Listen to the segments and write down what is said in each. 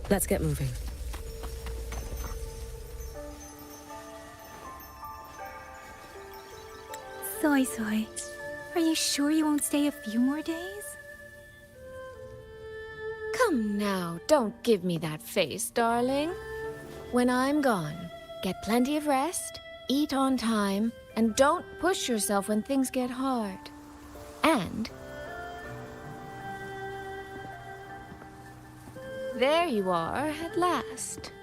Let's get moving. Soy, are you sure you won't stay a few more days? Come now, don't give me that face, darling. When I'm gone, get plenty of rest, eat on time, and don't push yourself when things get hard. And there you are at last.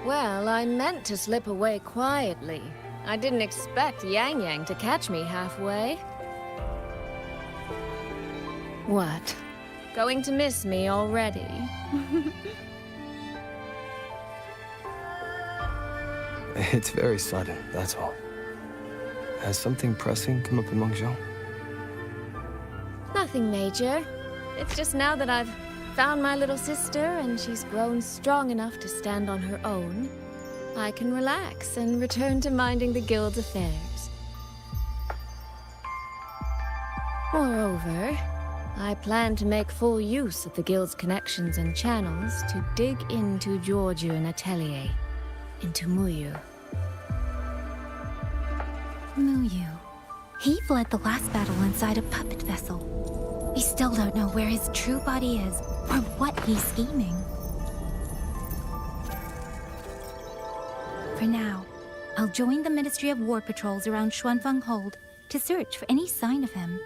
Well, I meant to slip away quietly. I didn't expect Yang Yang to catch me halfway. What? Going to miss me already? It's very sudden, that's all. Has something pressing come up in Mengzhou? Nothing major. It's just now that I've found my little sister and she's grown strong enough to stand on her own, I can relax and return to minding the guild's affairs. Moreover, I plan to make full use of the guild's connections and channels to dig into Georgiou and Atelier, into Muyu. Muyu. He fled the last battle inside a puppet vessel. We still don't know where his true body is, or what he's scheming. For now, I'll join the Ministry of War patrols around Xuanfeng Hold to search for any sign of him.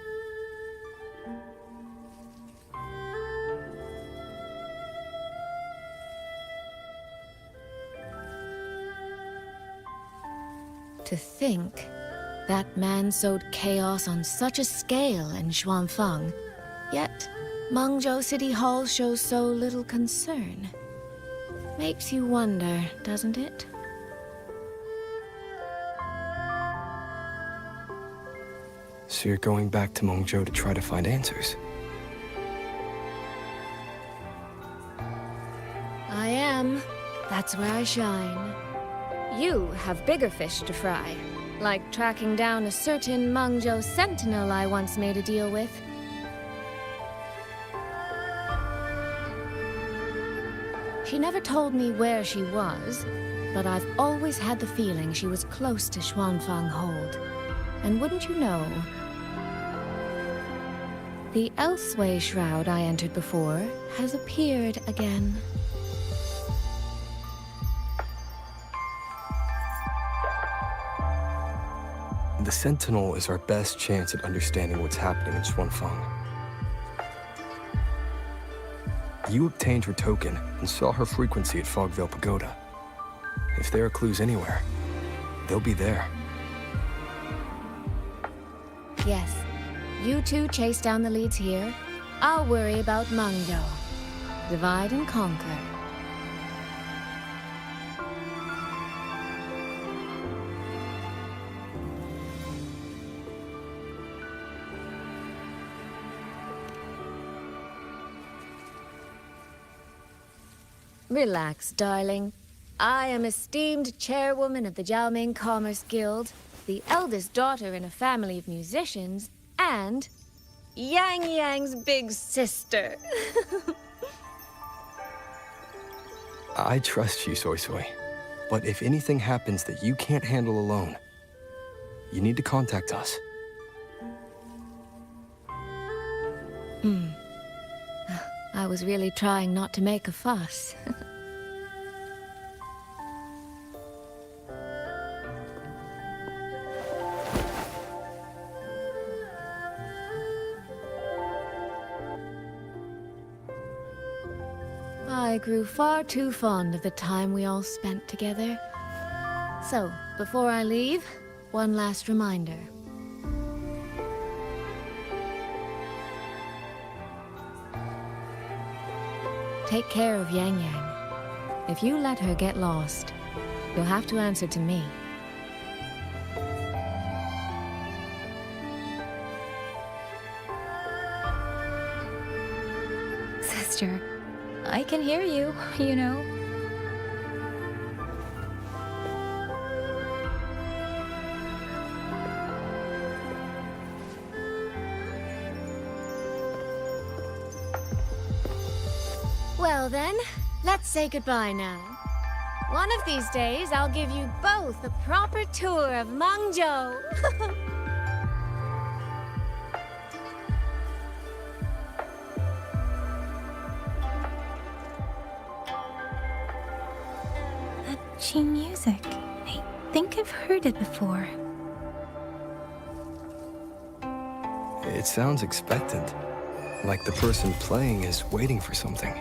To think that man sowed chaos on such a scale in Xuanfeng, yet Mengzhou City Hall shows so little concern. Makes you wonder, doesn't it? So you're going back to Mengzhou to try to find answers? I am. That's where I shine. You have bigger fish to fry, like tracking down a certain Mengzhou sentinel I once made a deal with. She never told me where she was, but I've always had the feeling she was close to Xuanfeng Hold. And wouldn't you know, the Elseway shroud I entered before has appeared again. The Sentinel is our best chance at understanding what's happening in Xuanfeng. You obtained her token and saw her frequency at Fogvale Pagoda. If there are clues anywhere, they'll be there. Yes. You two chase down the leads here. I'll worry about Mengzhou. Divide and conquer. Relax, darling. I am esteemed chairwoman of the Jiaoming Commerce Guild, the eldest daughter in a family of musicians, and Yang Yang's big sister. I trust you, Soy Soy. But if anything happens that you can't handle alone, you need to contact us. I was really trying not to make a fuss. I grew far too fond of the time we all spent together. So, before I leave, one last reminder. Take care of Yang Yang. If you let her get lost, you'll have to answer to me. Sister, I can hear you, you know. Well then, let's say goodbye now. One of these days, I'll give you both a proper tour of Mengzhou. That Qing music. I think I've heard it before. It sounds expectant, like the person playing is waiting for something.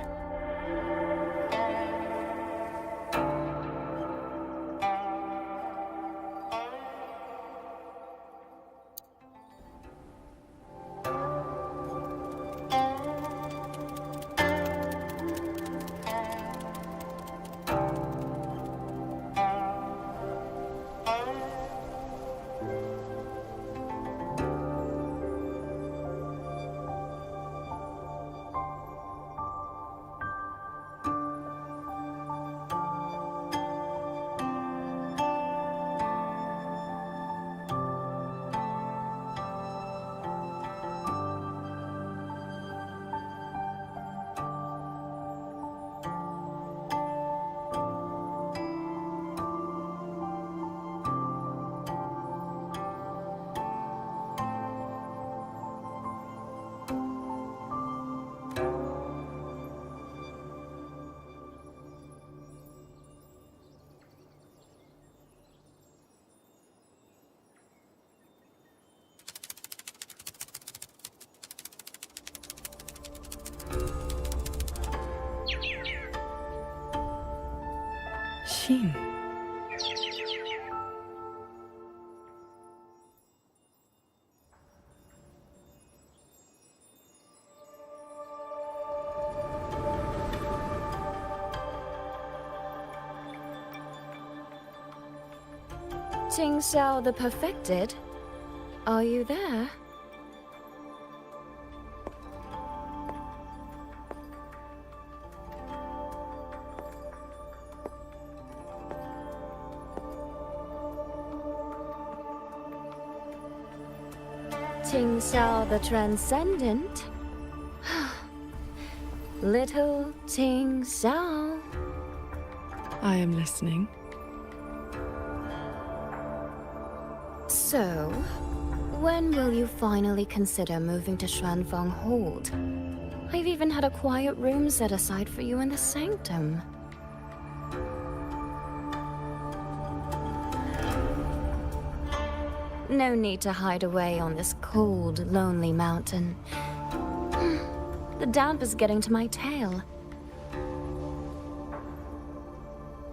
Hsin. Qingxiao the Perfected? Are you there? Qingxiao the Transcendent? Little Qingxiao. I am listening. So, when will you finally consider moving to Xuanfeng Hold? I've even had a quiet room set aside for you in the sanctum. No need to hide away on this cold, lonely mountain. The damp is getting to my tail.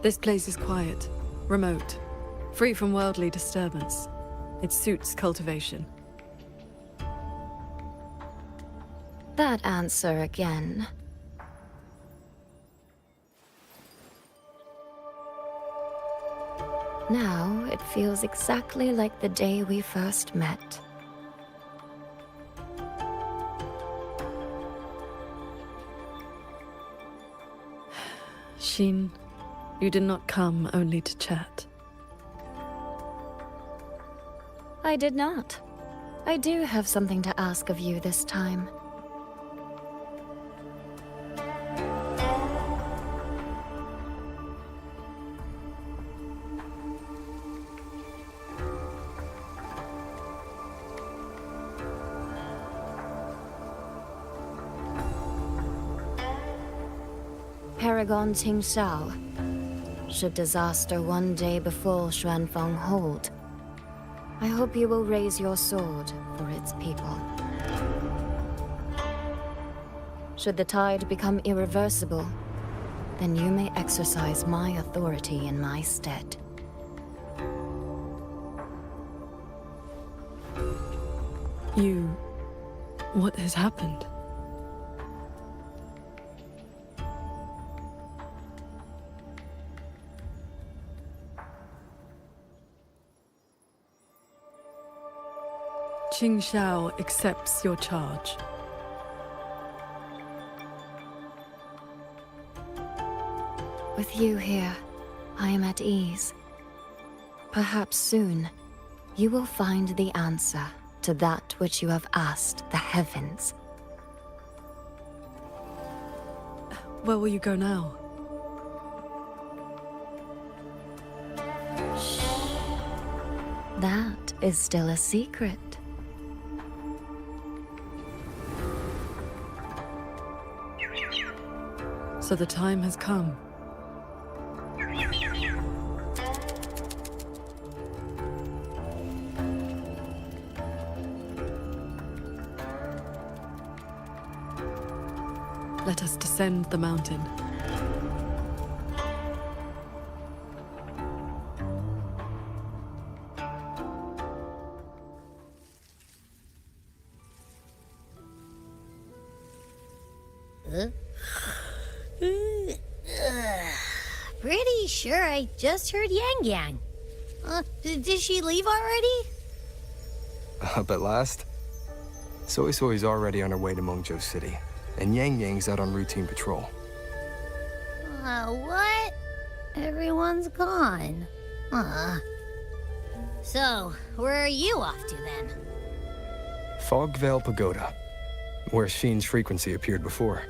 This place is quiet, remote, free from worldly disturbance. It suits cultivation. That answer again. Now, it feels exactly like the day we first met. Hsin, you did not come only to chat. I did not. I do have something to ask of you this time. Paragon Qingxiao. Should disaster one day befall Xuanfeng hold, I hope you will raise your sword for its people. Should the tide become irreversible, then you may exercise my authority in my stead. What has happened? Qingxiao accepts your charge. With you here, I am at ease. Perhaps soon, you will find the answer to that which you have asked the heavens. Where will you go now? That is still a secret. So the time has come. Let us descend the mountain. Pretty sure I just heard Yang Yang. Did she leave already? Up at last? Soy Soy's already on her way to Mengzhou City, and Yang Yang's out on routine patrol. What? Everyone's gone. So, where are you off to then? Fog Veil Pagoda, where Hsin's frequency appeared before.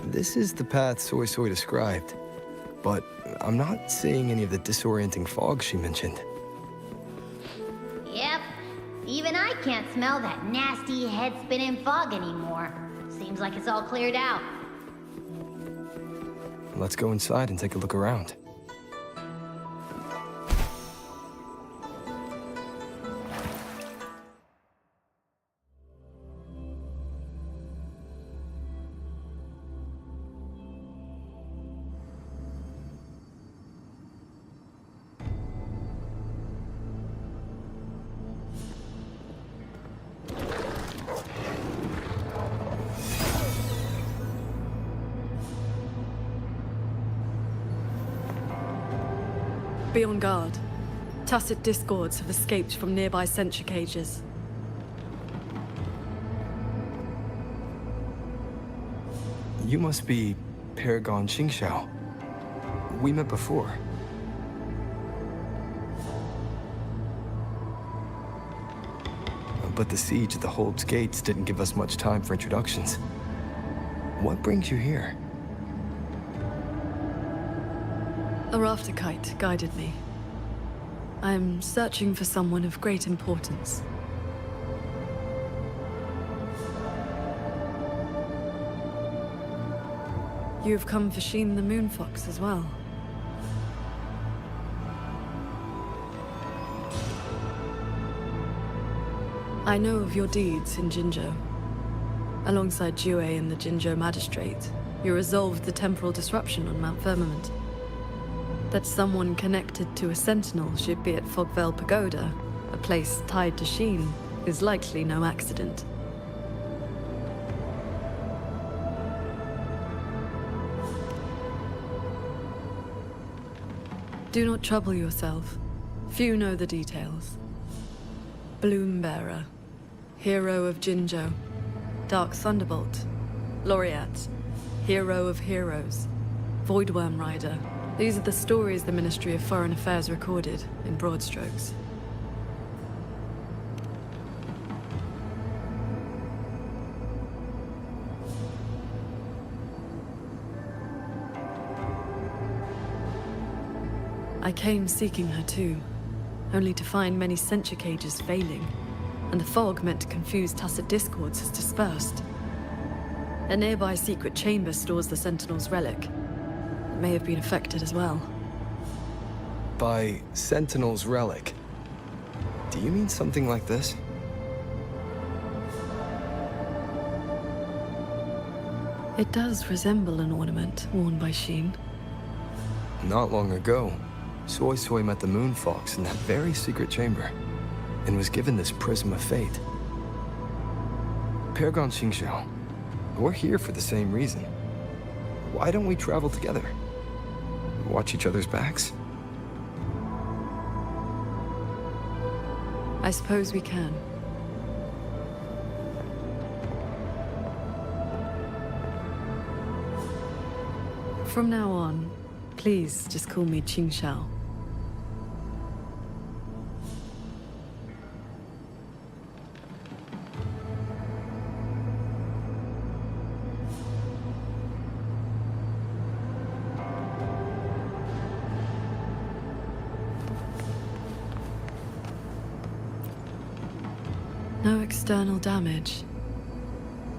This is the path Soy Soy described, but I'm not seeing any of the disorienting fog she mentioned. Yep. Even I can't smell that nasty head-spinning fog anymore. Seems like it's all cleared out. Let's go inside and take a look around. Be on guard. Tacit discords have escaped from nearby sentry cages. You must be Paragon Qingxiao. We met before. But the siege at the Hold's gates didn't give us much time for introductions. What brings you here? A rafter kite guided me. I'm searching for someone of great importance. You've come for Hsin the Moonfox as well. I know of your deeds in Qingxiao. Alongside Jue and the Jinzhou magistrate, you resolved the temporal disruption on Mount Firmament. That someone connected to a sentinel should be at Fogvale Pagoda, a place tied to Hsin, is likely no accident. Do not trouble yourself. Few know the details. Bloombearer, hero of Jinzhou. Dark Thunderbolt, Laureate, hero of heroes. Voidworm Rider. These are the stories the Ministry of Foreign Affairs recorded, in broad strokes. I came seeking her too, only to find many censure cages failing, and the fog meant to confuse tacit discords has dispersed. A nearby secret chamber stores the Sentinel's relic. It may have been affected as well. By Sentinel's relic, do you mean something like this? It does resemble an ornament worn by Hsin. Not long ago, Soy Soy met the Moon Fox in that very secret chamber, and was given this Prism of Fate. Paragon Qingxiao, we're here for the same reason. Why don't we travel together? Watch each other's backs? I suppose we can. From now on, please just call me Qingxiao. No external damage.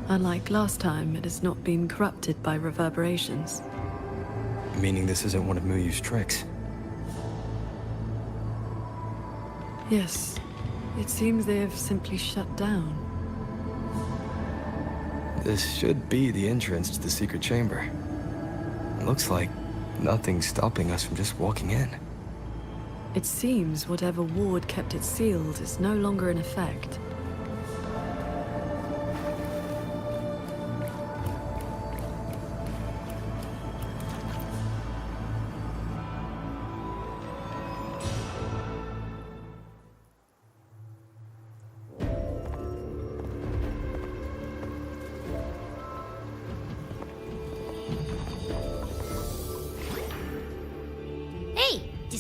Unlike last time, it has not been corrupted by reverberations. Meaning this isn't one of Muyu's tricks. Yes, it seems they have simply shut down. This should be the entrance to the secret chamber. It looks like nothing's stopping us from just walking in. It seems whatever ward kept it sealed is no longer in effect.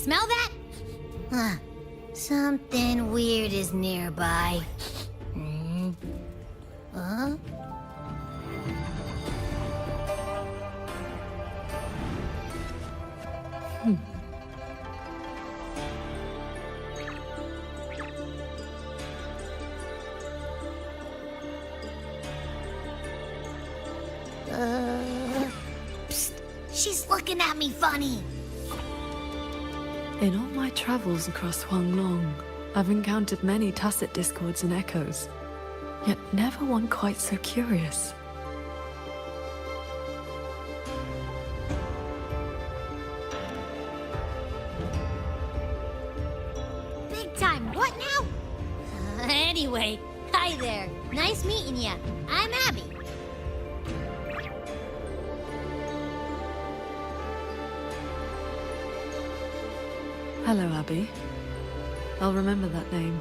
Smell that? Huh. Something weird is nearby. Huh? Psst. She's looking at me funny. In all my travels across Huanglong, I've encountered many tacit discords and echoes, yet never one quite so curious. Big time, what now? Anyway, hi there. Nice meeting ya. I'm Abby. Hello, Abby. I'll remember that name.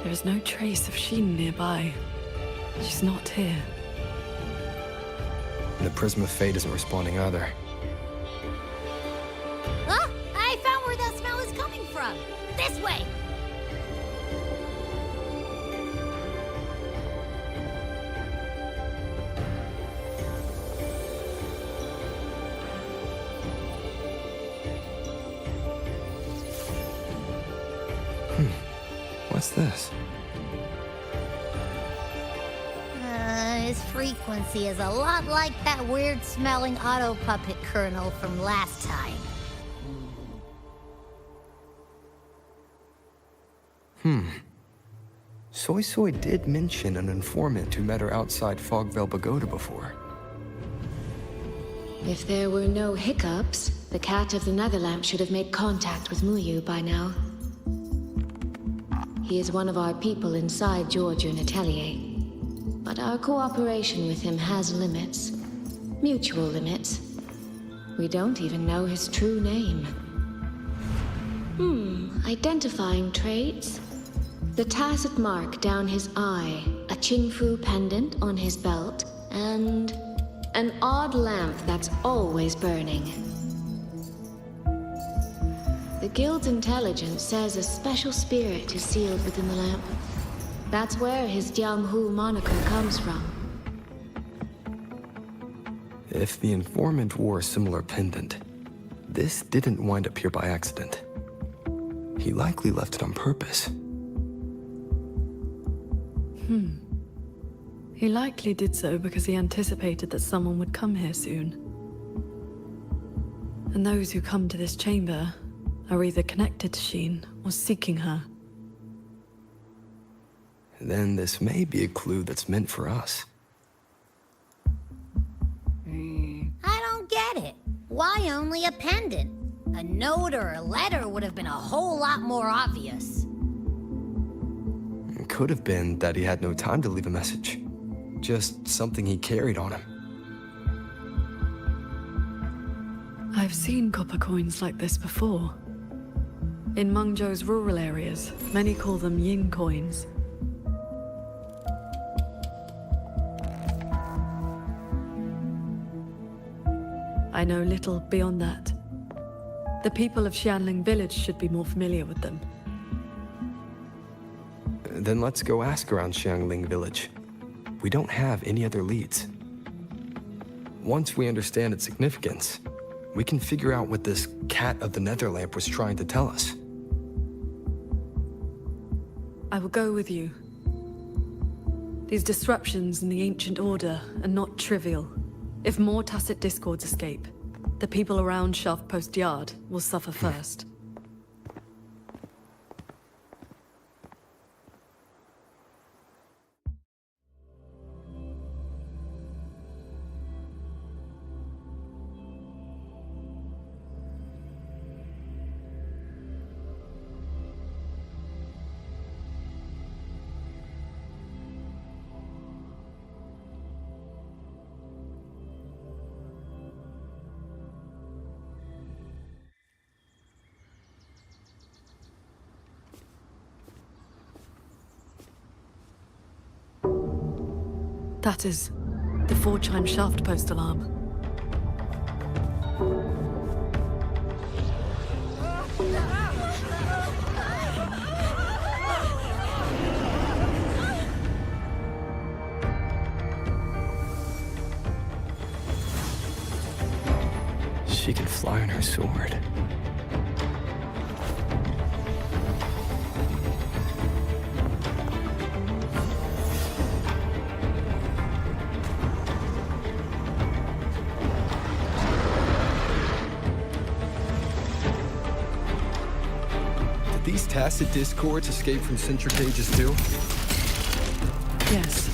There is no trace of Hsin nearby. She's not here. And the Prism of Fate isn't responding either. Huh? I found where that smell is coming from. This way. What's this? His frequency is a lot like that weird-smelling auto-puppet kernel from last time. Soy Soy did mention an informant who met her outside Fogvale Pagoda before. If there were no hiccups, the Cat of the Netherlamp should have made contact with Muyu by now. He is one of our people inside Georgian Atelier. But our cooperation with him has limits. Mutual limits. We don't even know his true name. Identifying traits? The tacit mark down his eye, a Qingfu pendant on his belt, and an odd lamp that's always burning. The Guild's intelligence says a special spirit is sealed within the lamp. That's where his Jianghu moniker comes from. If the informant wore a similar pendant, this didn't wind up here by accident. He likely left it on purpose. He likely did so because he anticipated that someone would come here soon. And those who come to this chamber are either connected to Hsin or seeking her. Then this may be a clue that's meant for us. I don't get it. Why only a pendant? A note or a letter would have been a whole lot more obvious. It could have been that he had no time to leave a message. Just something he carried on him. I've seen copper coins like this before. In Mengzhou's rural areas, many call them yin coins. I know little beyond that. The people of Xianling village should be more familiar with them. Then let's go ask around Xiangling village. We don't have any other leads. Once we understand its significance, we can figure out what this Cat of the Netherlamp was trying to tell us. I will go with you. These disruptions in the ancient order are not trivial. If more tacit discords escape, the people around Shaft Post Yard will suffer first. That is the 4-chime shaft post alarm. She can fly on her sword. These tacit discords escape from sentry cages too? Yes.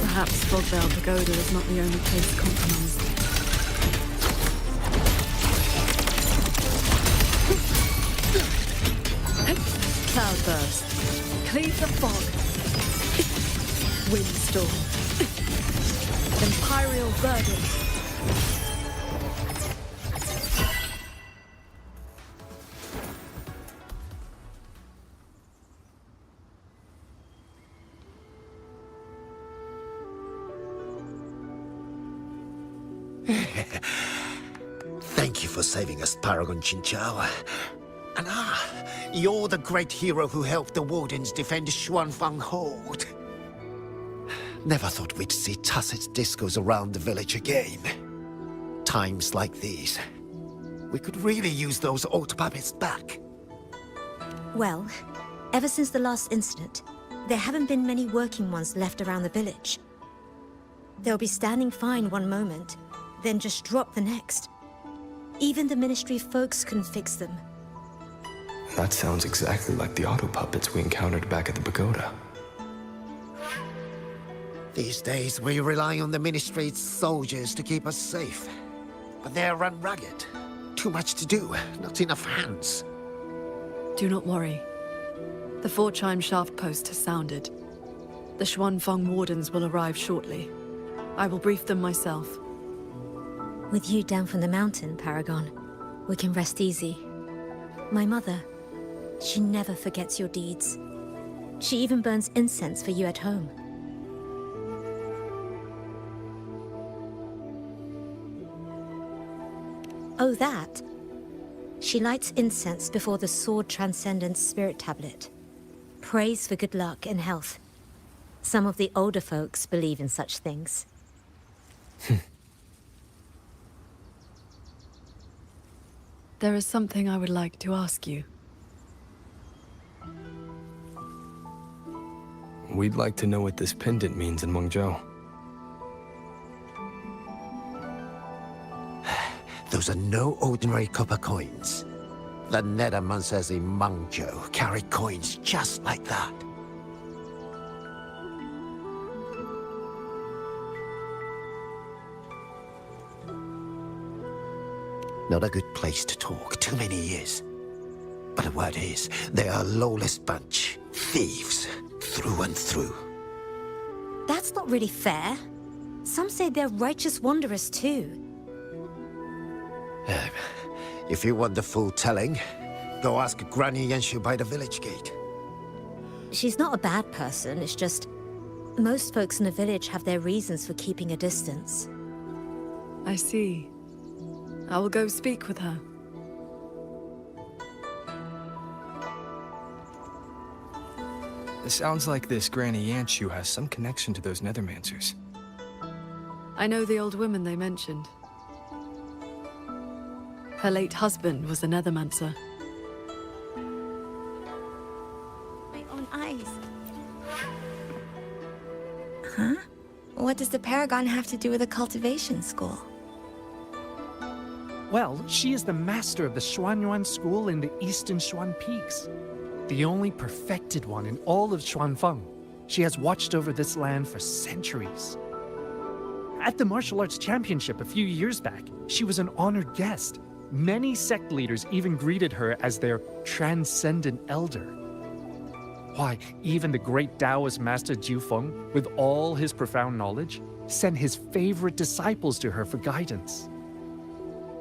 Perhaps Fogvale Pagoda is not the only place compromised. Cloudburst. Cleave the fog. Windstorm. Imperial verdict. Thank you for saving us, Paragon Qingxiao. And you're the great hero who helped the Wardens defend Xuanfang Hold. Never thought we'd see tacit discos around the village again. Times like these, we could really use those old puppets back. Well, ever since the last incident, there haven't been many working ones left around the village. They'll be standing fine one moment, then just drop the next. Even the Ministry folks couldn't fix them. That sounds exactly like the auto puppets we encountered back at the pagoda. These days, we rely on the Ministry's soldiers to keep us safe. But they're run ragged. Too much to do, not enough hands. Do not worry. The 4-chime shaft post has sounded. The Xuanfeng wardens will arrive shortly. I will brief them myself. With you down from the mountain, Paragon, we can rest easy. My mother, she never forgets your deeds. She even burns incense for you at home. Oh, that? She lights incense before the Sword Transcendence Spirit Tablet. Prays for good luck and health. Some of the older folks believe in such things. There is something I would like to ask you. We'd like to know what this pendant means in Mengzhou. Those are no ordinary copper coins. The nethermancers in Mengzhou carry coins just like that. Not a good place to talk, too many years. But the word is, they are a lawless bunch. Thieves, through and through. That's not really fair. Some say they're righteous wanderers too. If you want the full telling, go ask Granny Yanshu by the village gate. She's not a bad person, it's just... most folks in the village have their reasons for keeping a distance. I see. I will go speak with her. It sounds like this Granny Yanshu has some connection to those nethermancers. I know the old woman they mentioned. Her late husband was a nethermancer. My own eyes. Huh? What does the Paragon have to do with a cultivation school? Well, she is the master of the Xuanyuan school in the eastern Xuan Peaks. The only perfected one in all of Xuanfeng. She has watched over this land for centuries. At the martial arts championship a few years back, she was an honored guest. Many sect leaders even greeted her as their transcendent elder. Why, even the great Taoist master Jiufeng, with all his profound knowledge, sent his favorite disciples to her for guidance.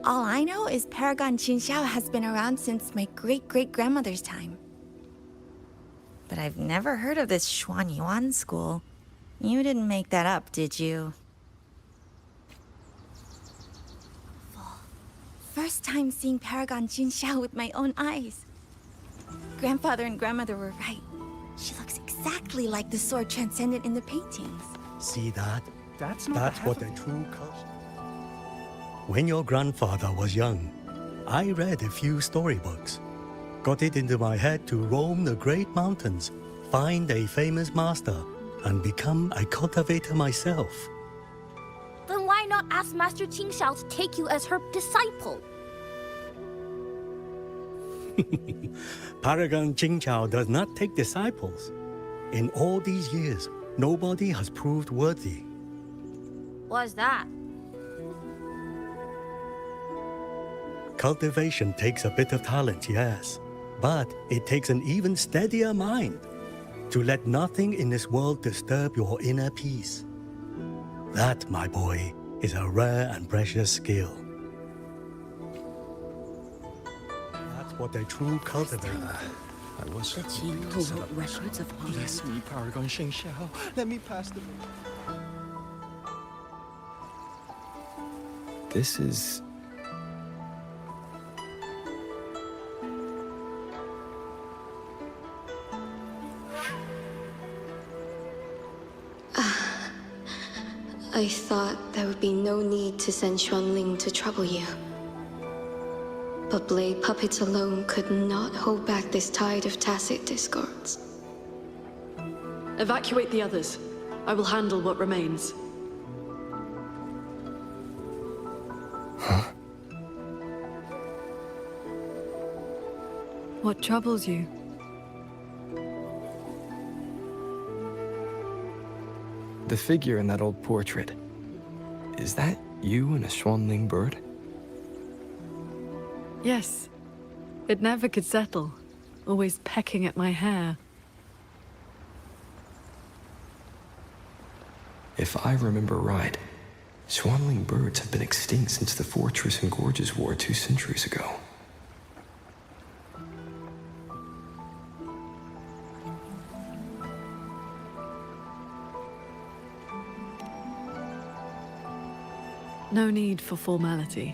All I know is Paragon Qingxiao has been around since my great-great-grandmother's time. But I've never heard of this Xuanyuan school. You didn't make that up, did you? First time seeing Paragon Qingxiao with my own eyes. Grandfather and grandmother were right. She looks exactly like the sword transcendent in the paintings. See that? That's not That's what a true culture. When your grandfather was young, I read a few storybooks. Got it into my head to roam the great mountains, find a famous master, and become a cultivator myself. Then why not ask Master Qingxiao to take you as her disciple? Paragon Qingxiao does not take disciples. In all these years, nobody has proved worthy. What's that? Cultivation takes a bit of talent, yes, but it takes an even steadier mind to let nothing in this world disturb your inner peace. That, my boy, is a rare and precious skill. That's what a true cultivator. I was The Qin who wrote records of honor. Bless me, Paragon Qingxiao. Let me pass the... This is... I thought there would be no need to send Xuanling to trouble you. But blade puppets alone could not hold back this tide of tacit discords. Evacuate the others. I will handle what remains. What troubles you? The figure in that old portrait. Is that you and a Xuanling bird? Yes. It never could settle, always pecking at my hair. If I remember right, Xuanling birds have been extinct since the Fortress and Gorges War 2 centuries ago. No need for formality.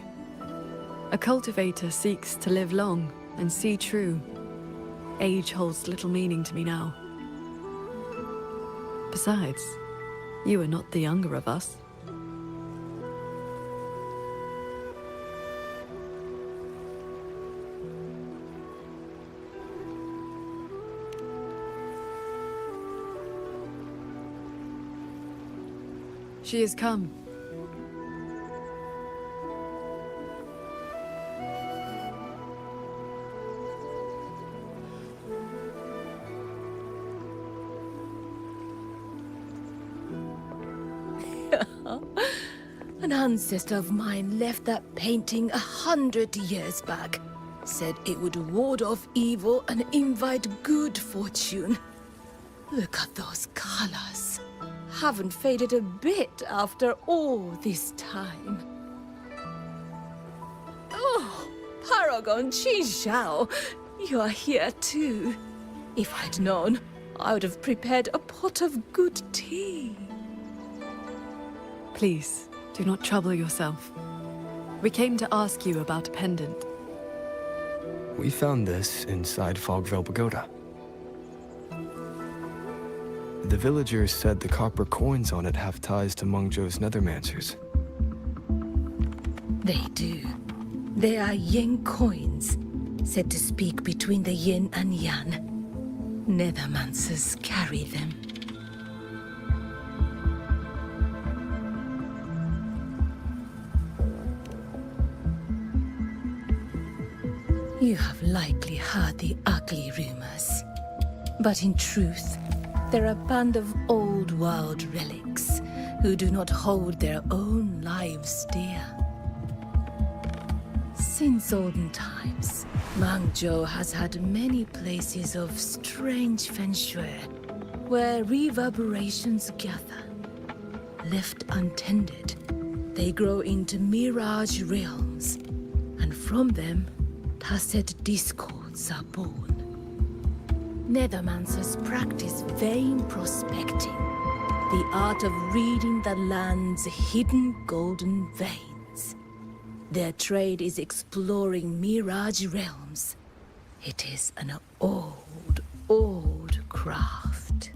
A cultivator seeks to live long and see true. Age holds little meaning to me now. Besides, you are not the younger of us. She has come. An ancestor of mine left that painting 100 years back. Said it would ward off evil and invite good fortune. Look at those colors. Haven't faded a bit after all this time. Oh, Paragon Qingxiao, you are here too. If I'd known, I would have prepared a pot of good tea. Please, do not trouble yourself. We came to ask you about a pendant. We found this inside Fogvale Pagoda. The villagers said the copper coins on it have ties to Mengzhou's nethermancers. They do. They are yin coins, said to speak between the yin and yang. Nethermancers carry them. You have likely heard the ugly rumors. But in truth, they're a band of old world relics who do not hold their own lives dear. Since olden times, Mengzhou has had many places of strange feng shui, where reverberations gather. Left untended, they grow into mirage realms, and from them, tacit discords are born. Nethermancers practice vain prospecting, the art of reading the land's hidden golden veins. Their trade is exploring mirage realms. It is an old, old craft.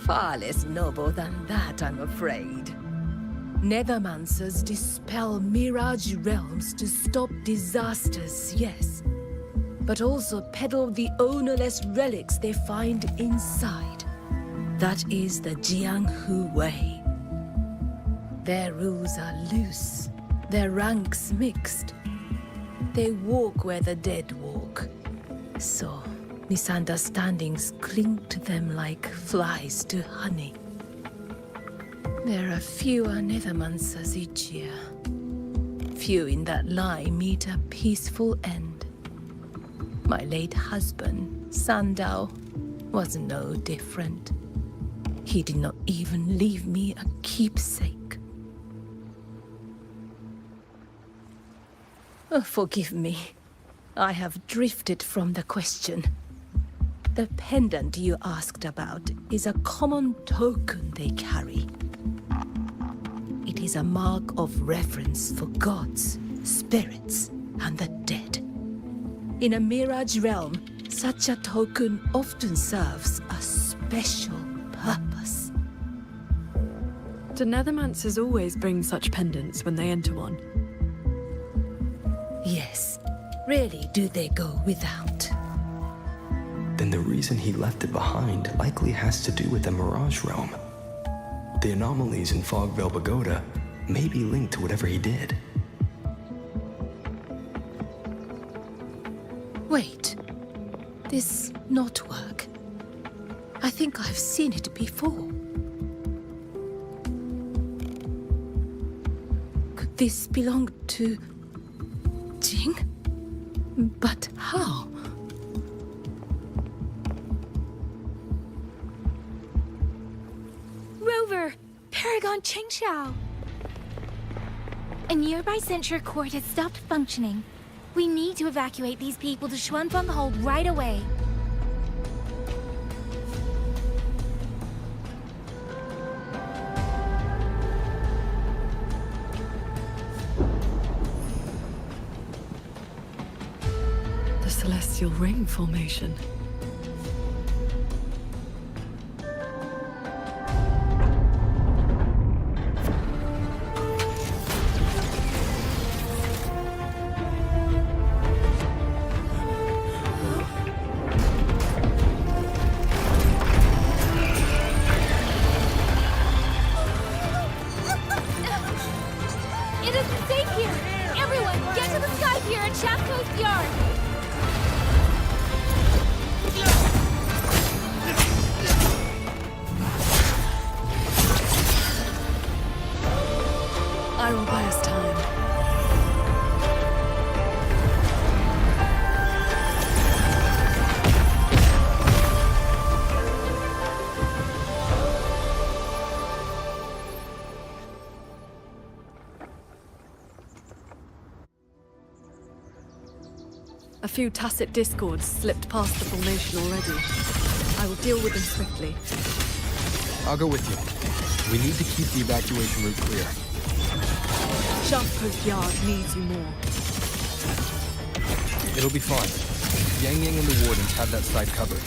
Far less noble than that, I'm afraid. Nethermancers dispel mirage realms to stop disasters, yes. But also peddle the ownerless relics they find inside. That is the Jianghu way. Their rules are loose, their ranks mixed. They walk where the dead walk. So, misunderstandings cling to them like flies to honey. There are fewer Nethermancers each year. Few in that line meet a peaceful end. My late husband, Sandao, was no different. He did not even leave me a keepsake. Oh, forgive me. I have drifted from the question. The pendant you asked about is a common token they carry. It is a mark of reverence for gods, spirits, and the dead. In a mirage realm, such a token often serves a special purpose. Do Nethermancers always bring such pendants when they enter one? Yes. Rarely do they go without. Then And the reason he left it behind likely has to do with the Mirage Realm. The anomalies in Fogvale Pagoda may be linked to whatever he did. Wait. This knotwork. I think I've seen it before. Could this belong to Jing? But how? Rover! Paragon Qingxiao! A nearby censure court has stopped functioning. We need to evacuate these people to Xuanfeng Hold right away. The Celestial Ring formation. It isn't safe here! Everyone, get to the sky pier at Shaft Coast Yard! I will buy us time. A few tacit discords slipped past the formation already. I will deal with them swiftly. I'll go with you. We need to keep the evacuation route clear. Shaft Coast Yard needs you more. It'll be fine. Yang Yang and the Wardens have that site covered.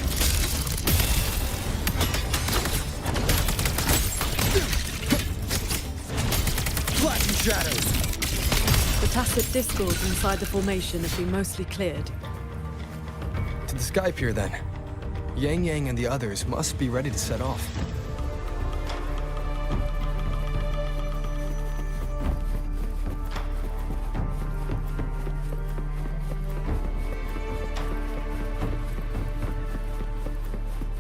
Flatten shadows! The tacit discords inside the formation have been mostly cleared. To the sky pier, then. Yang Yang and the others must be ready to set off.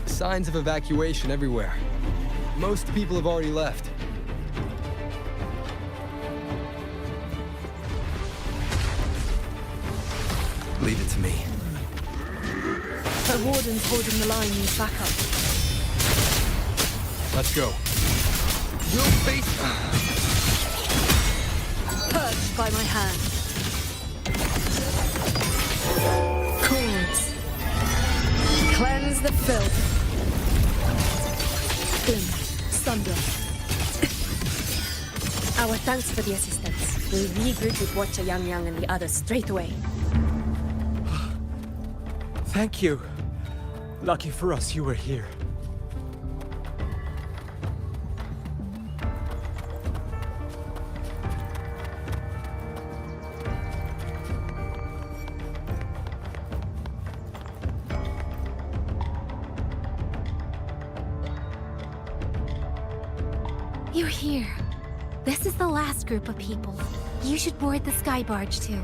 Signs of evacuation everywhere. Most people have already left. Leave it to me. The Warden's holding the line needs backup. Let's go. We'll face Purged by my hand. Cords. Cleanse the filth. Sunder. Our thanks for the assistance. We'll regroup with Watcher Yang Yang and the others straight away. Thank you. Lucky for us you were here. You're here. This is the last group of people. You should board the sky barge too.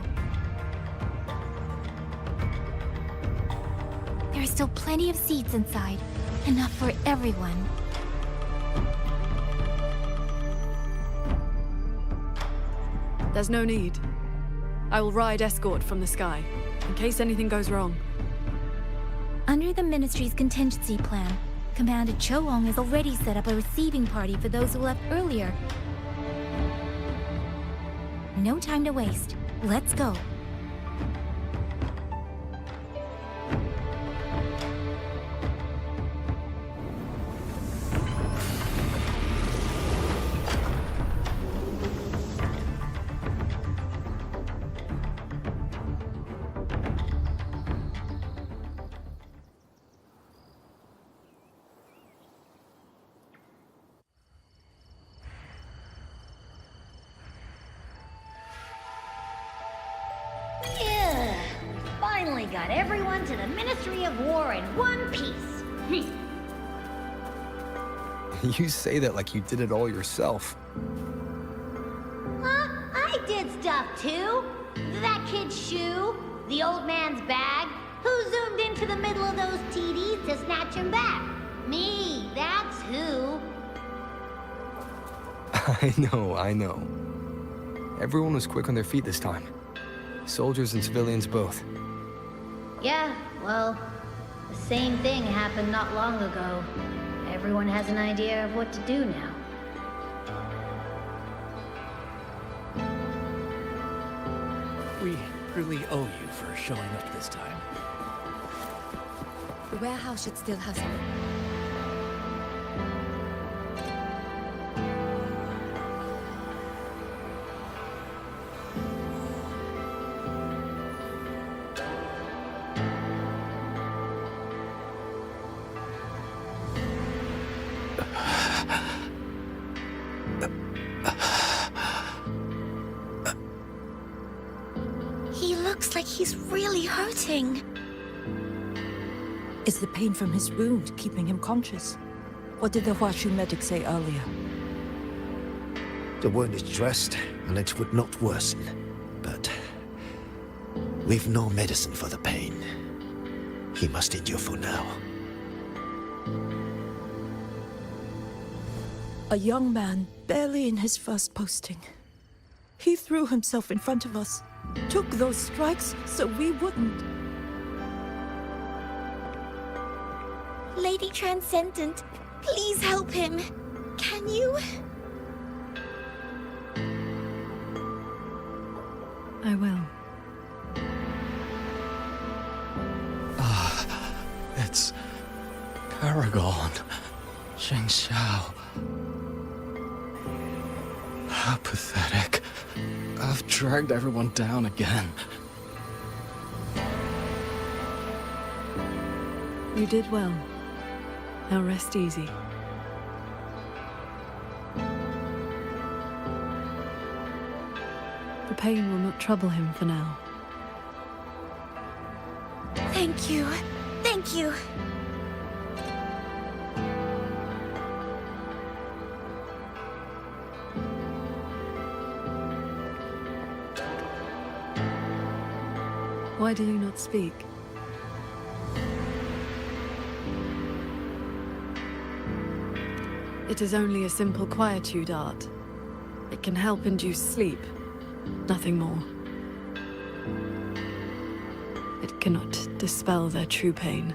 There are still plenty of seats inside. Enough for everyone. There's no need. I will ride escort from the sky, in case anything goes wrong. Under the Ministry's contingency plan, Commander Cho Wong has already set up a receiving party for those who left earlier. No time to waste. Let's go. got everyone to the Ministry of War in one piece. You say that like you did it all yourself. I did stuff too. That kid's shoe, the old man's bag. Who zoomed into the middle of those TDs to snatch him back? Me, that's who. I know. Everyone was quick on their feet this time. Soldiers and civilians both. Yeah, well, the same thing happened not long ago. Everyone has an idea of what to do now. We really owe you for showing up this time. The warehouse should still have some. He looks like he's really hurting. Is the pain from his wound keeping him conscious? What did the Huashu medic say earlier? The wound is dressed, and it would not worsen. But we've no medicine for the pain. He must endure for now. A young man, barely in his first posting. He threw himself in front of us, took those strikes so we wouldn't. Lady Transcendent, please help him. Can you? I will. It's Paragon. Qingxiao. How pathetic. I've dragged everyone down again. You did well. Now rest easy. The pain will not trouble him for now. Thank you. Thank you. Why do you not speak? It is only a simple quietude art. It can help induce sleep, nothing more. It cannot dispel their true pain.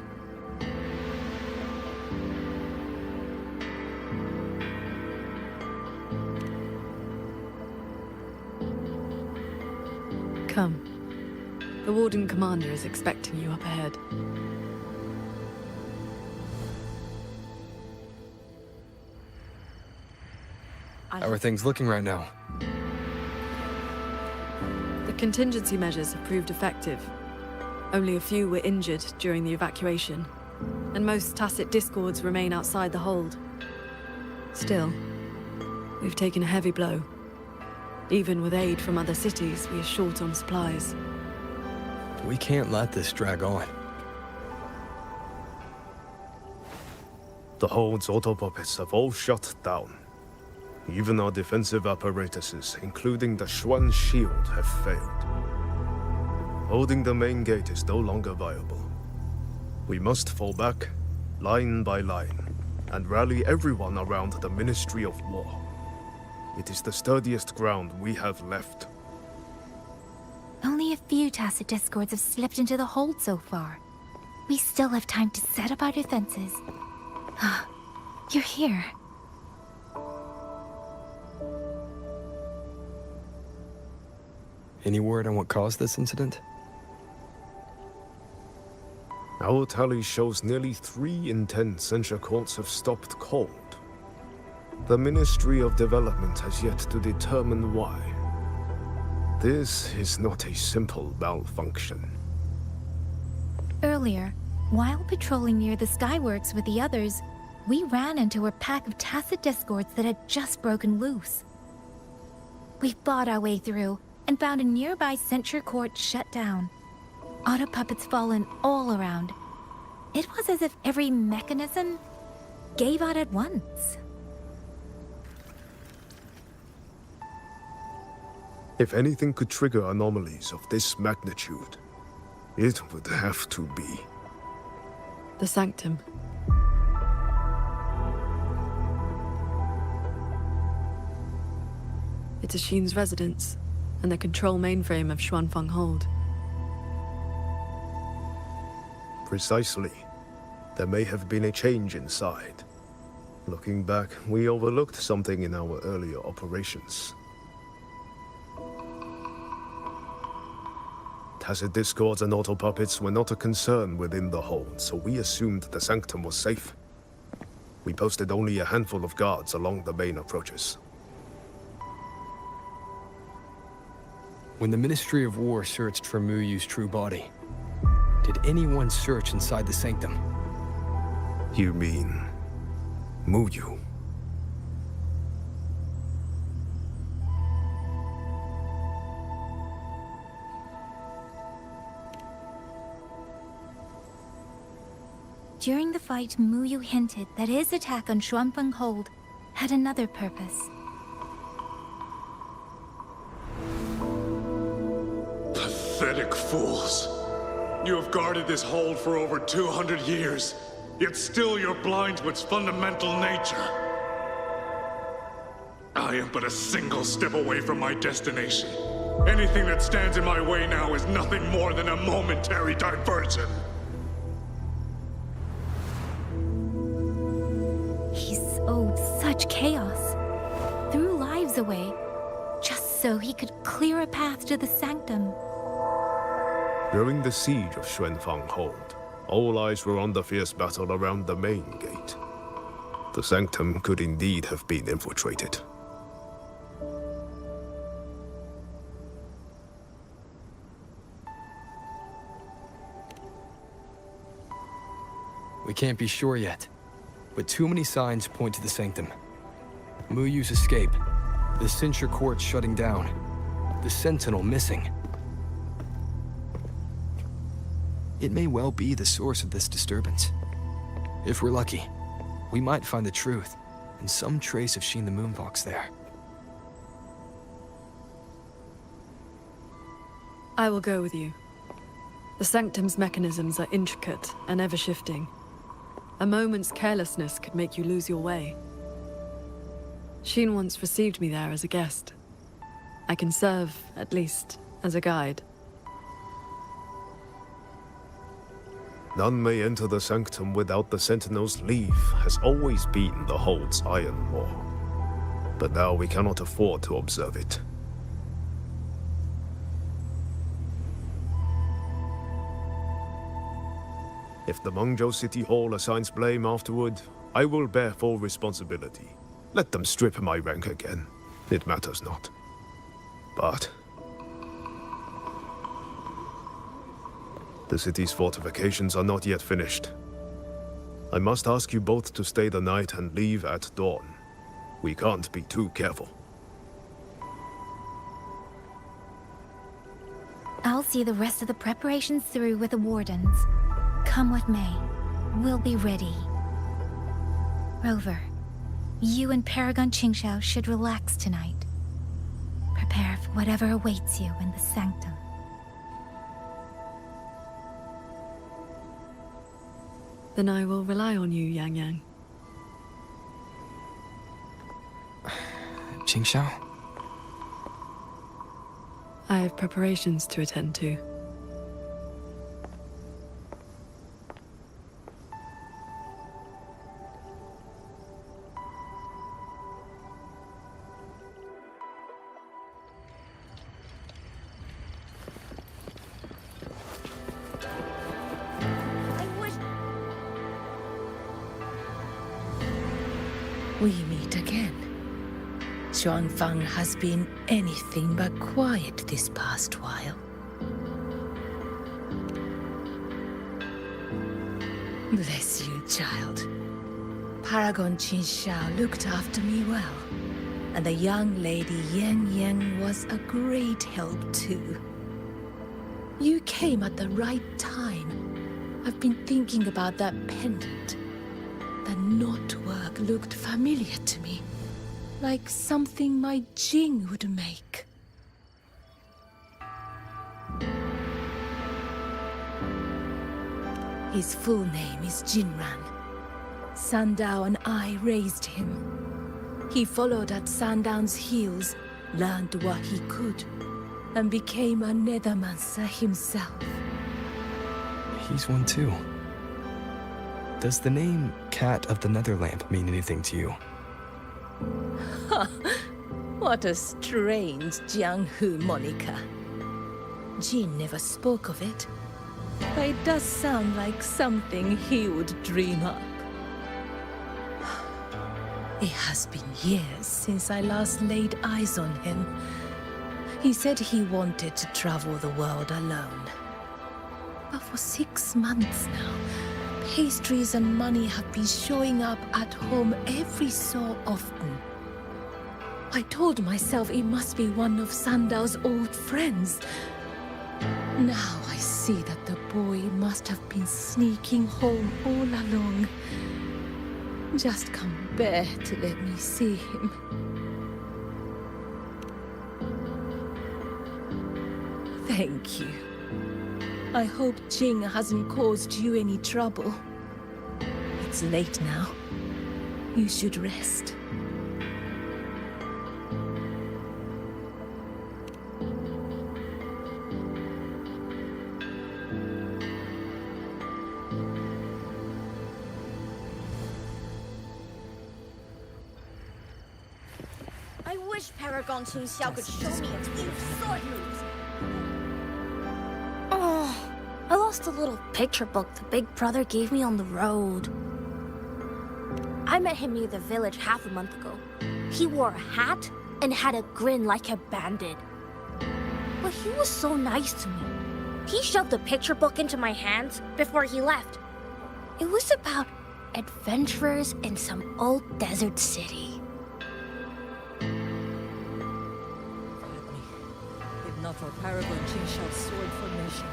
Come. The Warden Commander is expecting you up ahead. How are things looking right now? The contingency measures have proved effective. Only a few were injured during the evacuation, and most tacit discords remain outside the hold. Still, we've taken a heavy blow. Even with aid from other cities, we are short on supplies. We can't let this drag on. The hold's autopoppets have all shut down. Even our defensive apparatuses, including the Xuan shield, have failed. Holding the main gate is no longer viable. We must fall back, line by line, and rally everyone around the Ministry of War. It is the sturdiest ground we have left. Only a few tacit discords have slipped into the hold so far. We still have time to set up our defenses. You're here. Any word on what caused this incident? Our tally shows nearly 3 in 10 censure courts have stopped cold. The Ministry of Development has yet to determine why. This is not a simple malfunction. Earlier, while patrolling near the Skyworks with the others, we ran into a pack of tacit discords that had just broken loose. We fought our way through and found a nearby censure court shut down. auto puppets fallen all around. It was as if every mechanism gave out at once. If anything could trigger anomalies of this magnitude, it would have to be The Sanctum. It's Hsin's residence, and the control mainframe of Xuanfeng Hold. Precisely. There may have been a change inside. Looking back, we overlooked something in our earlier operations. Tacit discords and auto-puppets were not a concern within the hold, so we assumed the Sanctum was safe. We posted only a handful of guards along the main approaches. When the Ministry of War searched for Muyu's true body, did anyone search inside the Sanctum? You mean Muyu? During the fight, Muyu hinted that his attack on Xuanfeng Hold had another purpose. Pathetic fools. You have guarded this hold for over 200 years, yet still you're blind to its fundamental nature. I am but a single step away from my destination. Anything that stands in my way now is nothing more than a momentary diversion. He sowed such chaos, threw lives away, just so he could clear a path to the Sanctum. During the siege of Xuanfeng Hold, all eyes were on the fierce battle around the main gate. The Sanctum could indeed have been infiltrated. We can't be sure yet, but too many signs point to the Sanctum. Muyu's escape, the censure court shutting down, the Sentinel missing. It may well be the source of this disturbance. If we're lucky, we might find the truth and some trace of Hsin the Moonfox there. I will go with you. The Sanctum's mechanisms are intricate and ever-shifting. A moment's carelessness could make you lose your way. Hsin once received me there as a guest. I can serve, at least, as a guide. None may enter the Sanctum without the Sentinel's leave has always been the Hold's iron law. But now we cannot afford to observe it. If the Mengzhou City Hall assigns blame afterward, I will bear full responsibility. Let them strip my rank again. It matters not. But the city's fortifications are not yet finished. I must ask you both to stay the night and leave at dawn. We can't be too careful. I'll see the rest of the preparations through with the wardens. Come what may, we'll be ready. Rover, you and Paragon Qingxiao should relax tonight. Prepare for whatever awaits you in the Sanctum. Then I will rely on you, Yang Yang. Qingxiao? I have preparations to attend to. We meet again. Xuanfeng has been anything but quiet this past while. Bless you, child. Paragon Qingxiao looked after me well, and the young lady Yan Yan was a great help too. You came at the right time. I've been thinking about that pendant. The knotwork looked familiar to me. Like something my Jing would make. His full name is Jinran. Sandao and I raised him. He followed at Sandown's heels, learned what he could, and became a Nethermancer himself. He's one too. Does the name Cat of the Netherlamp mean anything to you? Ha! What a strange Jianghu moniker. Jin never spoke of it, but it does sound like something he would dream up. It has been years since I last laid eyes on him. He said he wanted to travel the world alone. But for 6 months now, pastries and money have been showing up at home every so often. I told myself it must be one of Sandao's old friends. Now I see that the boy must have been sneaking home all along. Just can't bear to let me see him. Thank you. I hope Jing hasn't caused you any trouble. It's late now. You should rest. I wish Paragon Qingxiao could show me its new sword moves. Oh, I lost a little picture book the big brother gave me on the road. I met him near the village half a month ago. He wore a hat and had a grin like a bandit. But he was so nice to me. He shoved the picture book into my hands before he left. It was about adventurers in some old desert city. If not for Paragon Qingxiao's sword formation.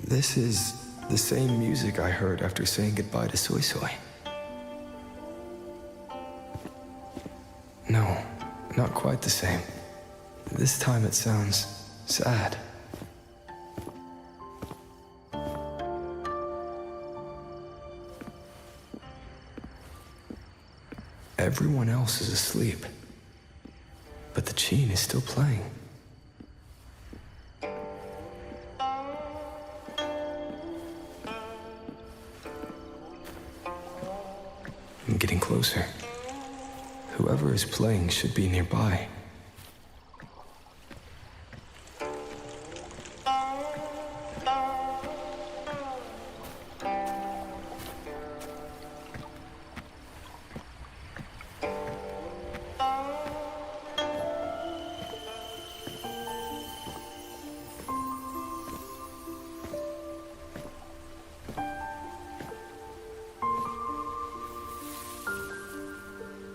This is the same music I heard after saying goodbye to Soy Soy. No, not quite the same. This time it sounds sad. Everyone else is asleep, but the Qin is still playing. I'm getting closer. Whoever is playing should be nearby.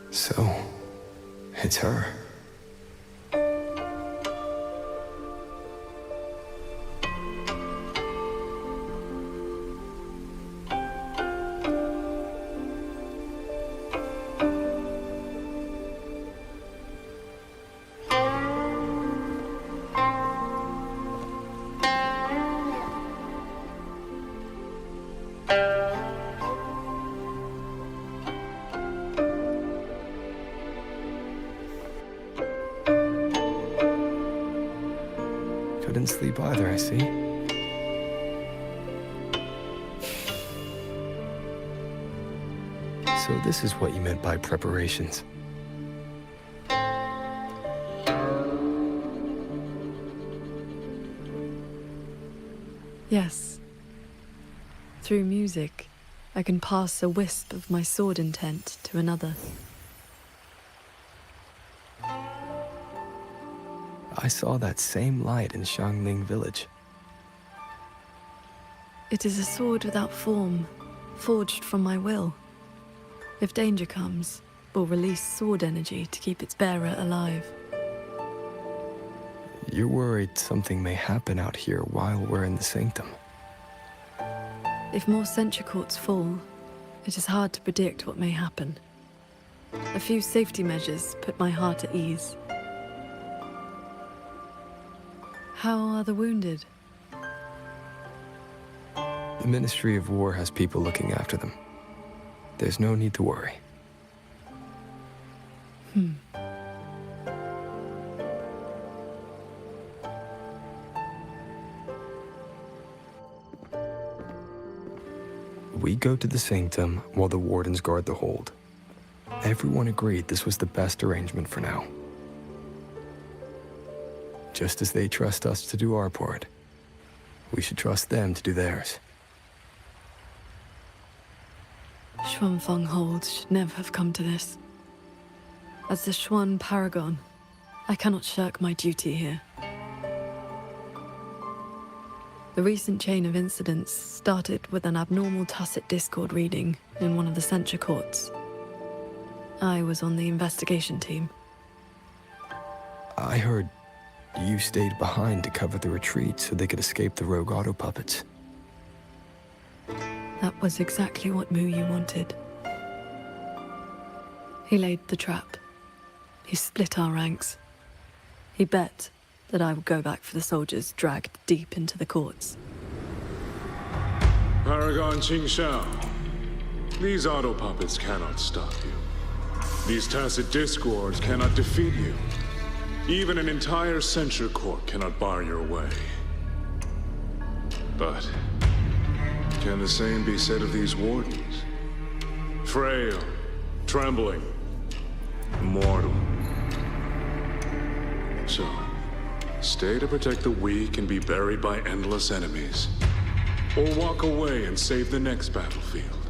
So, it's her. didn't sleep either, I see. So this is what you meant by preparations. Yes. Through music, I can pass a wisp of my sword intent to another. I saw that same light in Xiangling village. It is a sword without form, forged from my will. If danger comes, will release sword energy to keep its bearer alive. You're worried something may happen out here while we're in the sanctum. If more sentry courts fall, it is hard to predict what may happen. A few safety measures put my heart at ease. How are the wounded? The Ministry of War has people looking after them. There's no need to worry. We go to the sanctum while the wardens guard the hold. Everyone agreed this was the best arrangement for now. Just as they trust us to do our part, we should trust them to do theirs. Xuanfeng Hold should never have come to this. As the Xuan Paragon, I cannot shirk my duty here. The recent chain of incidents started with an abnormal tacit discord reading in one of the censure courts. I was on the investigation team. I heard you stayed behind to cover the retreat so they could escape the rogue auto puppets. That was exactly what Muyu wanted. He laid the trap. He split our ranks. He bet that I would go back for the soldiers dragged deep into the courts. Paragon Qingxiao, these auto puppets cannot stop you. These tacit discords cannot defeat you. Even an entire censure court cannot bar your way. But can the same be said of these wardens? Frail, trembling, mortal. So, stay to protect the weak and be buried by endless enemies. Or walk away and save the next battlefield.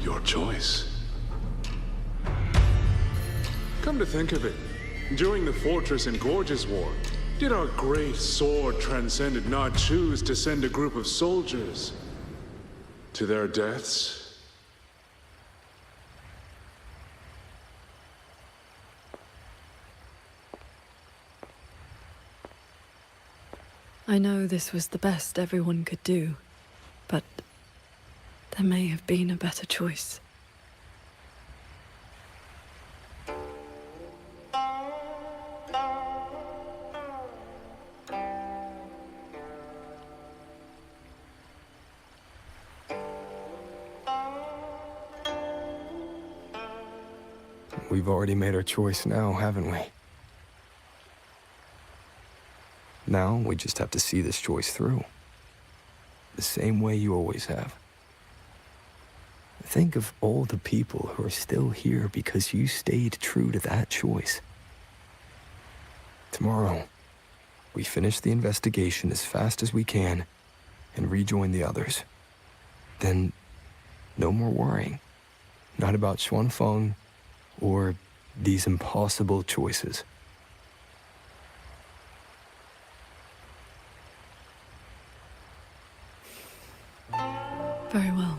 Your choice. Come to think of it, during the Fortress and Gorges War, did our great sword transcendent not choose to send a group of soldiers to their deaths? I know this was the best everyone could do, but there may have been a better choice. We've already made our choice now, haven't we? Now, we just have to see this choice through. The same way you always have. Think of all the people who are still here because you stayed true to that choice. Tomorrow, we finish the investigation as fast as we can and rejoin the others. Then, no more worrying. Not about Xuanfeng or these impossible choices. Very well.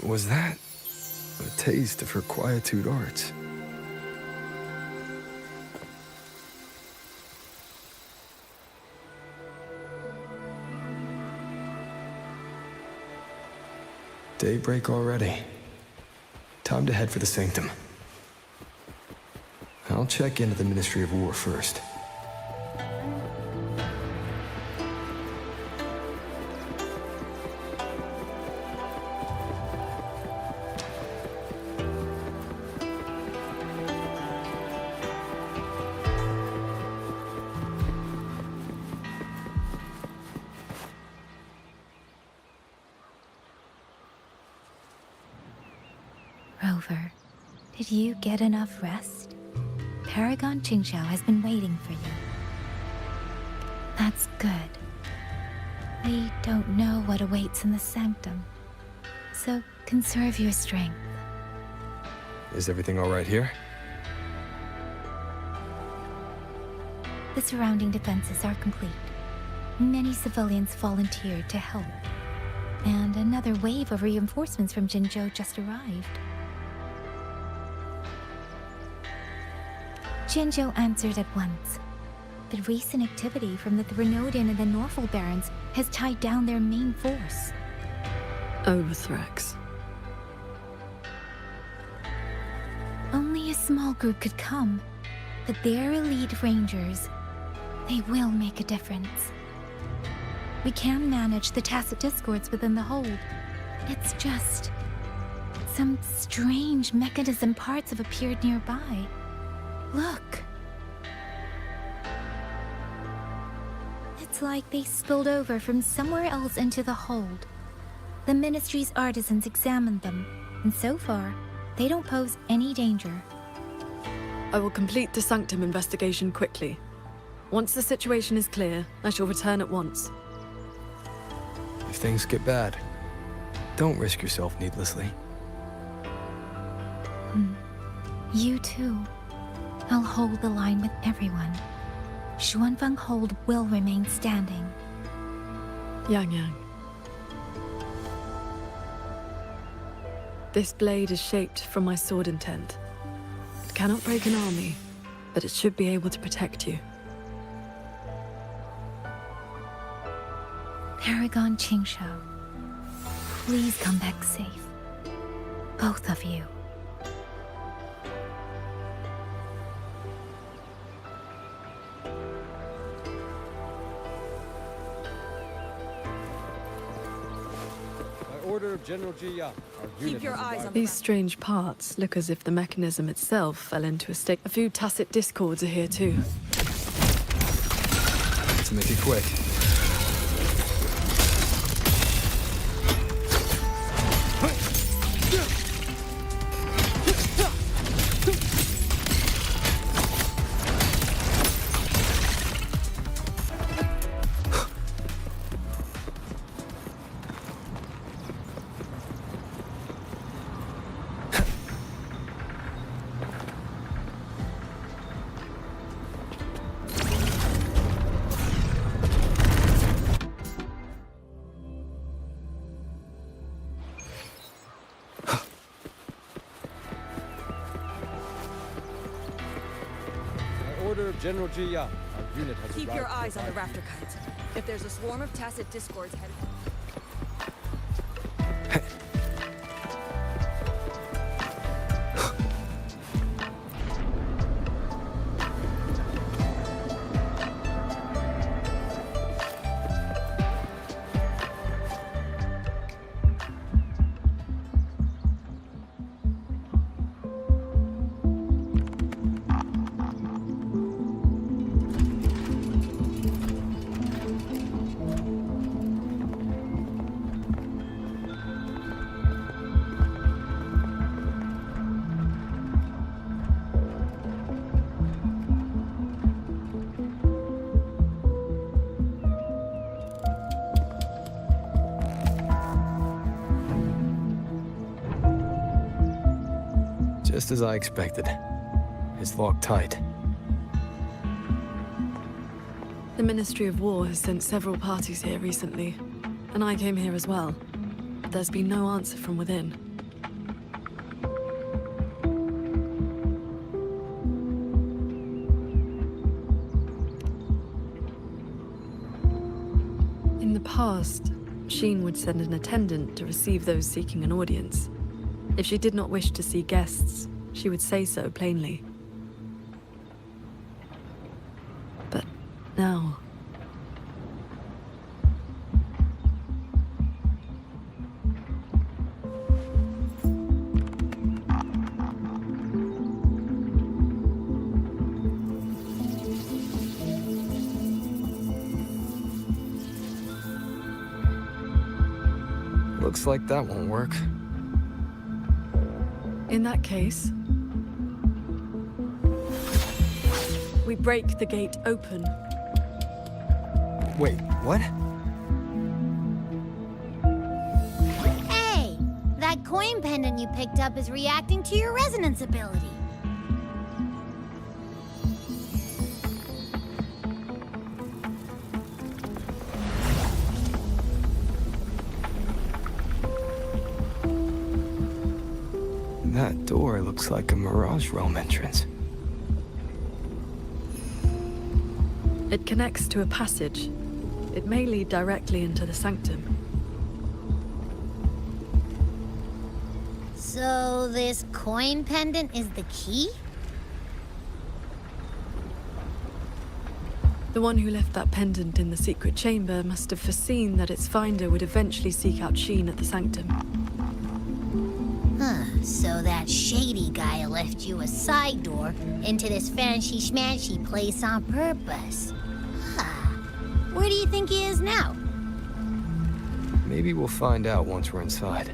Was that a taste of her quietude arts? Daybreak already. Time to head for the Sanctum. I'll check into the Ministry of War first. Rover, did you get enough rest? Paragon Qingxiao has been waiting for you. That's good. We don't know what awaits in the Sanctum, so conserve your strength. Is everything all right here? The surrounding defenses are complete. Many civilians volunteered to help, and another wave of reinforcements from Qingzhou just arrived. Qingzhou answered at once. The recent activity from the Threnodian and the Norfolk Barons has tied down their main force. Overthrex. Only a small group could come, but their elite rangers, they will make a difference. We can manage the tacit discords within the hold. It's just... some strange mechanism parts have appeared nearby. Look. It's like they spilled over from somewhere else into the hold. The Ministry's artisans examined them, and so far, they don't pose any danger. I will complete the Sanctum investigation quickly. Once the situation is clear, I shall return at once. If things get bad, don't risk yourself needlessly. You too. I'll hold the line with everyone. Xuanfeng Hold will remain standing. Yang. This blade is shaped from my sword intent. It cannot break an army, but it should be able to protect you. Paragon Qingxiao, please come back safe. Both of you. Order of General Jia. Our Keep your eyes on These strange parts look as if the mechanism itself fell into a state. A few tacit discords are here too. To make it quick. Order of General Jia. Our unit has Keep arrived your to eyes on the provide- rafter kites. If there's a swarm of tacit discords headed... Just as I expected. It's locked tight. The Ministry of War has sent several parties here recently, and I came here as well. But there's been no answer from within. past, Hsin would send an attendant to receive those seeking an audience. If she did not wish to see guests, she would say so plainly. But now... Looks like that won't work. In that case, we break the gate open. Wait, what? Hey! That coin pendant you picked up is reacting to your resonance ability. That door looks like a Mirage Realm entrance. It connects to a passage. It may lead directly into the sanctum. So this coin pendant is the key? The one who left that pendant in the secret chamber must have foreseen that its finder would eventually seek out Hsin at the sanctum. Huh, so that shady guy left you a side door into this fancy-schmancy place on purpose. Huh. Where do you think he is now? Maybe we'll find out once we're inside.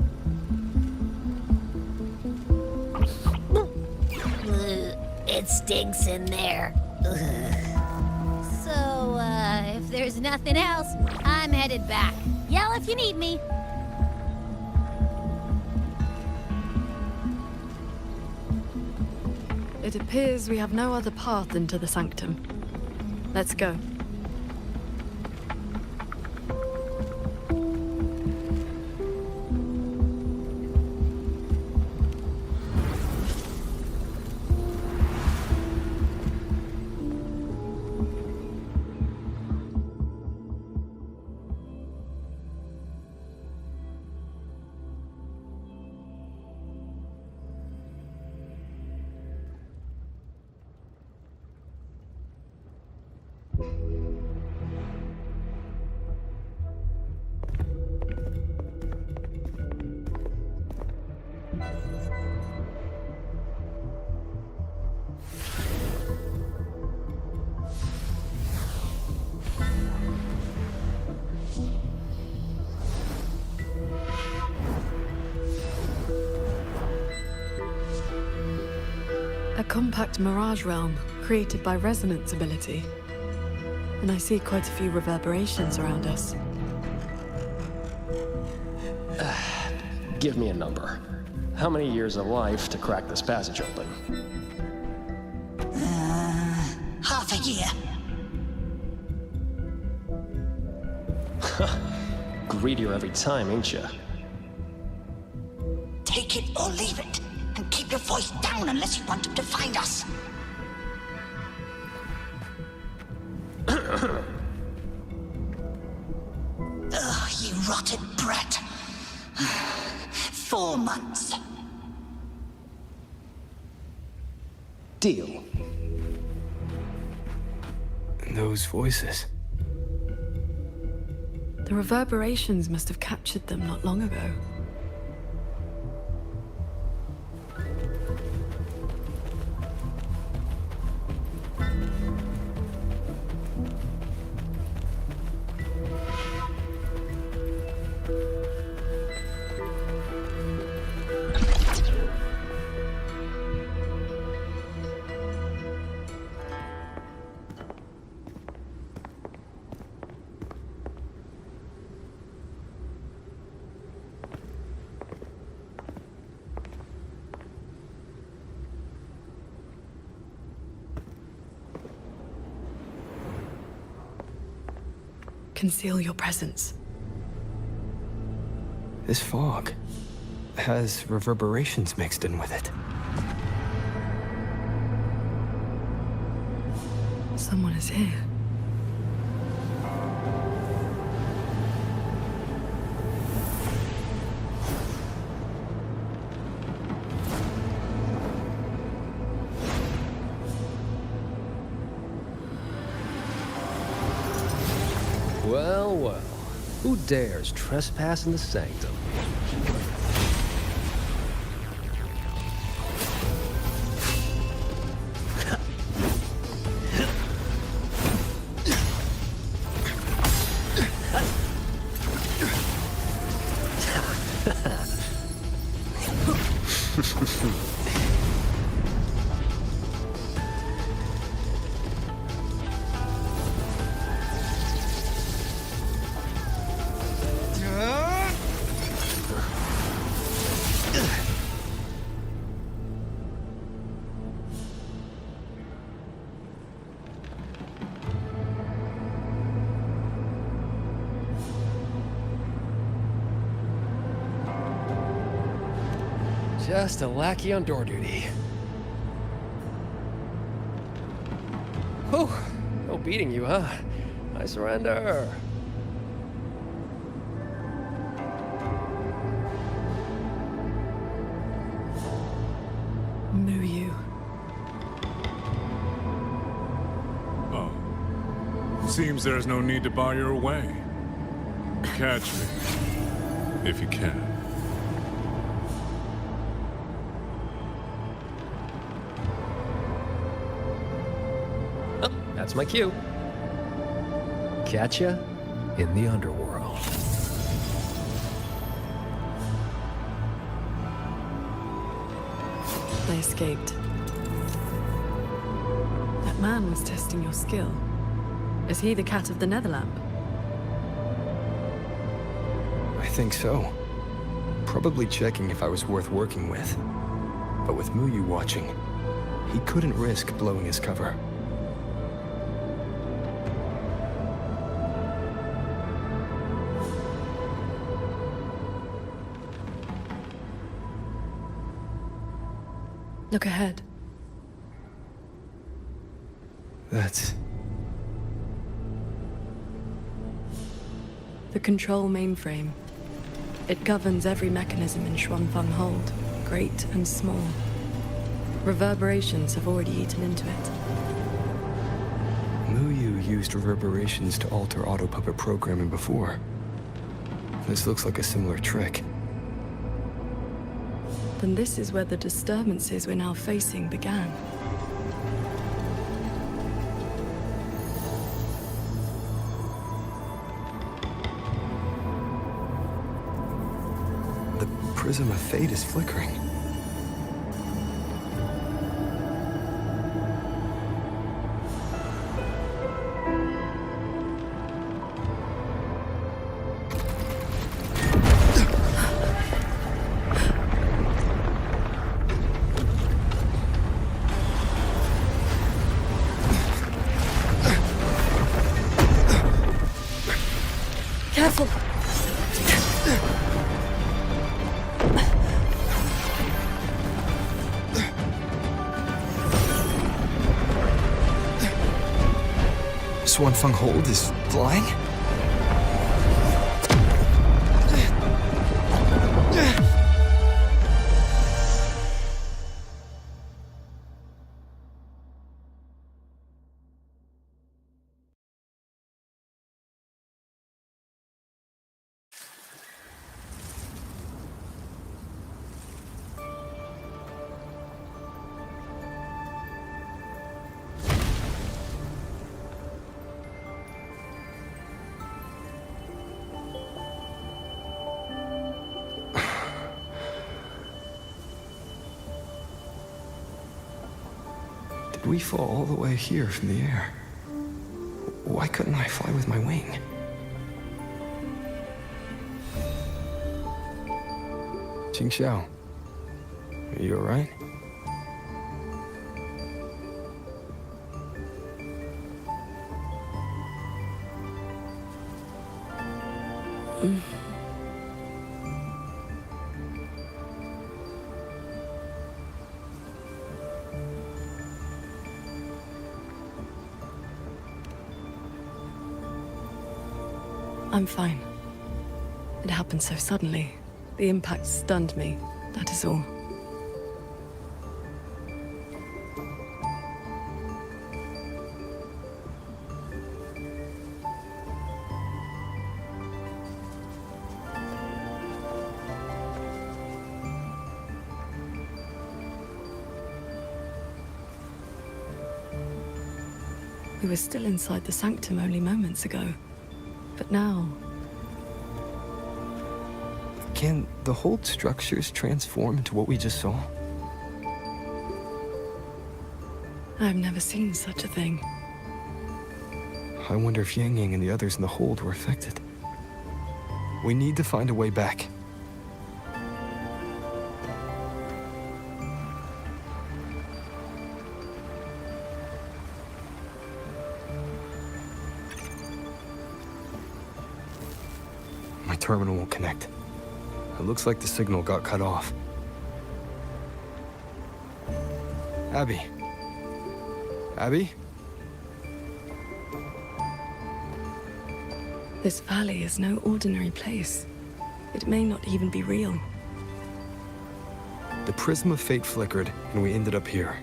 It stinks in there. So, if there's nothing else, I'm headed back. Yell if you need me. It appears we have no other path into the sanctum. Let's go. A compact mirage realm created by resonance ability. And I see quite a few reverberations around us. Give me a number. How many years of life to crack this passage open? Half a year. Greedier every time, ain't ya? Take it or leave it. And keep your voice down unless you want him to find us. Ugh, you rotted brat. 4 months. Deal. Those voices. The reverberations must have captured them not long ago. Conceal your presence. This fog has reverberations mixed in with it. Someone is here. Well, well. Who dares trespass in the sanctum? Just a lackey on door duty. Whew, no beating you, huh? I surrender. Muyu. Oh. Seems there's no need to bar your way. Catch me. If you can. That's my cue. Catch ya in the underworld. I escaped. That man was testing your skill. Is he the cat of the Netherlamp? I think so. Probably checking if I was worth working with. But with Muyu watching, he couldn't risk blowing his cover. Look ahead. That's... the control mainframe. It governs every mechanism in Xuanfeng Hold, great and small. Reverberations have already eaten into it. Muyu used reverberations to alter autopuppet programming before. This looks like a similar trick. Then this is where the disturbances we're now facing began. The prism of fate is flickering. Careful! Xuanfeng Hold is flying? We fall all the way here from the air. Why couldn't I fly with my wing? Qingxiao, are you alright? I'm fine. It happened so suddenly. The impact stunned me, that is all. We were still inside the sanctum only moments ago. But now... Can the whole structures transform into what we just saw? I've never seen such a thing. I wonder if Yang Yang and the others in the hold were affected. We need to find a way back. My terminal won't connect. It looks like the signal got cut off. Abby? Abby? This valley is no ordinary place. It may not even be real. The prism of fate flickered, and we ended up here.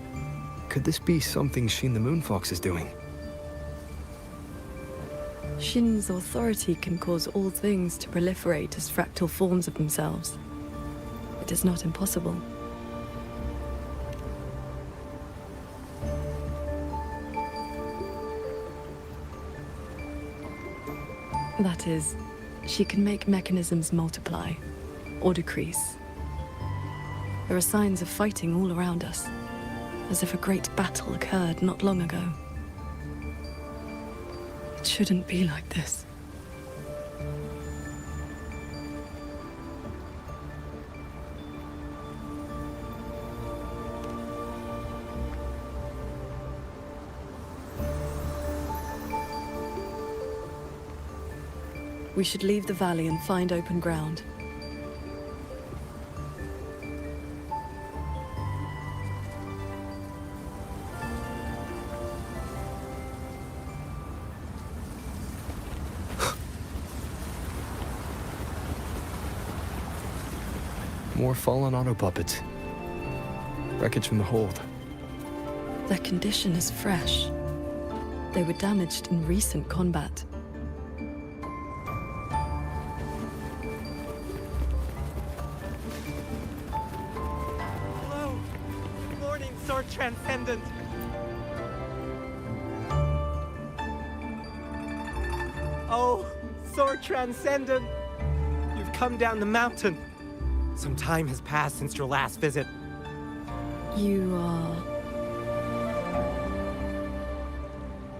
Could this be something Hsin the Moonfox is doing? Hsin's authority can cause all things to proliferate as fractal forms of themselves. It is not impossible. That is, she can make mechanisms multiply, or decrease. There are signs of fighting all around us, as if a great battle occurred not long ago. It shouldn't be like this. We should leave the valley and find open ground. More fallen auto puppets. Wreckage from the hold. Their condition is fresh. They were damaged in recent combat. Transcendent. Oh, Sword Transcendent! You've come down the mountain. Some time has passed since your last visit. You are...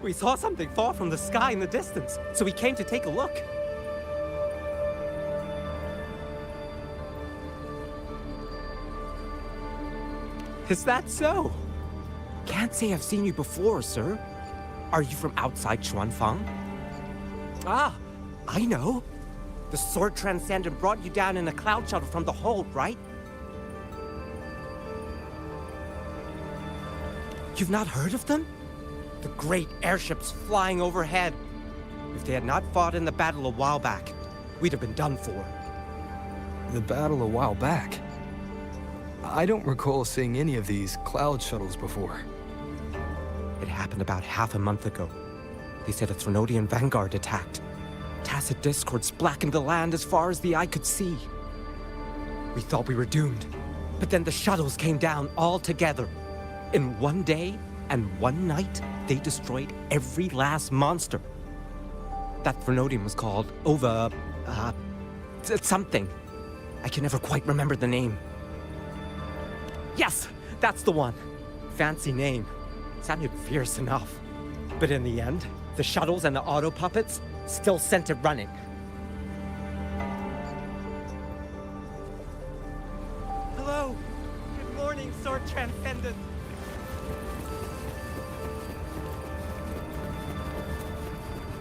We saw something fall from the sky in the distance, so we came to take a look. Is that so? Can't say I've seen you before, sir. Are you from outside Xuanfang? Ah, I know. The Sword Transcendent brought you down in a cloud shuttle from the hold, right? You've not heard of them? The great airships flying overhead. If they had not fought in the battle a while back, we'd have been done for. The battle a while back? I don't recall seeing any of these cloud shuttles before. It happened about half a month ago. They said a Threnodian vanguard attacked. Tacit discords blackened the land as far as the eye could see. We thought we were doomed, but then the shuttles came down all together. In one day and one night, they destroyed every last monster. That Threnodian was called something. I can never quite remember the name. Yes, that's the one. Fancy name. Sounded fierce enough. But in the end, the shuttles and the auto puppets still sent it running. Hello. Good morning, Sword Transcendent.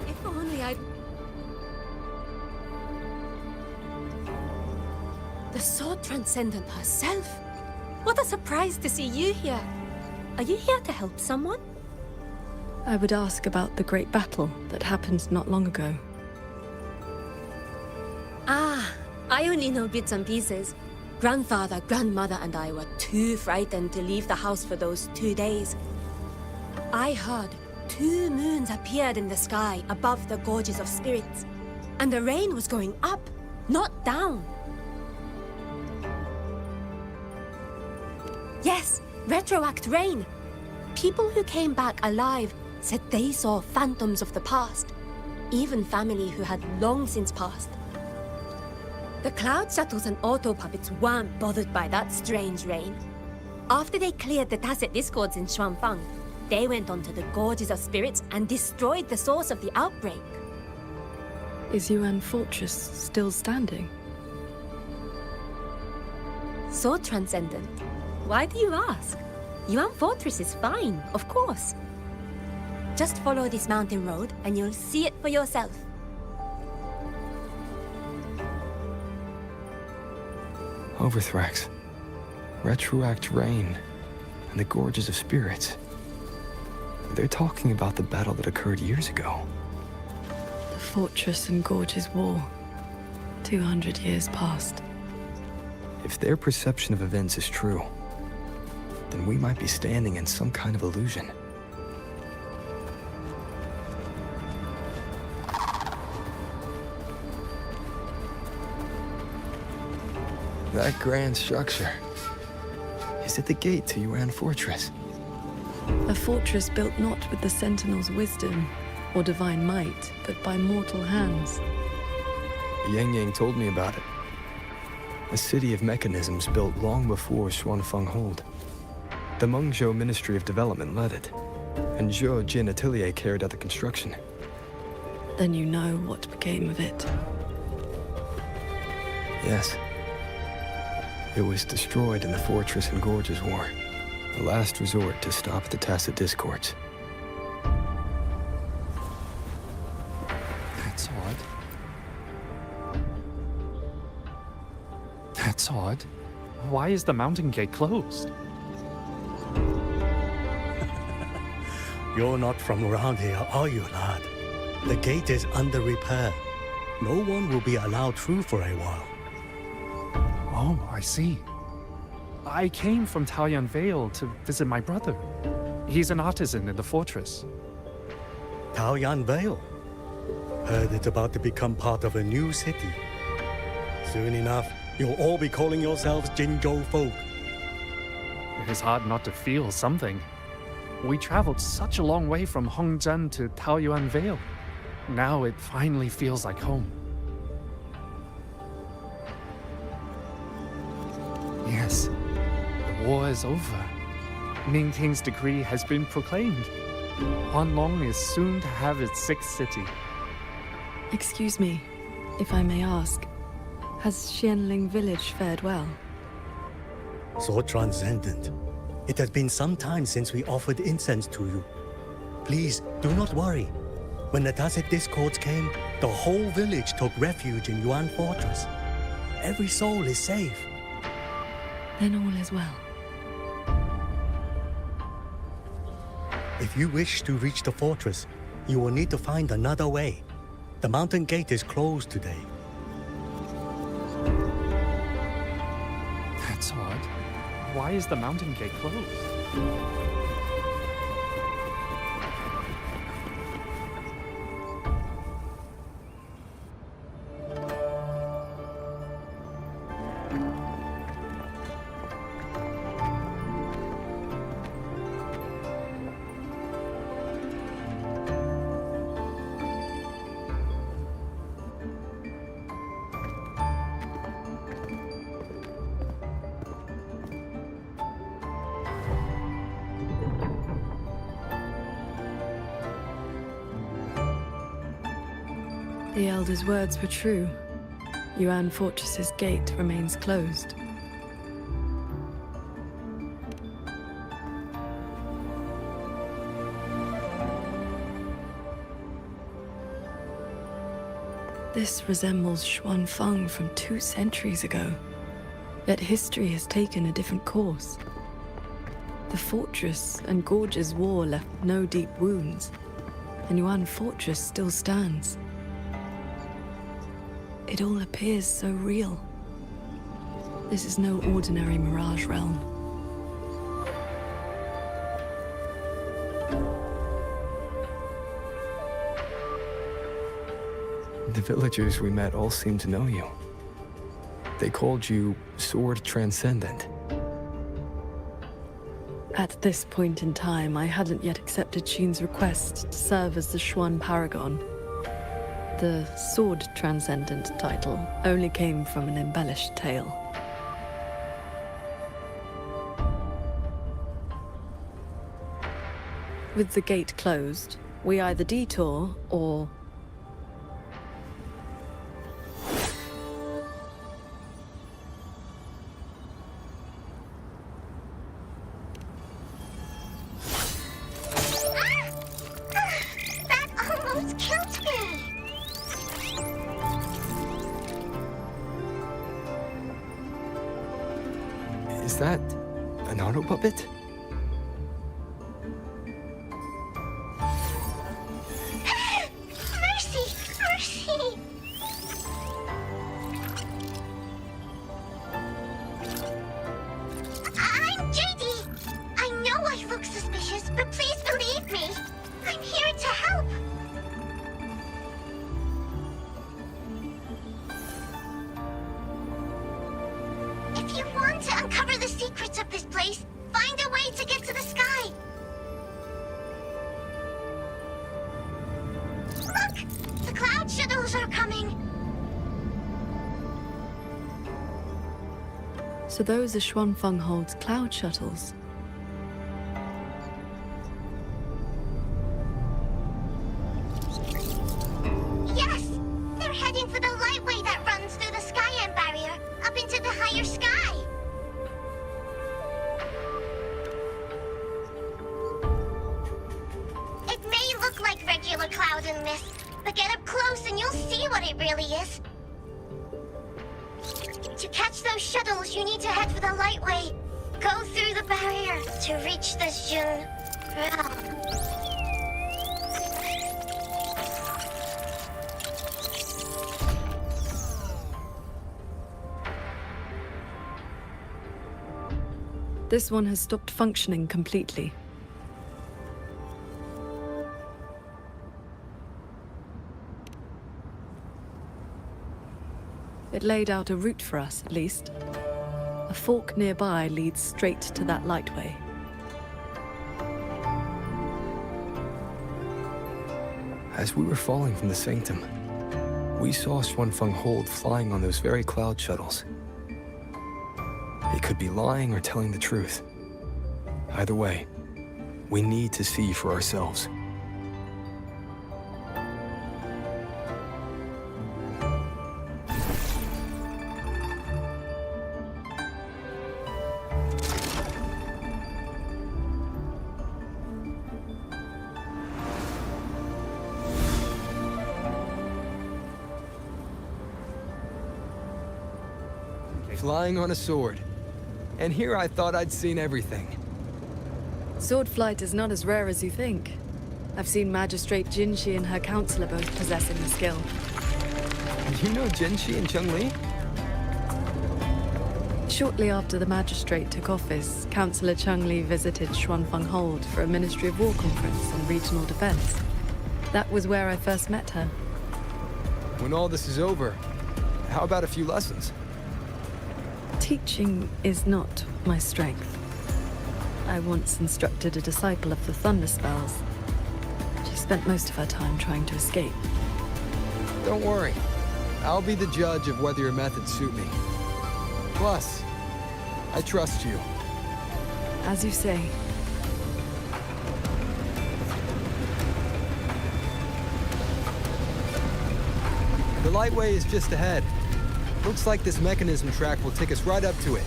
If only I'd... The Sword Transcendent herself? What a surprise to see you here. Are you here to help someone? I would ask about the great battle that happened not long ago. Ah, I only know bits and pieces. Grandfather, grandmother, and I were too frightened to leave the house for those 2 days. I heard 2 moons appeared in the sky above the gorges of spirits, and the rain was going up, not down. Yes, retroact rain. People who came back alive said they saw phantoms of the past, even family who had long since passed. The cloud shuttles and auto puppets weren't bothered by that strange rain. After they cleared the tacit discords in Xuanfang, they went onto the gorges of spirits and destroyed the source of the outbreak. Is Yuan Fortress still standing? So transcendent. Why do you ask? Yuan Fortress is fine, of course. Just follow this mountain road and you'll see it for yourself. Overthrax, retroact rain, and the gorges of spirits. They're talking about the battle that occurred years ago. The Fortress and Gorges War. 200 years past. If their perception of events is true, then we might be standing in some kind of illusion. That grand structure. Is it the gate to Yuan Fortress? A fortress built not with the Sentinel's wisdom or divine might, but by mortal hands. Yang Yang told me about it. A city of mechanisms built long before Xuanfang Hold. The Mengzhou Ministry of Development led it, and Zhou Jin Atelier carried out the construction. Then you know what became of it. Yes. It was destroyed in the Fortress and Gorges War, the last resort to stop the tacit discords. That's odd. That's odd. Why is the mountain gate closed? You're not from around here, are you, lad? The gate is under repair. No one will be allowed through for a while. Oh, I see. I came from Taoyuan Vale to visit my brother. He's an artisan in the fortress. Taoyuan Vale? Heard it's about to become part of a new city. Soon enough, you'll all be calling yourselves Jingzhou folk. It is hard not to feel something. We traveled such a long way from Hongzhen to Taoyuan Vale. Now it finally feels like home. Yes, the war is over. Ming King's decree has been proclaimed. Huanlong is soon to have its sixth city. Excuse me, if I may ask, has Xianling village fared well? So transcendent. It has been some time since we offered incense to you. Please, do not worry. When the tacit discords came, the whole village took refuge in Yuan Fortress. Every soul is safe. Then all is well. If you wish to reach the fortress, you will need to find another way. The mountain gate is closed today. That's odd. Why is the mountain gate closed? The Elder's words were true. Yuan Fortress's gate remains closed. This resembles Xuanfang from 2 centuries ago. Yet history has taken a different course. The Fortress and Gorges War left no deep wounds, and Yuan Fortress still stands. It all appears so real. This is no ordinary Mirage realm. The villagers we met all seemed to know you. They called you Sword Transcendent. At this point in time, I hadn't yet accepted Hsin's request to serve as the Xuan Paragon. The Sword Transcendent title only came from an embellished tale. With the gate closed, we either detour or... That almost killed me! Is that an auto puppet? Mercy! Mercy! I'm JD! I know I look suspicious, but please believe me! I'm here to help! If you want to uncover the secrets of this place, find a way to get to the sky! Look! The cloud shadows are coming! So those are Xuanfeng Hold's cloud shuttles. Yes! They're heading for the lightway that runs through the Skyend barrier, up into the higher sky! It may look like regular cloud and mist, but get up close and you'll see what it really is. To catch those shuttles, you need to head for the lightway. Go through the barrier to reach the Jun realm. This one has stopped functioning completely. It laid out a route for us, at least. A fork nearby leads straight to that lightway. As we were falling from the sanctum, we saw Xuanfeng Hold flying on those very cloud shuttles. It could be lying or telling the truth. Either way, we need to see for ourselves. Flying on a sword. And here I thought I'd seen everything. Sword flight is not as rare as you think. I've seen Magistrate Jinxi and her counselor both possessing the skill. You know Jinxi and Cheng-Li? Shortly after the Magistrate took office, Councillor Cheng-Li visited Xuanfeng Hold for a Ministry of War conference on regional defense. That was where I first met her. When all this is over, how about a few lessons? Teaching is not my strength. I once instructed a disciple of the Thunder Spells. She spent most of her time trying to escape. Don't worry. I'll be the judge of whether your methods suit me. Plus, I trust you. As you say. The lightway is just ahead. Looks like this mechanism track will take us right up to it.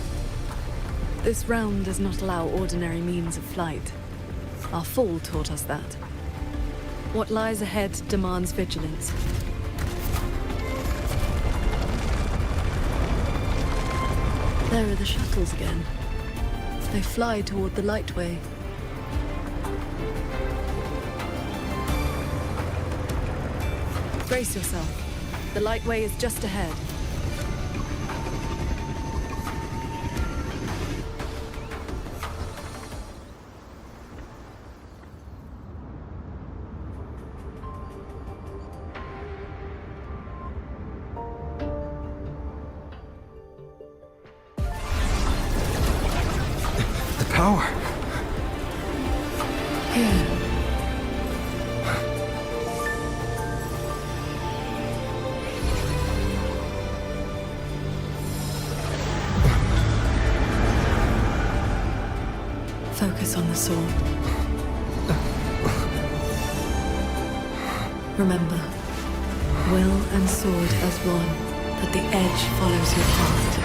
This realm does not allow ordinary means of flight. Our fall taught us that. What lies ahead demands vigilance. There are the shuttles again. They fly toward the lightway. Brace yourself. The lightway is just ahead. Power. Here. Focus on the sword. Remember, will and sword as one, that the edge follows your heart.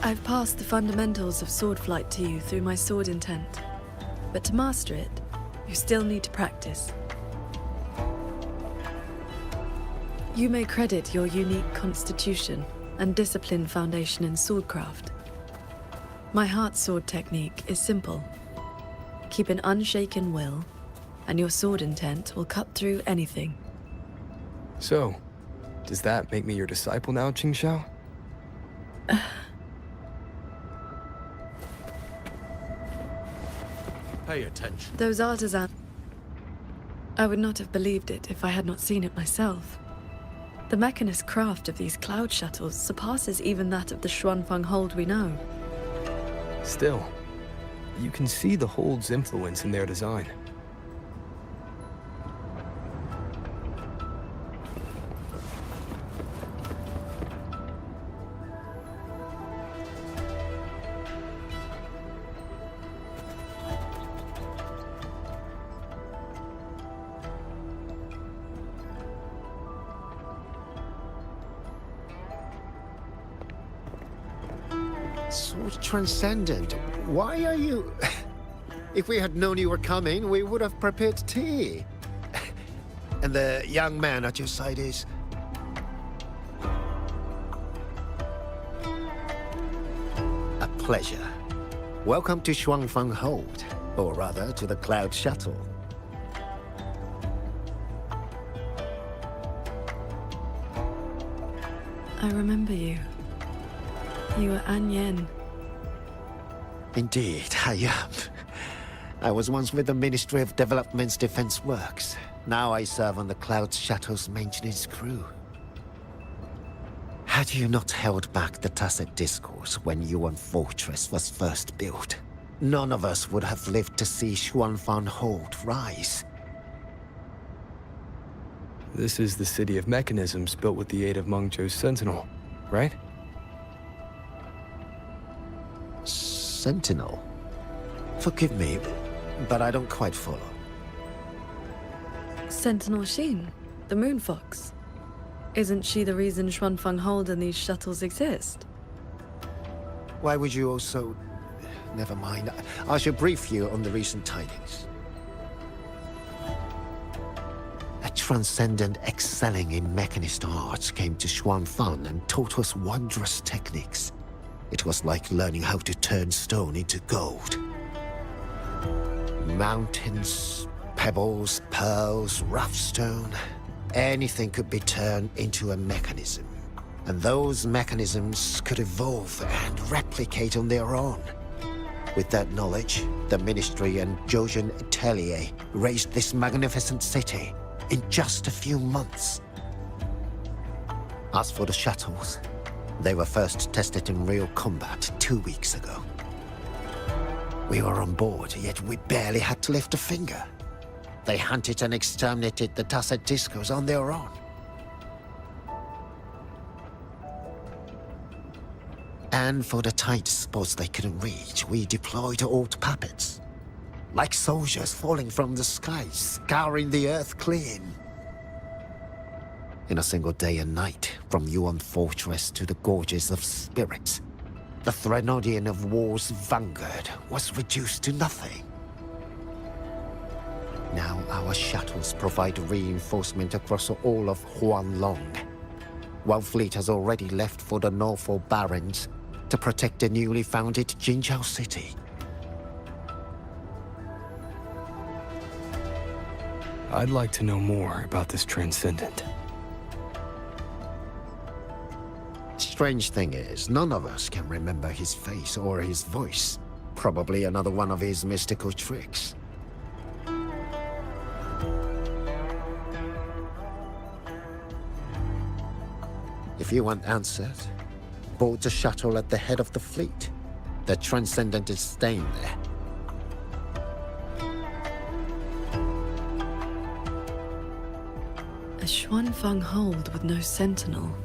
I've passed the fundamentals of sword flight to you through my sword intent. But to master it, you still need to practice. You may credit your unique constitution and disciplined foundation in swordcraft. My heart sword technique is simple. Keep an unshaken will, and your sword intent will cut through anything. So, does that make me your disciple now, Qingxiao? Pay attention. Those artisans... I would not have believed it if I had not seen it myself. The mechanist craft of these cloud shuttles surpasses even that of the Xuanfeng hold we know. Still, you can see the hold's influence in their design. Sword Transcendent, why are you... If we had known you were coming, we would have prepared tea. And the young man at your side is... A pleasure. Welcome to Xuanfeng Hold, or rather, to the Cloud Shuttle. I remember you. You were An Yen. Indeed, I am. I was once with the Ministry of Development's Defense Works. Now I serve on the Cloud Shuttle's maintenance crew. Had you not held back the Tacit Discourse when Yuan Fortress was first built, none of us would have lived to see Xuanfeng Hold rise. This is the city of mechanisms built with the aid of Mengzhou's Sentinel, right? Sentinel? Forgive me, but I don't quite follow. Sentinel Hsin, the Moon Fox. Isn't she the reason Xuanfeng Hold and these shuttles exist? Why would you also... Never mind. I shall brief you on the recent tidings. A transcendent excelling in mechanist arts came to Xuanfeng and taught us wondrous techniques. It was like learning how to turn stone into gold. Mountains, pebbles, pearls, rough stone. Anything could be turned into a mechanism. And those mechanisms could evolve and replicate on their own. With that knowledge, the Ministry and Zhouzhen Atelier raised this magnificent city in just a few months. As for the shuttles, they were first tested in real combat 2 weeks ago. We were on board, yet we barely had to lift a finger. They hunted and exterminated the Tacit Discos on their own. And for the tight spots they couldn't reach, we deployed old puppets. Like soldiers falling from the sky, scouring the earth clean. In a single day and night, from Yuan Fortress to the Gorges of Spirits, the Threnodian of War's vanguard was reduced to nothing. Now our shuttles provide reinforcement across all of Huanglong. One fleet has already left for the Northall Barrens to protect the newly founded Qingxiao city. I'd like to know more about this transcendent. Strange thing is, none of us can remember his face or his voice. Probably another one of his mystical tricks. If you want answers, board the shuttle at the head of the fleet. The Transcendent is staying there. A Xuanfang hold with no sentinel,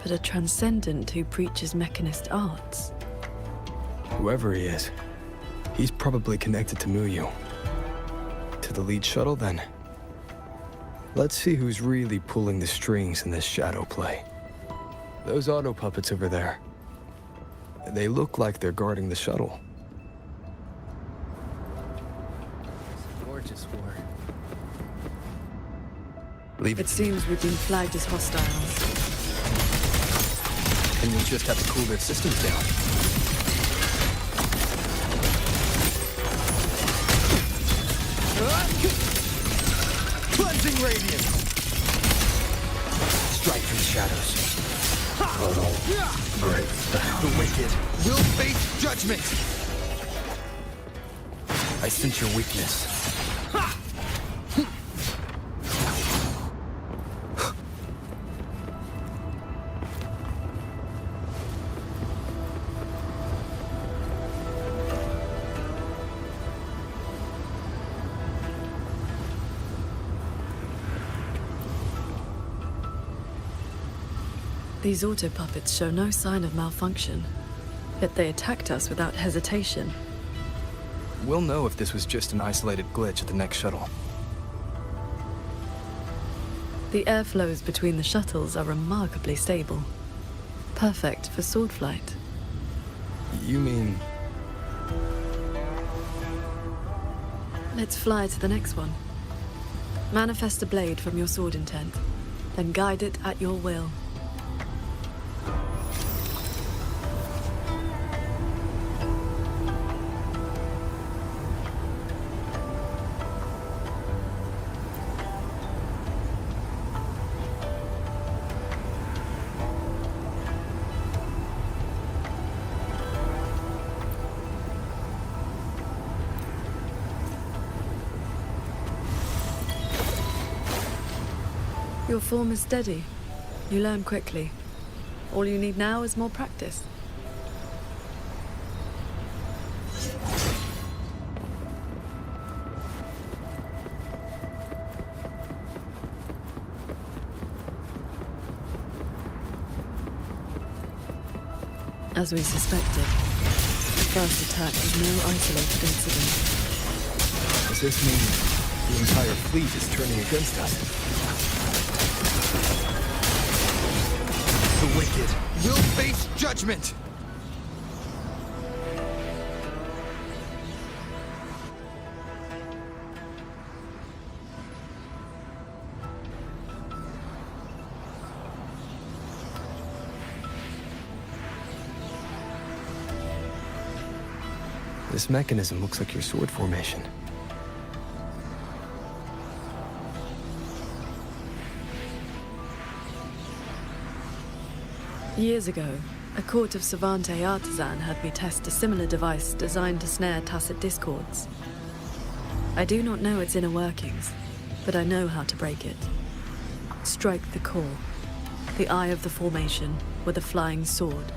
but a Transcendent who preaches mechanist arts. Whoever he is, he's probably connected to Muyu. To the lead shuttle, then. Let's see who's really pulling the strings in this shadow play. Those auto puppets over there. They look like they're guarding the shuttle. Gorgeous war. Leave it. It seems we've been flagged as hostiles. And you'll just have to cool their systems down. Cleansing radiance! Strike from the shadows. Break down. The wicked will face judgment! I sense your weakness. These auto puppets show no sign of malfunction, yet they attacked us without hesitation. We'll know if this was just an isolated glitch at the next shuttle. The airflows between the shuttles are remarkably stable. Perfect for sword flight. You mean... Let's fly to the next one. Manifest a blade from your sword intent, then guide it at your will. Your form is steady. You learn quickly. All you need now is more practice. As we suspected, the first attack was no isolated incident. Does this mean the entire fleet is turning against us? The wicked will face judgment! This mechanism looks like your sword formation. Years ago, a court of Savante artisan had me test a similar device designed to snare tacit discords. I do not know its inner workings, but I know how to break it. Strike the core, the eye of the formation, with a flying sword.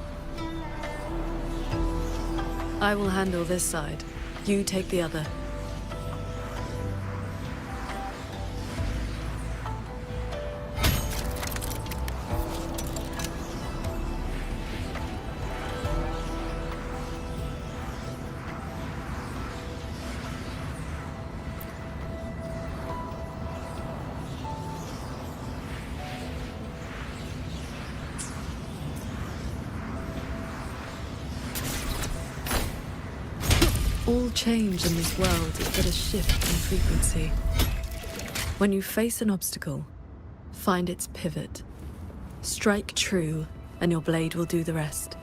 I will handle this side. You take the other. All change in this world is but a shift in frequency. When you face an obstacle, find its pivot. Strike true, and your blade will do the rest.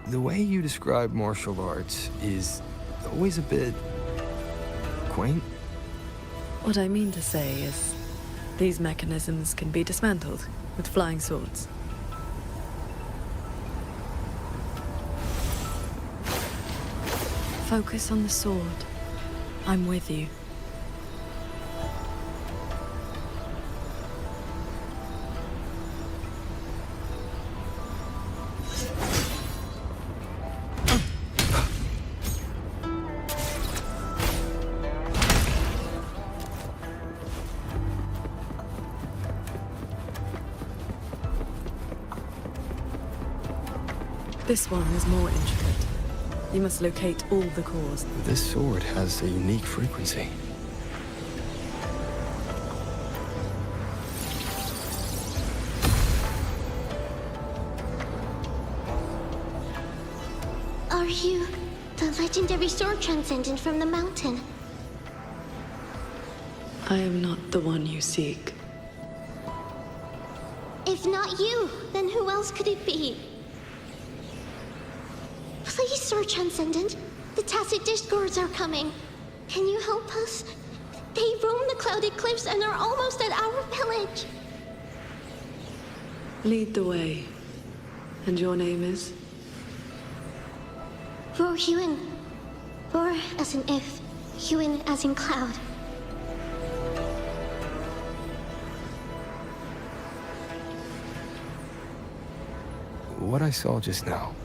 The way you describe martial arts is always a bit quaint. What I mean to say is, these mechanisms can be dismantled with flying swords. Focus on the sword. I'm with you. This one is more intricate. You must locate all the cores. This sword has a unique frequency. Are you the legendary sword transcendent from the mountain? I am not the one you seek. If not you, then who else could it be? Please, Sword Transcendent. The Tacit Discords are coming. Can you help us? They roam the clouded cliffs and are almost at our village. Lead the way. And your name is? Roar Hsin. Roar as in if, Hsin as in cloud. What I saw just now,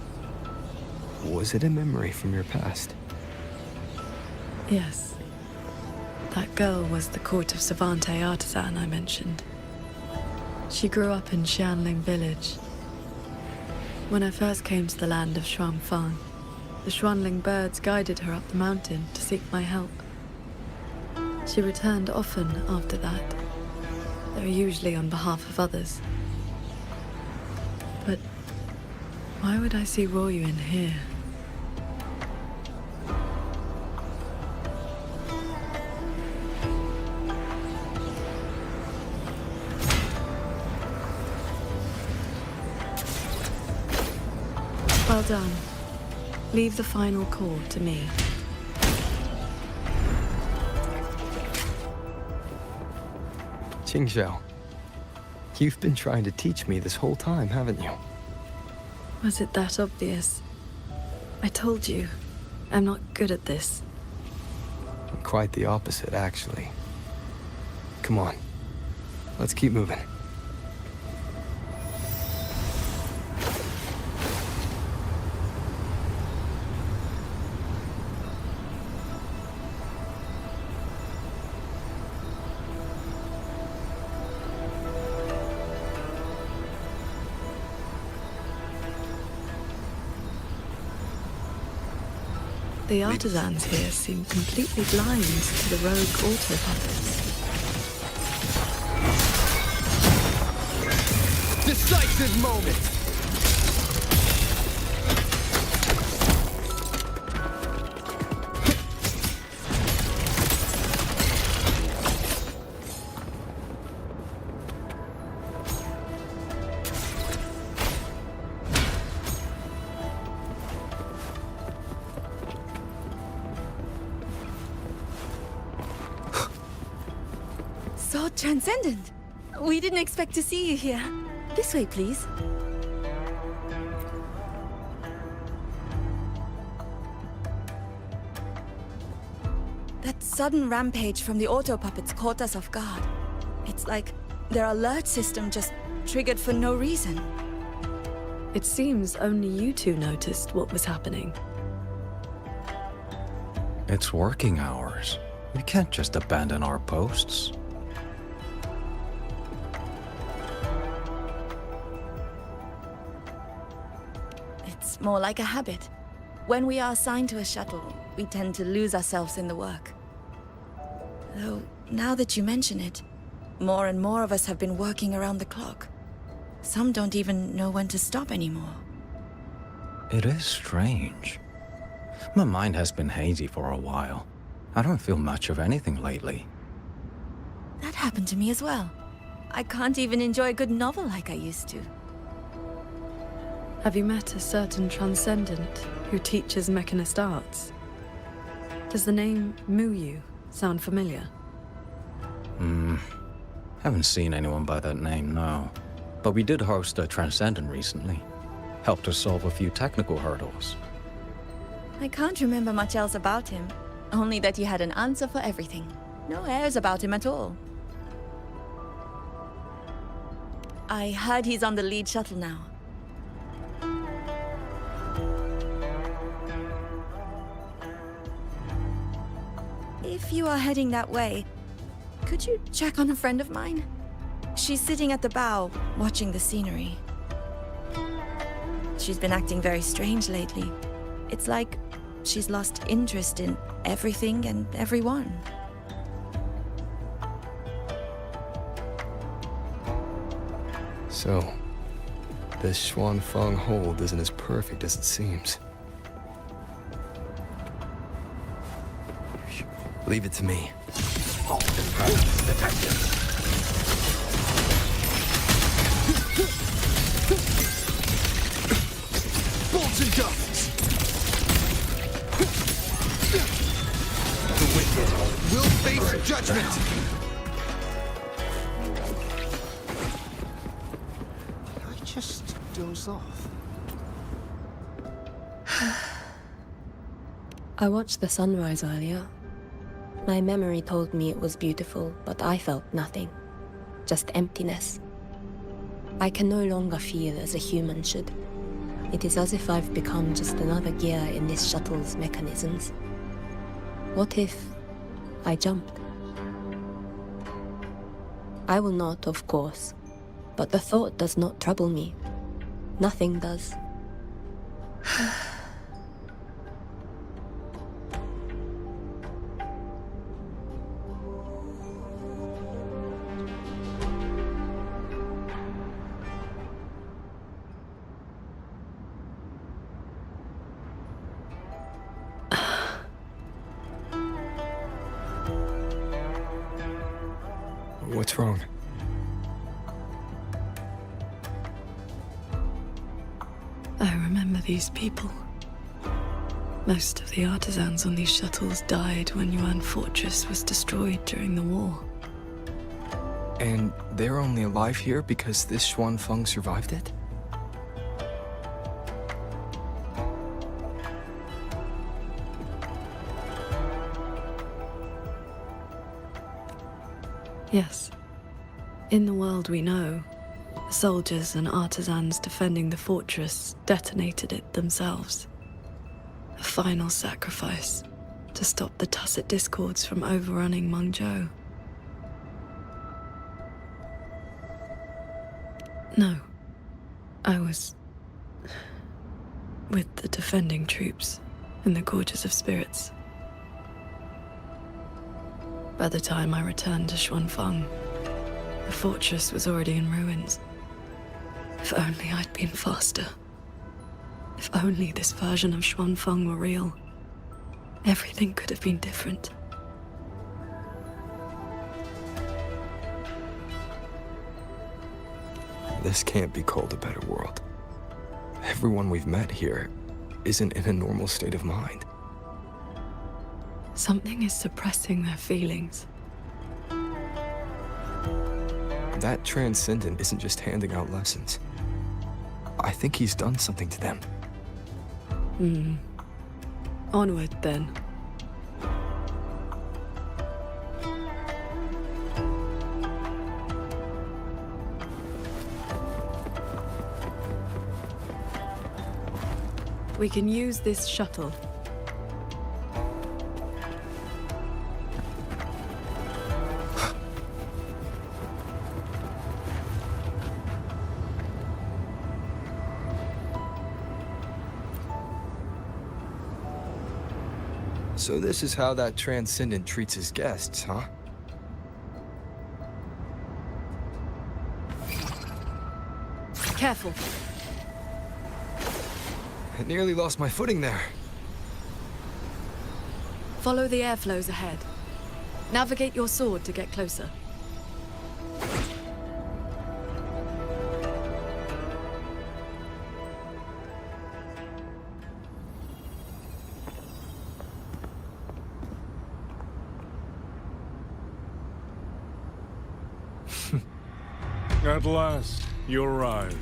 was it a memory from your past? Yes. That girl was the court of Savante artisan I mentioned. She grew up in Xianling village. When I first came to the land of Xuanfang, the Xuanling birds guided her up the mountain to seek my help. She returned often after that, though usually on behalf of others. But why would I see Ruoyuan here? Well done. Leave the final core to me. Qingxiao, you've been trying to teach me this whole time, haven't you? Was it that obvious? I told you, I'm not good at this. Quite the opposite, actually. Come on, let's keep moving. The artisans here seem completely blind to the rogue auto puppets. Decisive moment! So transcendent. We didn't expect to see you here. This way, please. That sudden rampage from the auto puppets caught us off guard. It's like their alert system just triggered for no reason. It seems only you two noticed what was happening. It's working hours. We can't just abandon our posts. It's more like a habit. When we are assigned to a shuttle, we tend to lose ourselves in the work. Though, now that you mention it, more and more of us have been working around the clock. Some don't even know when to stop anymore. It is strange. My mind has been hazy for a while. I don't feel much of anything lately. That happened to me as well. I can't even enjoy a good novel like I used to. Have you met a certain transcendent who teaches mechanist arts? Does the name Muyu sound familiar? Haven't seen anyone by that name, no. But we did host a Transcendent recently. Helped us solve a few technical hurdles. I can't remember much else about him. Only that he had an answer for everything. No airs about him at all. I heard he's on the lead shuttle now. If you are heading that way, could you check on a friend of mine? She's sitting at the bow, watching the scenery. She's been acting very strange lately. It's like she's lost interest in everything and everyone. So, this Xuanfeng hold isn't as perfect as it seems. Leave it to me. Bolts and gusts! The wicked will face judgment! I just doze off. I watched the sunrise earlier. My memory told me it was beautiful, but I felt nothing. Just emptiness. I can no longer feel as a human should. It is as if I've become just another gear in this shuttle's mechanisms. What if I jumped? I will not, of course, but the thought does not trouble me. Nothing does. What's wrong? I remember these people. Most of the artisans on these shuttles died when Yuan Fortress was destroyed during the war. And they're only alive here because this Xuanfeng survived it? Yes. In the world we know, the soldiers and artisans defending the fortress detonated it themselves. A final sacrifice to stop the Tacit Discords from overrunning Mengzhou. No. I was with the defending troops in the Gorges of Spirits. By the time I returned to Xuanfeng, the fortress was already in ruins. If only I'd been faster. If only this version of Xuanfeng were real. Everything could have been different. This can't be called a better world. Everyone we've met here isn't in a normal state of mind. Something is suppressing their feelings. That Transcendent isn't just handing out lessons. I think he's done something to them. Onward, then. We can use this shuttle. So this is how that Transcendent treats his guests, huh? Careful. I nearly lost my footing there. Follow the airflows ahead. Navigate your sword to get closer. At last, you arrive.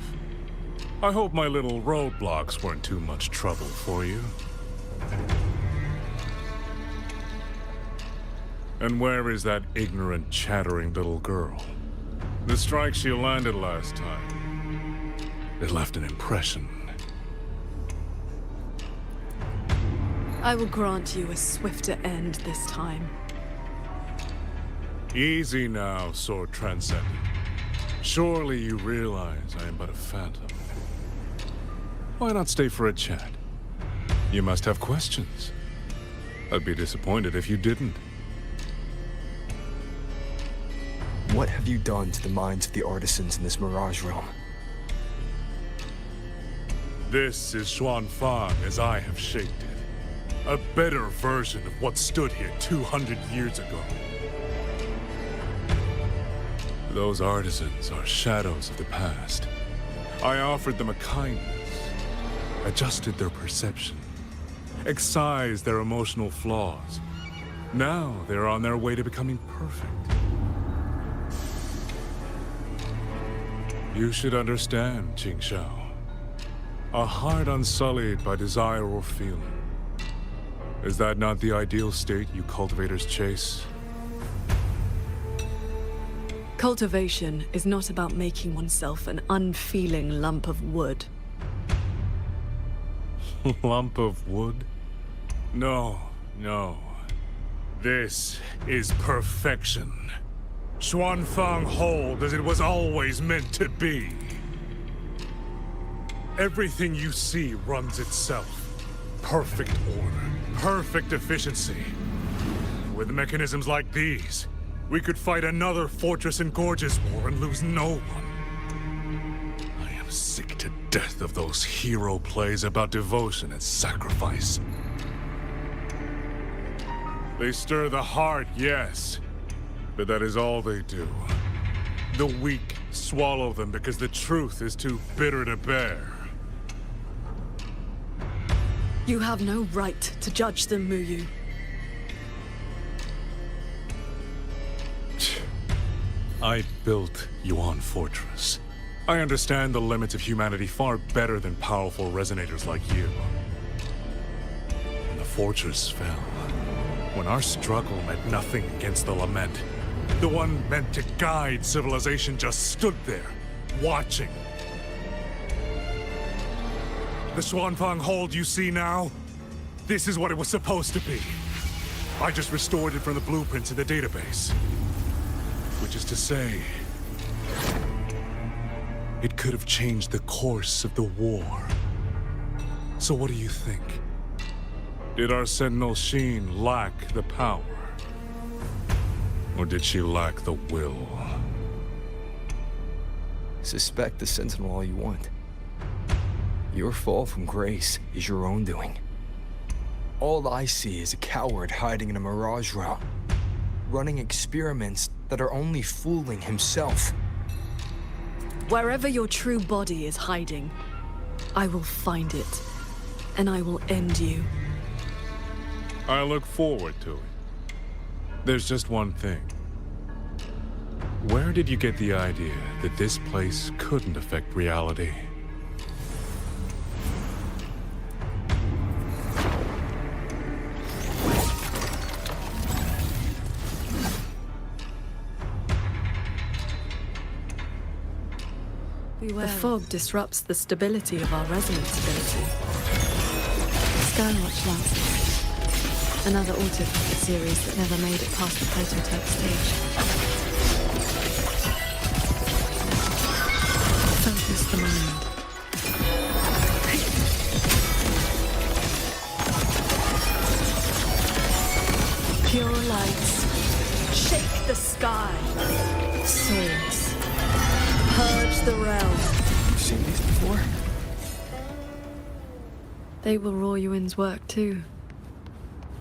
I hope my little roadblocks weren't too much trouble for you. And where is that ignorant, chattering little girl? The strike she landed last time, it left an impression. I will grant you a swifter end this time. Easy now, Sword Transcendent. Surely you realize I am but a phantom. Why not stay for a chat? You must have questions. I'd be disappointed if you didn't. What have you done to the minds of the artisans in this Mirage realm? This is Xuanfang as I have shaped it. A better version of what stood here 200 years ago. Those artisans are shadows of the past. I offered them a kindness, adjusted their perception, excised their emotional flaws. Now they're on their way to becoming perfect. You should understand, Qingxiao. A heart unsullied by desire or feeling. Is that not the ideal state you cultivators chase? Cultivation is not about making oneself an unfeeling lump of wood. Lump of wood? No, no. This is perfection. Xuanfang hold as it was always meant to be. Everything you see runs itself. Perfect order, perfect efficiency. With mechanisms like these, we could fight another Fortress and Gorges war and lose no one. I am sick to death of those hero plays about devotion and sacrifice. They stir the heart, yes, but that is all they do. The weak swallow them because the truth is too bitter to bear. You have no right to judge them, Muyu. I built Yuan Fortress. I understand the limits of humanity far better than powerful resonators like you. And the fortress fell when our struggle meant nothing against the lament. The one meant to guide civilization just stood there, watching. The Xuanfang hold you see now? This is what it was supposed to be. I just restored it from the blueprints in the database. Which is to say, it could have changed the course of the war. So what do you think? Did our Sentinel Hsin lack the power? Or did she lack the will? Suspect the Sentinel all you want. Your fall from grace is your own doing. All I see is a coward hiding in a Mirage realm, running experiments that are only fooling himself. Wherever your true body is hiding, I will find it, and I will end you. I look forward to it. There's just one thing. Where did you get the idea that this place couldn't affect reality? The fog disrupts the stability of our resonance ability. Skywatch Lances. Another autopilot series that never made it past the prototype stage. Focus the mind. Pure lights. Shake the sky. Swords. Purge the realm. You've seen these before? They were Raw Yuan's work too.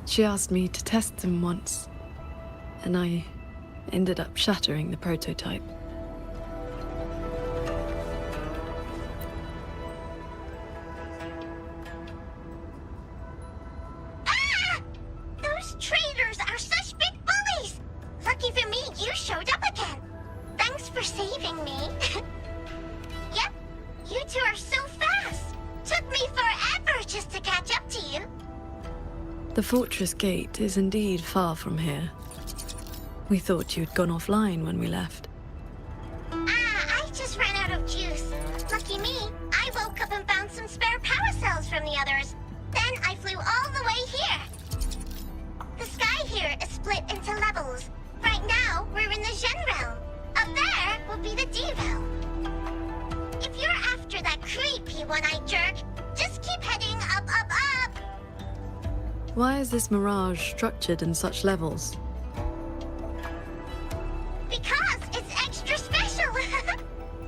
She asked me to test them once, and I ended up shattering the prototype. Ah! Those traitors are such big bullies! Lucky for me, you showed up again. Thanks for saving me. Yep, you two are so fast. Took me forever just to catch up to you. The fortress gate is indeed far from here. We thought you'd gone offline when we left. I just ran out of juice. Lucky me, I woke up and found some spare power cells from the others. Then I flew all the way here. The sky here is split into levels. Right now, we're in the Zhen realm. Up there will be the D realm. If you're after that creepy one-eyed jerk, just keep heading up, up, up. Why is this mirage structured in such levels? Because it's extra special.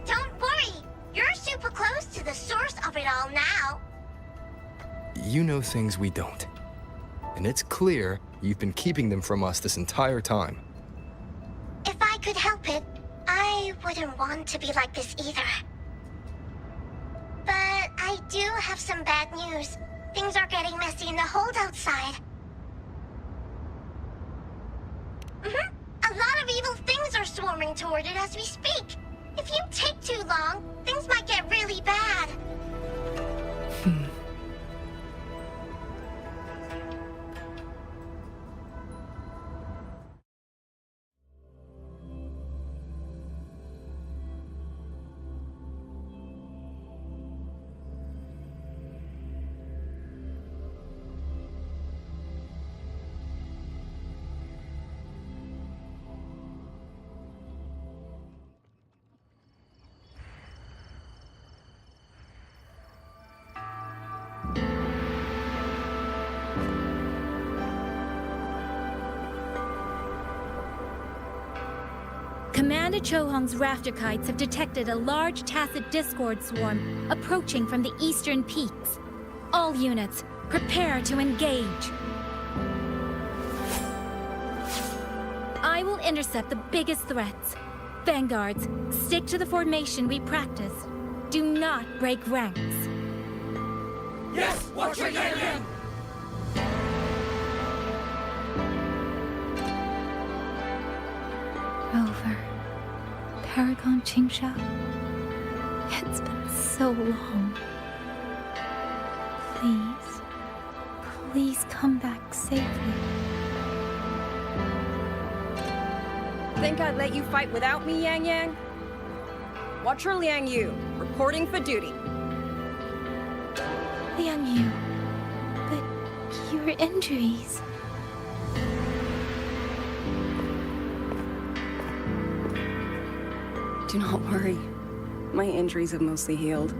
Don't worry, you're super close to the source of it all now. You know things we don't. And it's clear you've been keeping them from us this entire time. If I could help it, I wouldn't want to be like this either. But I do have some bad news. Things are getting messy in the hold outside. A lot of evil things are swarming toward it as we speak. If you take too long, things might get really bad. Commander Chohong's rafter kites have detected a large tacit discord swarm approaching from the eastern peaks. All units, prepare to engage. I will intercept the biggest threats. Vanguards, stick to the formation we practiced. Do not break ranks. Yes, watch your Yang! Rover, Paragon Qingxiao. It's been so long. Please, please come back safely. Think I'd let you fight without me, Yang Yang? Watcher Liang Yu, reporting for duty. Liang Yu, but your injuries... Do not worry. My injuries have mostly healed.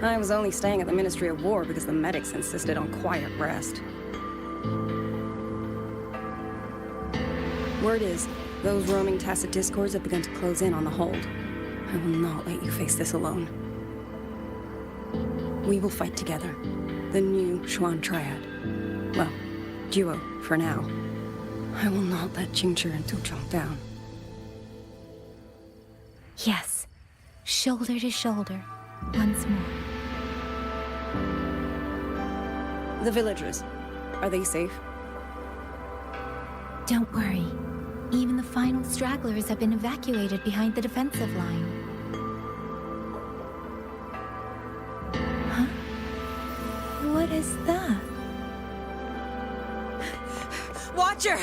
I was only staying at the Ministry of War because the medics insisted on quiet rest. Word is, those roaming tacit discords have begun to close in on the hold. I will not let you face this alone. We will fight together. The new Xuan Triad. Well, duo, for now. I will not let Qingchi and Tuchong down. Yes, shoulder to shoulder, once more. The villagers, are they safe? Don't worry. Even the final stragglers have been evacuated behind the defensive line. Huh? What is that? Watcher!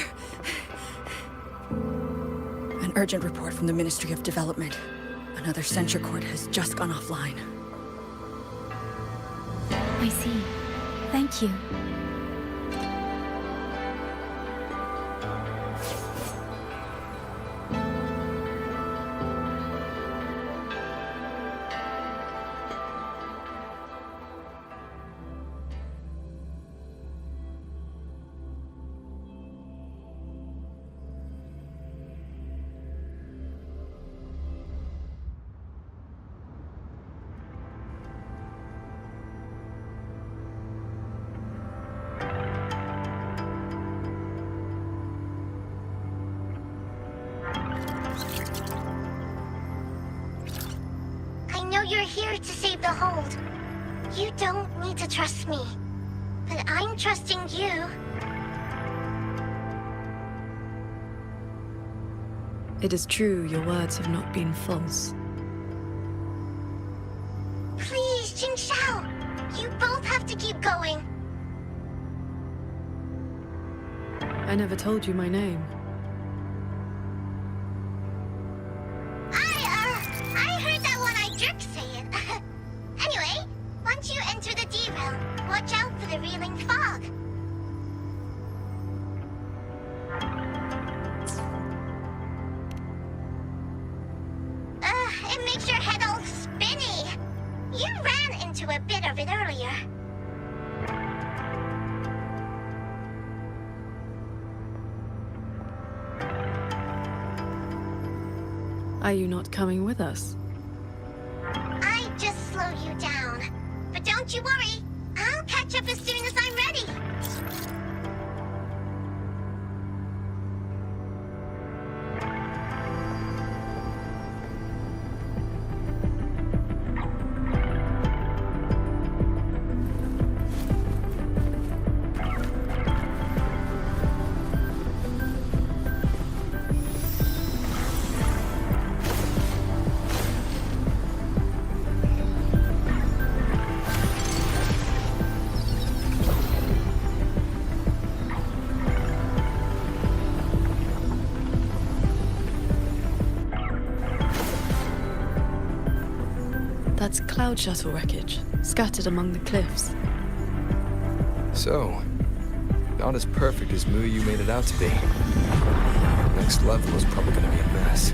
An urgent report from the Ministry of Development. Another censure court has just gone offline. I see. Thank you. You're here to save the hold. You don't need to trust me, but I'm trusting you. It is true your words have not been false. Please, Qingxiao! You both have to keep going. I never told you my name. I heard that one-eyed jerk say it. Anyway, once you enter the D-realm, watch out for the reeling fog. It makes your head all spinny. You ran into a bit of it earlier. Are you not coming with us? I just slow you down. But don't you worry. I'll catch up as soon as I'm ready. That's cloud shuttle wreckage, scattered among the cliffs. So, not as perfect as Muyu made it out to be. Next level is probably gonna be a mess.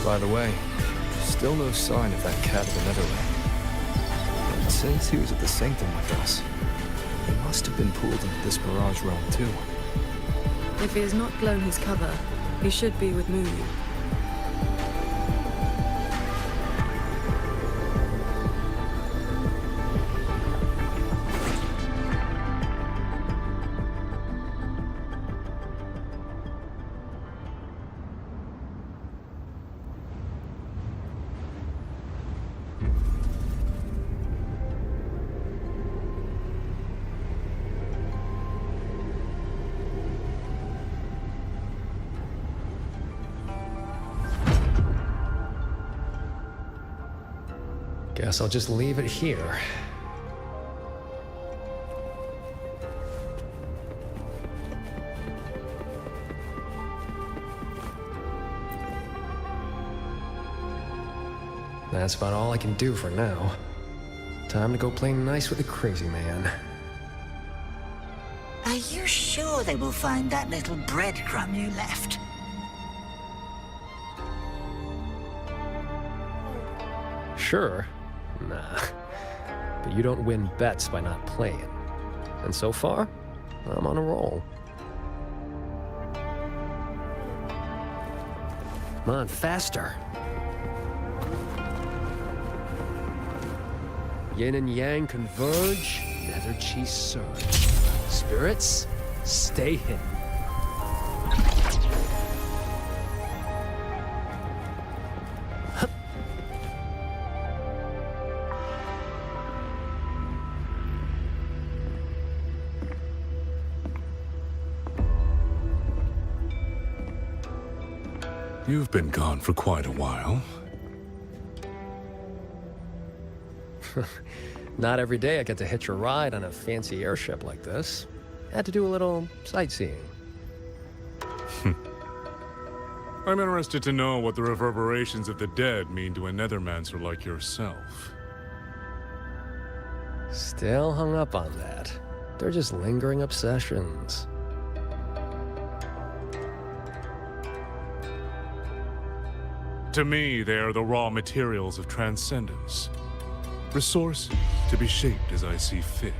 By the way, still no sign of that cat of the Netherland. And since he was at the Sanctum with us, he must have been pulled into this Mirage realm too. If he has not blown his cover, he should be with Muyu. Guess I'll just leave it here. That's about all I can do for now. Time to go play nice with the crazy man. Are you sure they will find that little breadcrumb you left? Sure. Nah. But you don't win bets by not playing. And so far, I'm on a roll. Come on, faster. Yin and yang converge, nether chi surge. Spirits, stay hidden. You've been gone for quite a while. Not every day I get to hitch a ride on a fancy airship like this. Had to do a little sightseeing. I'm interested to know what the reverberations of the dead mean to a Nethermancer like yourself. Still hung up on that. They're just lingering obsessions. To me, they are the raw materials of transcendence. Resources to be shaped as I see fit.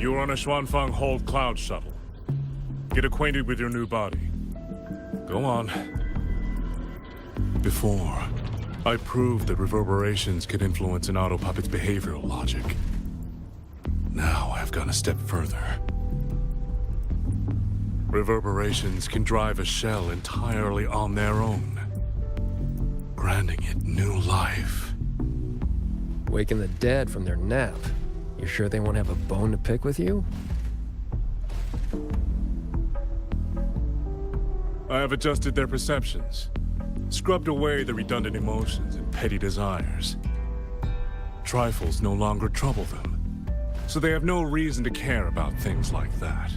You are on a Xuanfang Hold Cloud shuttle. Get acquainted with your new body. Go on. Before, I proved that reverberations could influence an autopuppet's behavioral logic. Now I've gone a step further. Reverberations can drive a shell entirely on their own, granting it new life. Waking the dead from their nap. You sure they won't have a bone to pick with you? I have adjusted their perceptions, scrubbed away the redundant emotions and petty desires. Trifles no longer trouble them, so they have no reason to care about things like that.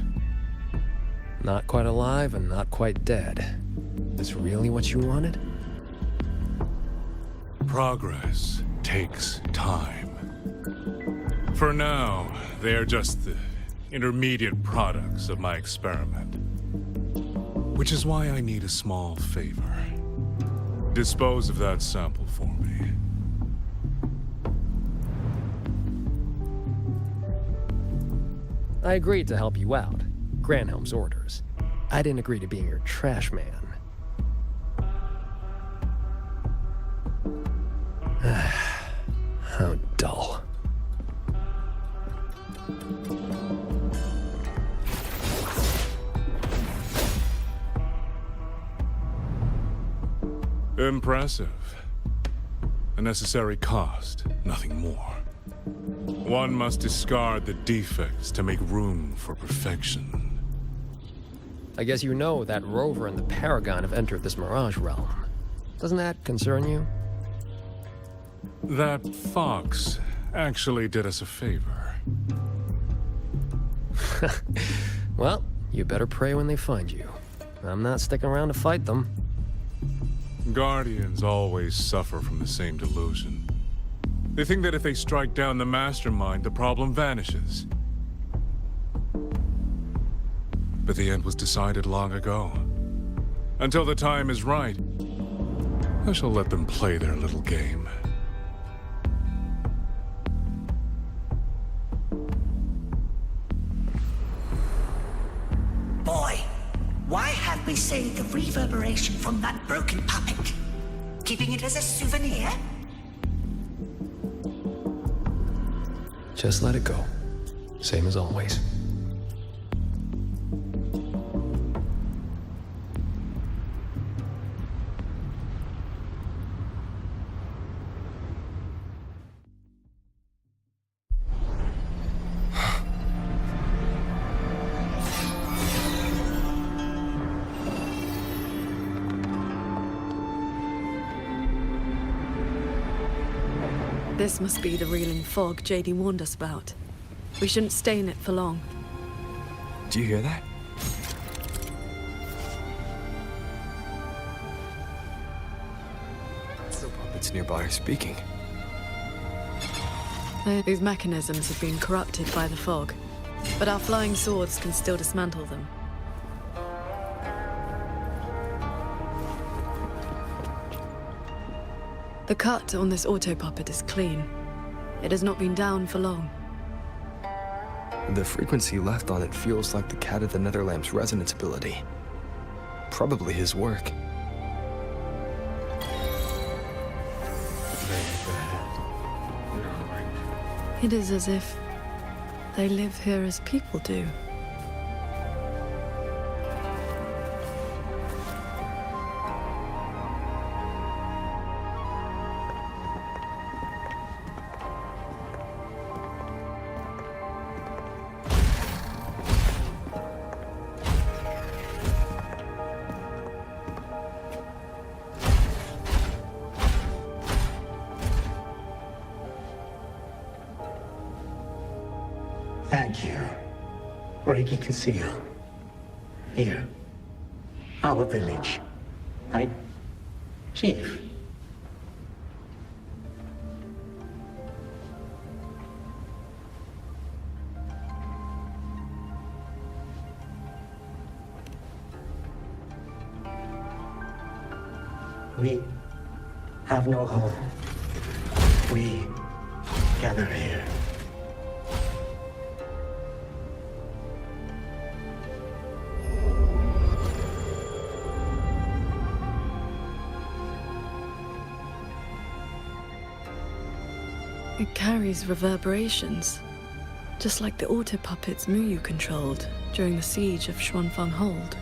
Not quite alive and not quite dead. Is really what you wanted? Progress takes time. For now, they are just the intermediate products of my experiment. Which is why I need a small favor. Dispose of that sample for me. I agreed to help you out. Granhelm's orders. I didn't agree to being your trash man. How dull. Impressive. A necessary cost, nothing more. One must discard the defects to make room for perfection. I guess you know that Rover and the Paragon have entered this Mirage realm. Doesn't that concern you? That fox actually did us a favor. Well, you better pray when they find you. I'm not sticking around to fight them. Guardians always suffer from the same delusion. They think that if they strike down the mastermind, the problem vanishes. But the end was decided long ago. Until the time is right, I shall let them play their little game. Boy, why have we saved the reverberation from that broken puppet? Keeping it as a souvenir? Just let it go. Same as always. This must be the reeling fog JD warned us about. We shouldn't stay in it for long. Do you hear that? The puppets nearby are speaking. These mechanisms have been corrupted by the fog, but our flying swords can still dismantle them. The cut on this auto-puppet is clean. It has not been down for long. The frequency left on it feels like the Cat of the Netherlamp's resonance ability. Probably his work. It is as if they live here as people do. Thank you. Breaking conceal. Here. Our village. Right? Chief. We have no home. We gather here. It carries reverberations, just like the auto puppets Muyu controlled during the siege of Xuanfang Hold.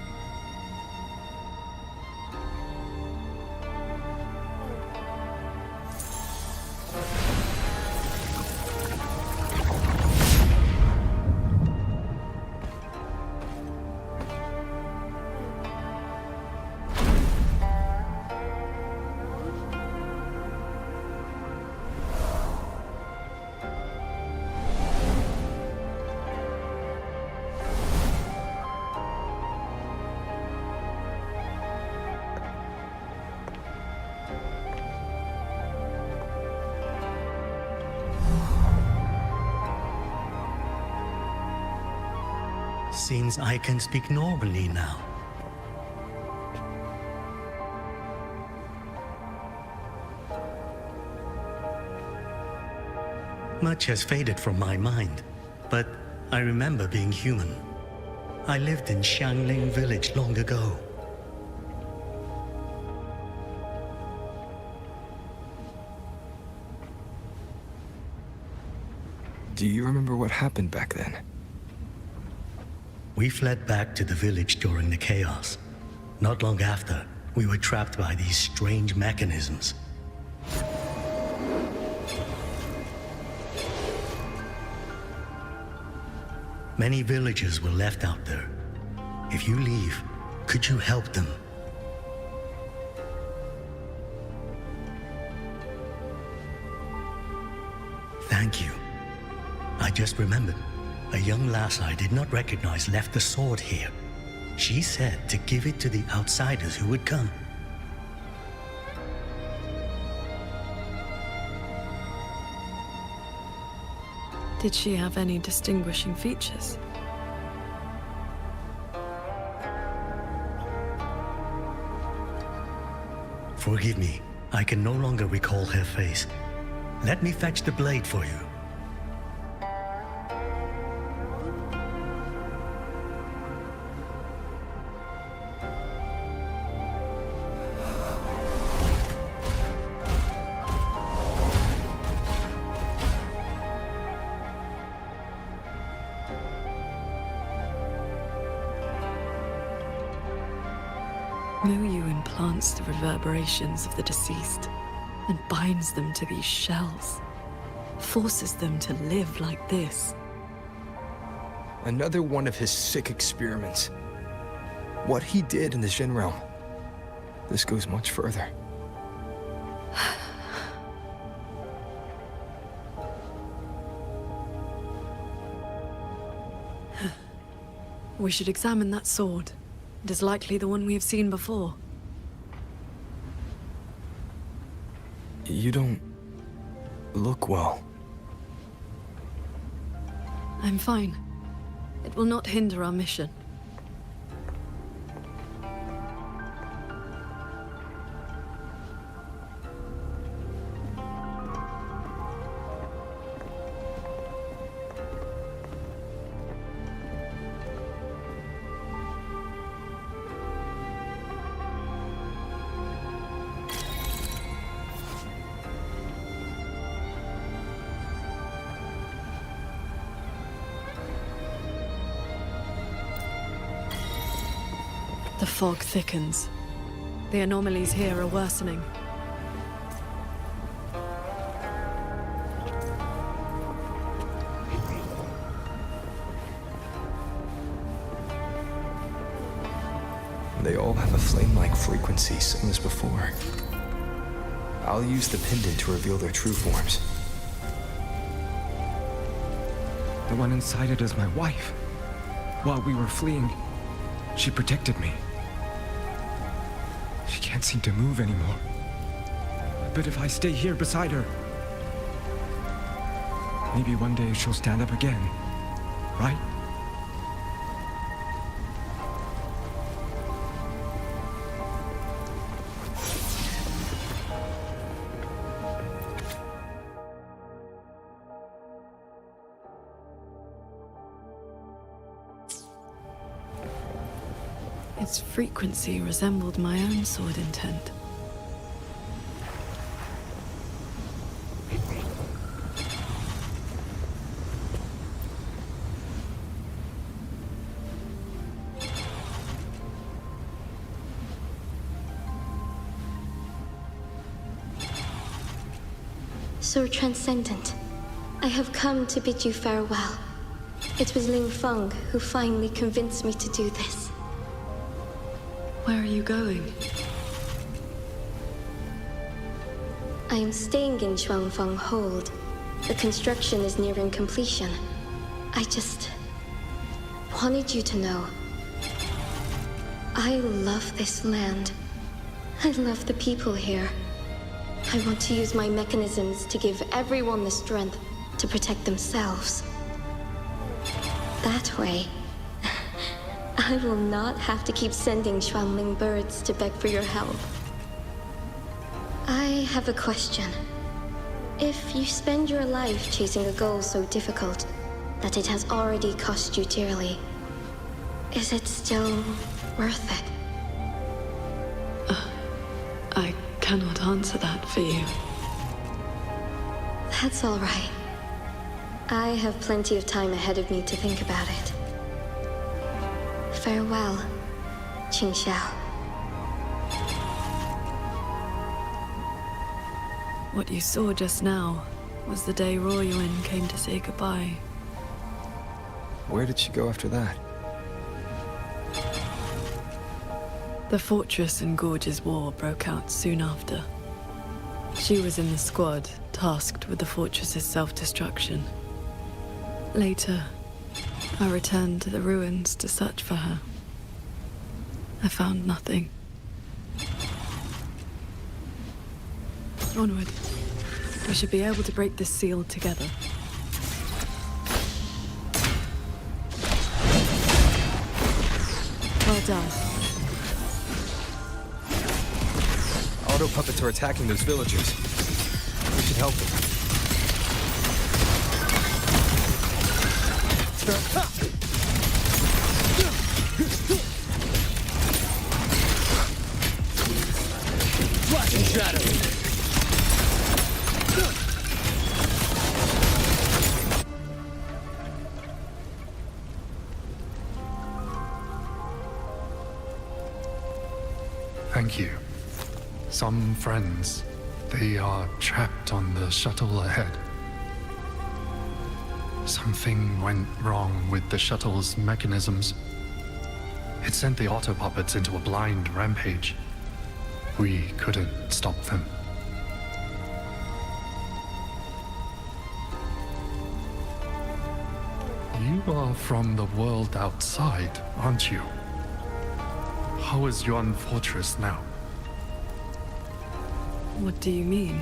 Seems I can speak normally now. Much has faded from my mind, but I remember being human. I lived in Xiangling village long ago. Do you remember what happened back then? We fled back to the village during the chaos. Not long after, we were trapped by these strange mechanisms. Many villagers were left out there. If you leave, could you help them? Thank you. I just remembered. A young lass I did not recognize left the sword here. She said to give it to the outsiders who would come. Did she have any distinguishing features? Forgive me, I can no longer recall her face. Let me fetch the blade for you. Muyu implants the reverberations of the deceased and binds them to these shells, forces them to live like this. Another one of his sick experiments. What he did in the Jin realm. This goes much further. We should examine that sword. It is likely the one we have seen before. You don't look well. I'm fine. It will not hinder our mission. The fog thickens. The anomalies here are worsening. They all have a flame-like frequency, same as before. I'll use the pendant to reveal their true forms. The one inside it is my wife. While we were fleeing, she protected me. She can't seem to move anymore. But if I stay here beside her, maybe one day she'll stand up again, right? Its frequency resembled my own sword intent. So transcendent. I have come to bid you farewell. It was Ling Feng who finally convinced me to do this. Where are you going? I am staying in Shuangfeng Hold. The construction is nearing completion. I just wanted you to know. I love this land. I love the people here. I want to use my mechanisms to give everyone the strength to protect themselves. That way, I will not have to keep sending Xuanling birds to beg for your help. I have a question. If you spend your life chasing a goal so difficult that it has already cost you dearly, is it still worth it? I cannot answer that for you. That's all right. I have plenty of time ahead of me to think about it. Farewell, Qingxiao. What you saw just now was the day Ruoyuan came to say goodbye. Where did she go after that? The Fortress and Gorge's War broke out soon after. She was in the squad tasked with the fortress's self-destruction. Later, I returned to the ruins to search for her. I found nothing. Onward. We should be able to break this seal together. Well done. Auto puppets are attacking those villagers. We should help them. Flashing shadow. Thank you. Some friends, they are trapped on the shuttle ahead. Something went wrong with the shuttle's mechanisms. It sent the auto puppets into a blind rampage. We couldn't stop them. You are from the world outside, aren't you? How is Yuan Fortress now? What do you mean?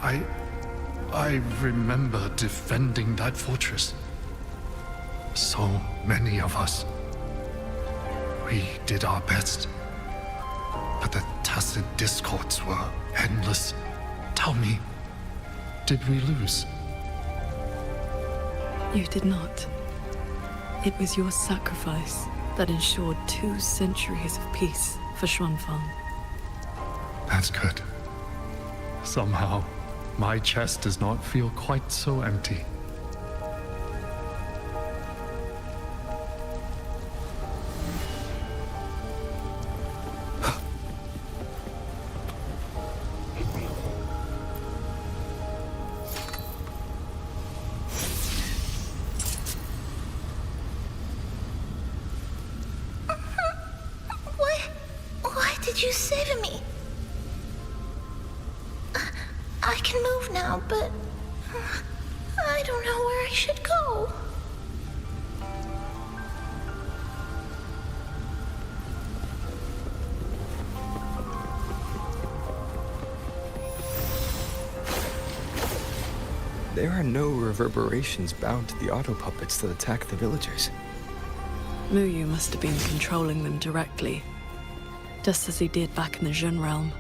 I remember defending that fortress. So many of us. We did our best. But the tacit discords were endless. Tell me, did we lose? You did not. It was your sacrifice that ensured 2 centuries of peace for Xuanfang. That's good. Somehow, my chest does not feel quite so empty. Why did you save me? I can move now, but I don't know where I should go. There are no reverberations bound to the auto puppets that attack the villagers. Muyu must have been controlling them directly, just as he did back in the Jun realm.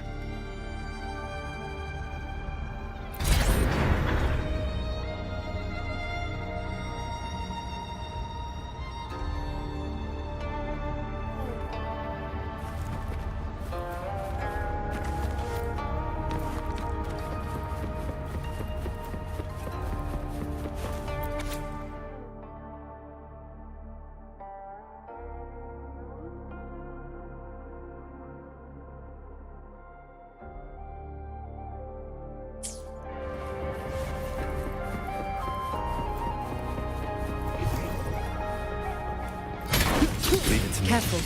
Leave it to me. Careful.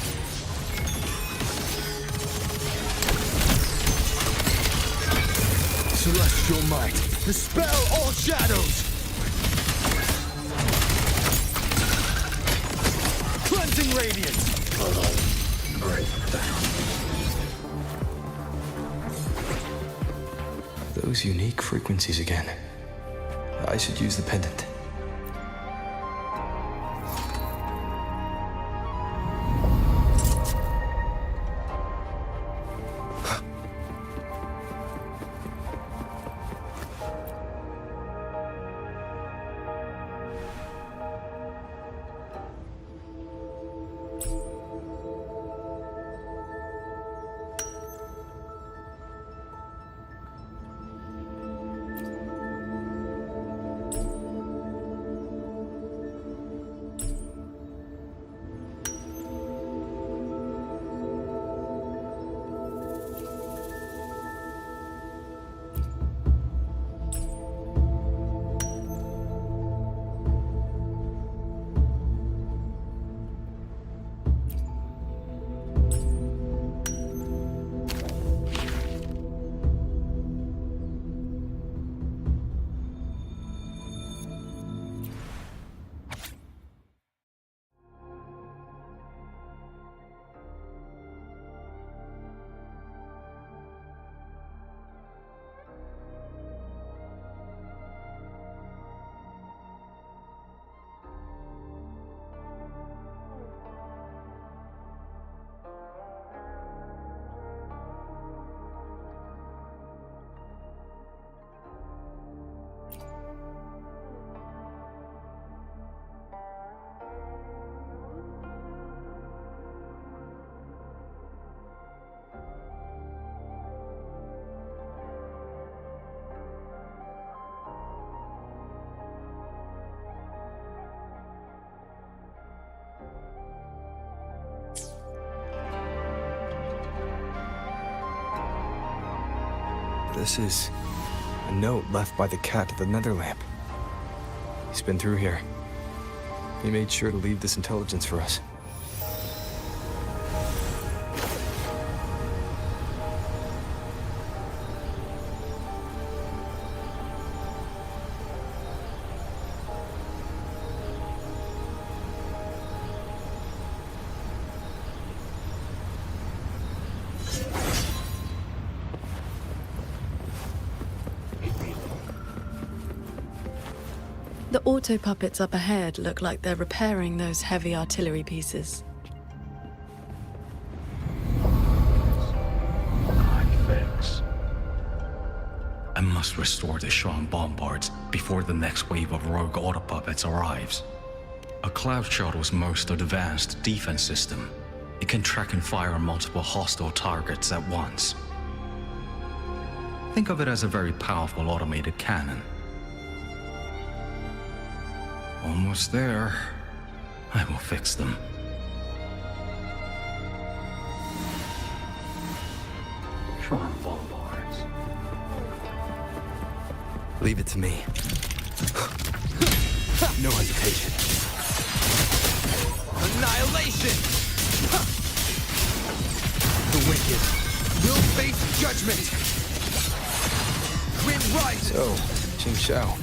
Celestial might, dispel all shadows! Cleansing radiance! Those unique frequencies again. I should use the pendant. This is a note left by the cat of the Netherlamp. He's been through here. He made sure to leave this intelligence for us. The auto puppets up ahead look like they're repairing those heavy artillery pieces. I must restore the Shuan bombards before the next wave of rogue auto puppets arrives. A cloud shuttle's most advanced defense system. It can track and fire multiple hostile targets at once. Think of it as a very powerful automated cannon. Almost there. I will fix them. Shuan bombards. Leave it to me. No hesitation. Annihilation! The wicked will face judgment! Wind rises! So, Qingxiao.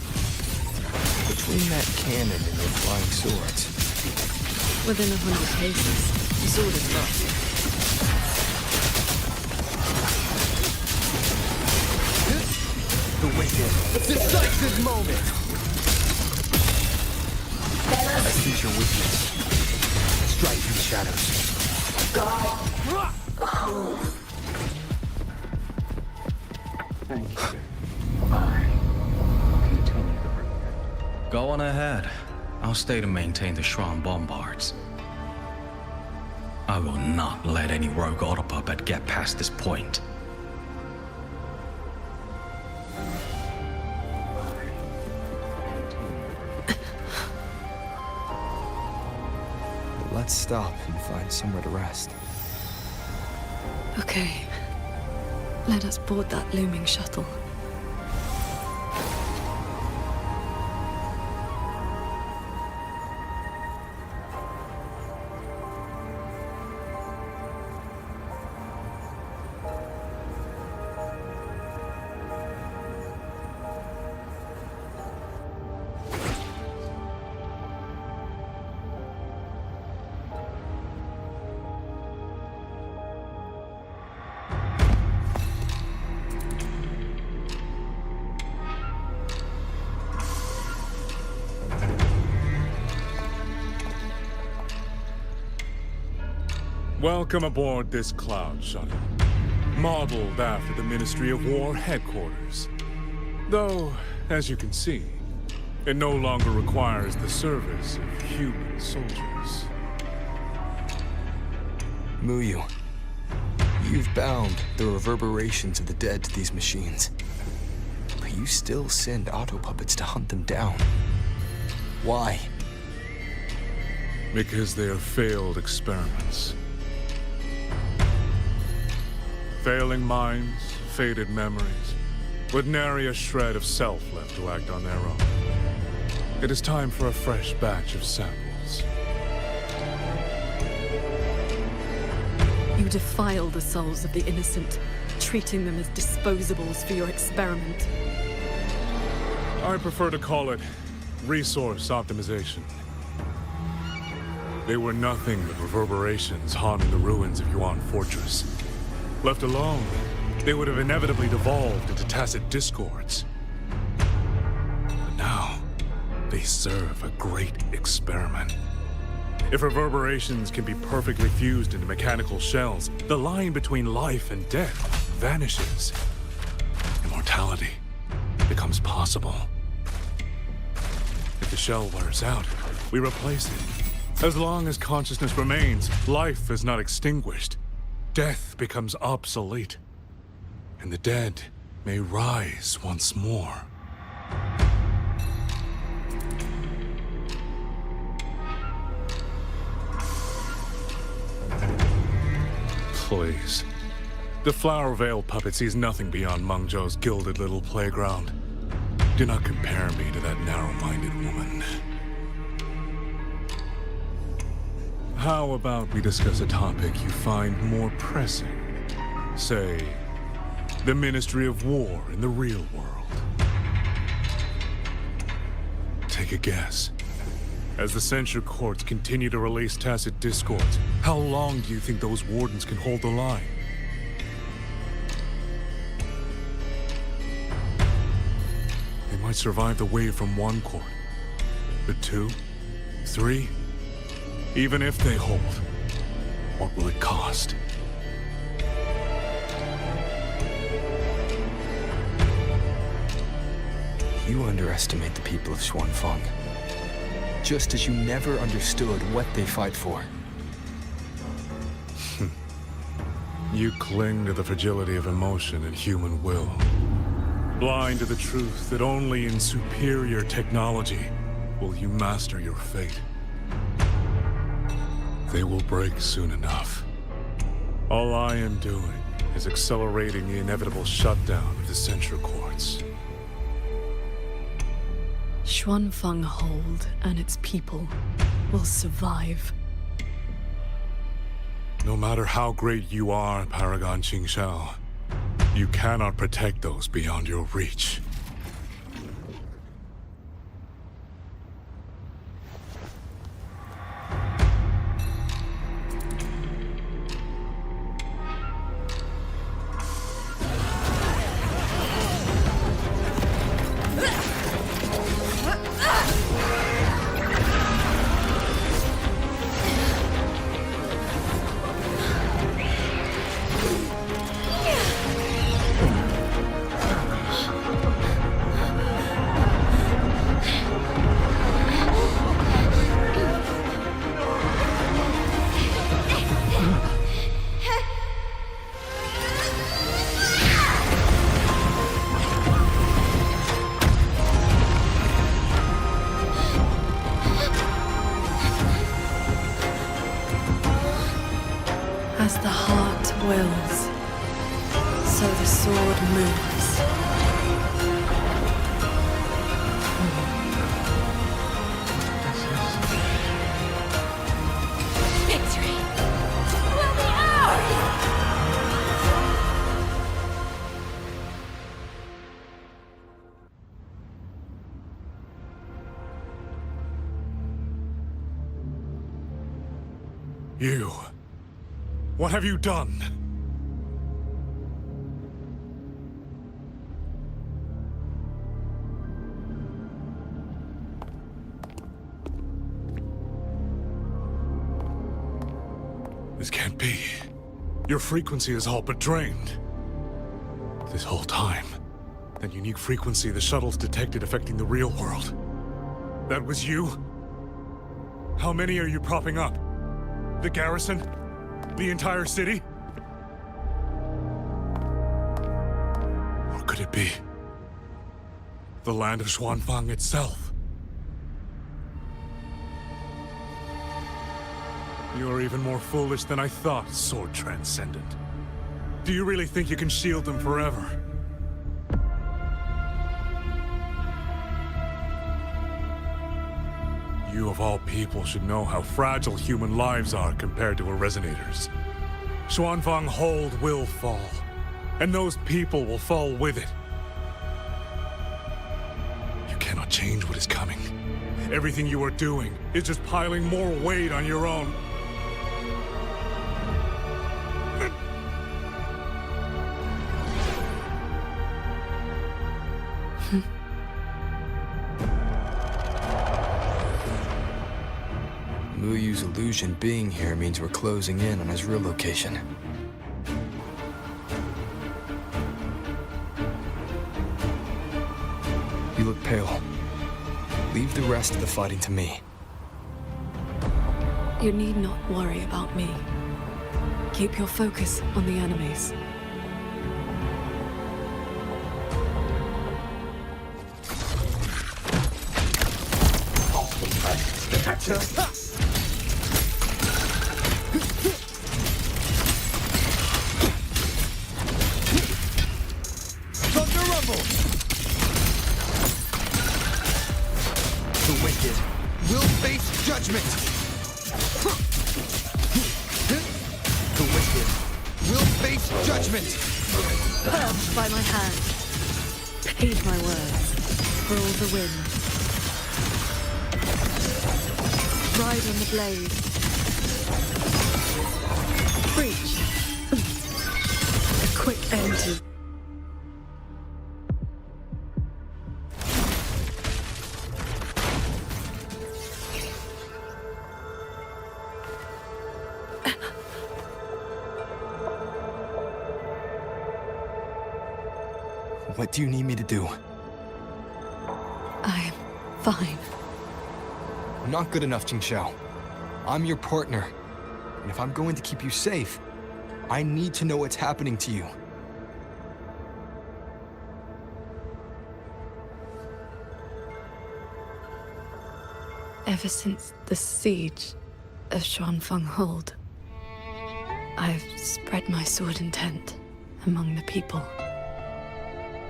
Between that cannon and your flying swords. Within 100 paces, the sword is lost. The wicked, decisive moment! I see your weakness. Strike in the shadows. Thank you. Go on ahead. I'll stay to maintain the Shuan bombards. I will not let any rogue auto puppet get past this point. Let's stop and find somewhere to rest. Okay. Let us board that looming shuttle. Welcome aboard this cloud shuttle, modeled after the Ministry of War headquarters. Though, as you can see, it no longer requires the service of human soldiers. Muyu, you've bound the reverberations of the dead to these machines. But you still send auto-puppets to hunt them down. Why? Because they are failed experiments. Failing minds, faded memories, with nary a shred of self left to act on their own. It is time for a fresh batch of samples. You defile the souls of the innocent, treating them as disposables for your experiment. I prefer to call it resource optimization. They were nothing but reverberations haunting the ruins of Yuan Fortress. Left alone, they would have inevitably devolved into tacit discords. But now, they serve a great experiment. If reverberations can be perfectly fused into mechanical shells, the line between life and death vanishes. Immortality becomes possible. If the shell wears out, we replace it. As long as consciousness remains, life is not extinguished. Death becomes obsolete, and the dead may rise once more. Please. The Flower Veil puppet sees nothing beyond Meng Zhou's gilded little playground. Do not compare me to that narrow-minded woman. How about we discuss a topic you find more pressing? Say, the Ministry of War in the real world. Take a guess. As the censure courts continue to release tacit discords, how long do you think those wardens can hold the line? They might survive the wave from one court, but 2, 3, even if they hold, what will it cost? You underestimate the people of Xuanfeng. Just as you never understood what they fight for. You cling to the fragility of emotion and human will. Blind to the truth that only in superior technology will you master your fate. They will break soon enough. All I am doing is accelerating the inevitable shutdown of the censure courts. Xuanfeng Hold and its people will survive. No matter how great you are, Paragon Qingxiao, you cannot protect those beyond your reach. As the heart wills, so the sword moves. Victory will be ours! You... what have you done? This can't be. Your frequency is all but drained. This whole time, that unique frequency the shuttles detected affecting the real world. That was you? How many are you propping up? The garrison? The entire city? Or could it be the land of Xuanfang itself? You're even more foolish than I thought, Sword Transcendent. Do you really think you can shield them forever? You of all people should know how fragile human lives are compared to a Resonator's. Xuanfang Hold will fall, and those people will fall with it. You cannot change what is coming. Everything you are doing is just piling more weight on your own. Muyu's illusion being here means we're closing in on his real location. You look pale. Leave the rest of the fighting to me. You need not worry about me. Keep your focus on the enemies. Thunder rumble! The wicked will face judgment! The wicked will face judgment! Purged by my hand. Paid my words. For all the wind. Ride on the blade. Preach. A quick end to... What do you need me to do? I am fine. Not good enough, Qingxiao. I'm your partner. And if I'm going to keep you safe, I need to know what's happening to you. Ever since the siege of Xuanfang Hold, I've spread my sword intent among the people.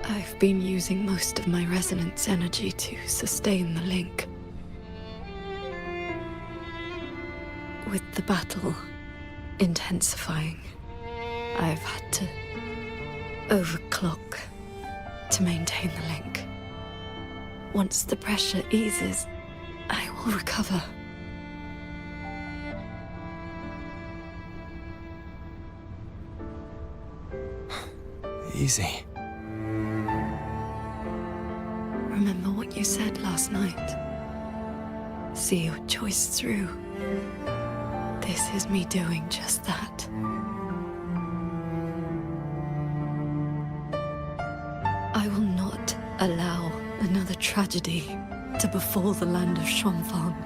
I've been using most of my resonance energy to sustain the link. With the battle intensifying, I've had to overclock to maintain the link. Once the pressure eases, I will recover. Easy. Remember what you said last night. See your choice through. This is me doing just that. I will not allow another tragedy to befall the land of Xuanfang.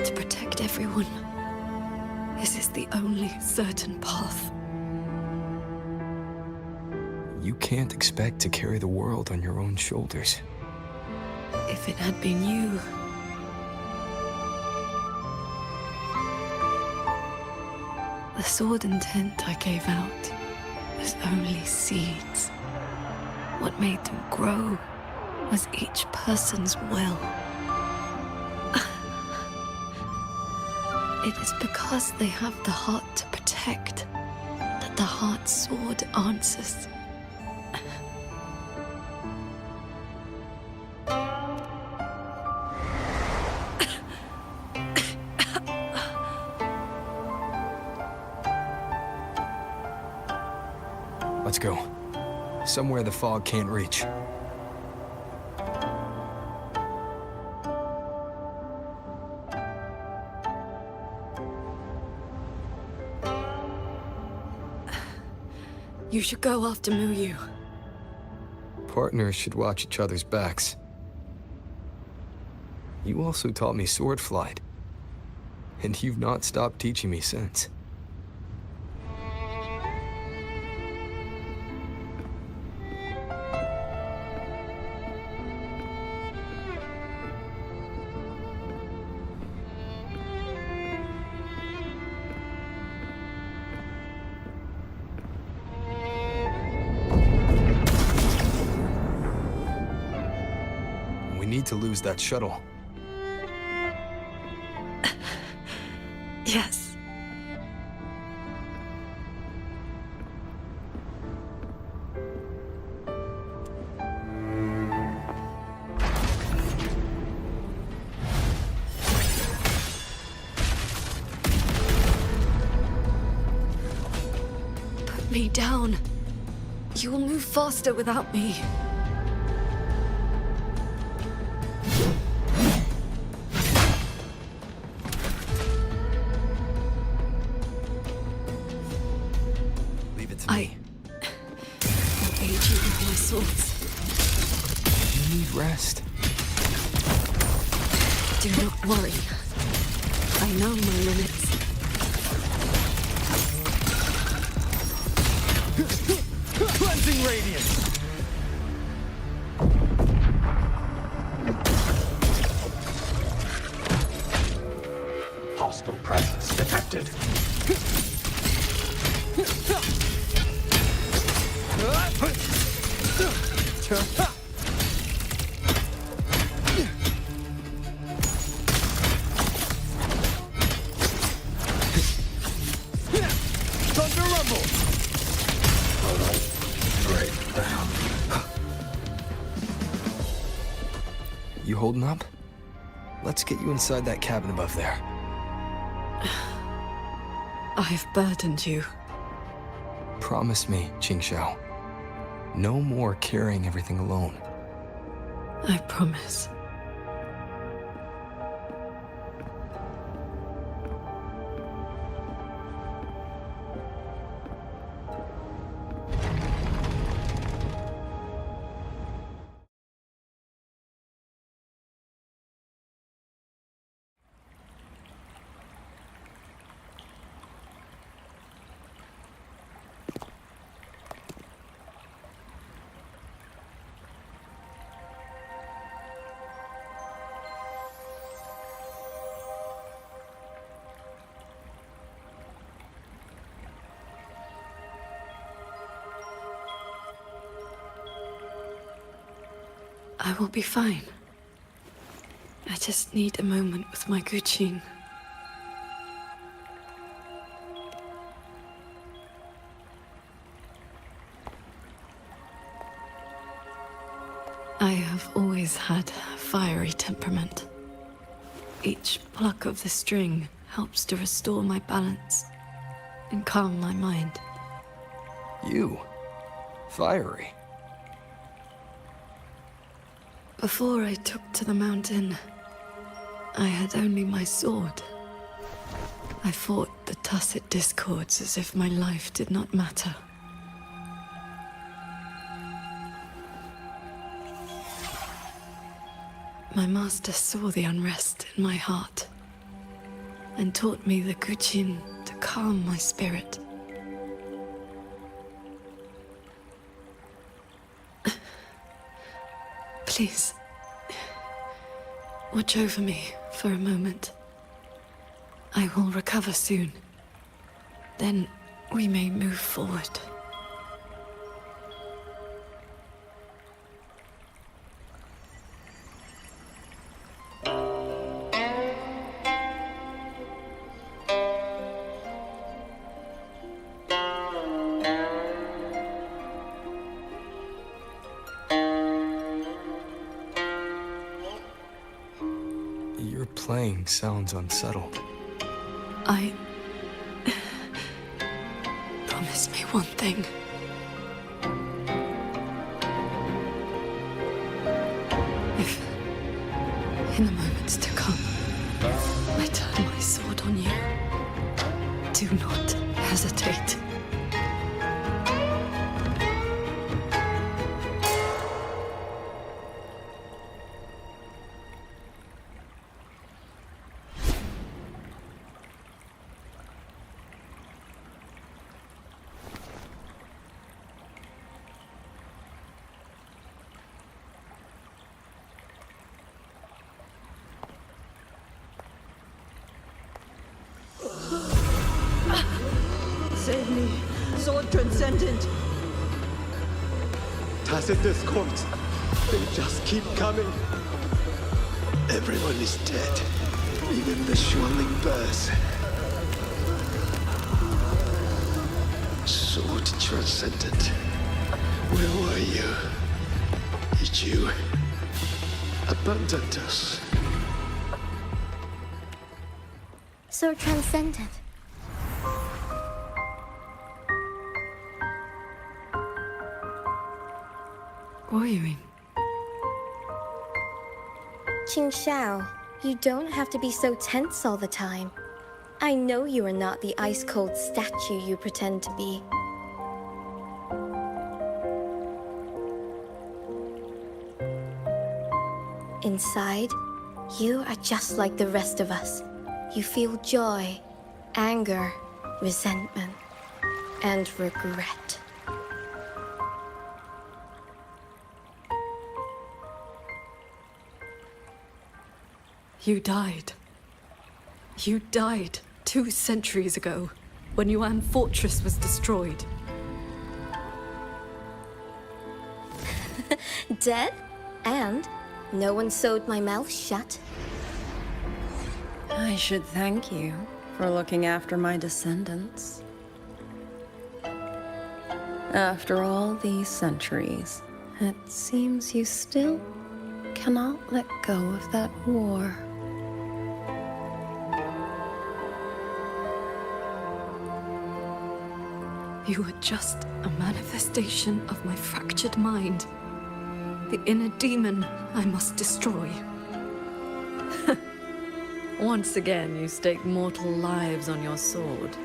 To protect everyone, this is the only certain path. You can't expect to carry the world on your own shoulders. If it had been you, the sword intent I gave out was only seeds. What made them grow was each person's will. It is because they have the heart to protect that the heart sword answers. Let's go. Somewhere the fog can't reach. You should go after Muyu. Partners should watch each other's backs. You also taught me sword flight. And you've not stopped teaching me since. We need to lose that shuttle. Yes. Put me down. You will move faster without me. I will aid you with my swords. You need rest. Do not worry. I know my limits. Cleansing radiance! Hostile presence detected. Thunder rumble! You holding up? Let's get you inside that cabin above there. I've burdened you. Promise me, Qingxiao. No more carrying everything alone. I promise. I will be fine. I just need a moment with my Guqin. I have always had a fiery temperament. Each pluck of the string helps to restore my balance and calm my mind. You? Fiery? Before I took to the mountain, I had only my sword. I fought the tacit discords as if my life did not matter. My master saw the unrest in my heart and taught me the Guqin to calm my spirit. Please, watch over me for a moment. I will recover soon. Then we may move forward. Your playing sounds unsettled. Promise me one thing. If, in the moments to come, I turn my sword on you, do not hesitate. sword, Transcendent! Tacit discords. They just keep coming. Everyone is dead. Even the Xuanling birds. Sword Transcendent. Where were you? Did you abandon us? So Transcendent. Wuthering. Qingxiao, you don't have to be so tense all the time. I know you are not the ice-cold statue you pretend to be. Inside, you are just like the rest of us. You feel joy, anger, resentment, and regret. You died. You died 2 centuries ago, when Yuan Fortress was destroyed. Dead? And no one sewed my mouth shut. I should thank you for looking after my descendants. After all these centuries, it seems you still cannot let go of that war. You were just a manifestation of my fractured mind. The inner demon I must destroy. Once again, you stake mortal lives on your sword.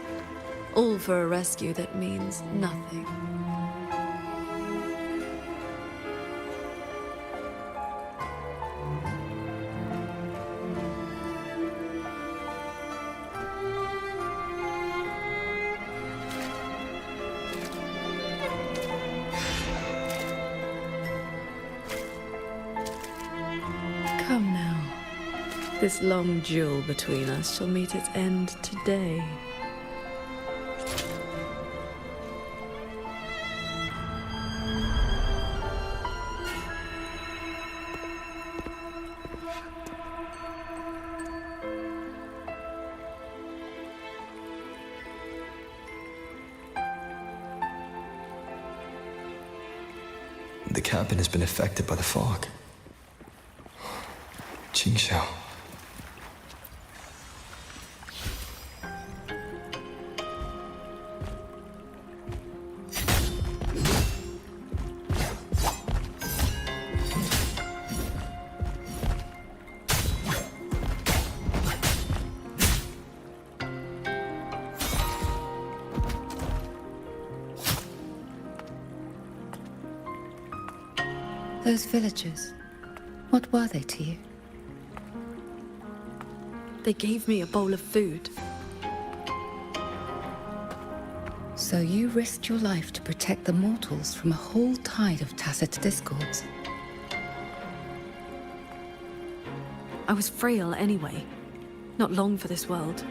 All for a rescue that means nothing. Come now. This long duel between us shall meet its end today. The cabin has been affected by the fog. Qingxiao. Those villagers, what were they to you? They gave me a bowl of food. So you risked your life to protect the mortals from a whole tide of tacit discords. I was frail anyway. Not long for this world.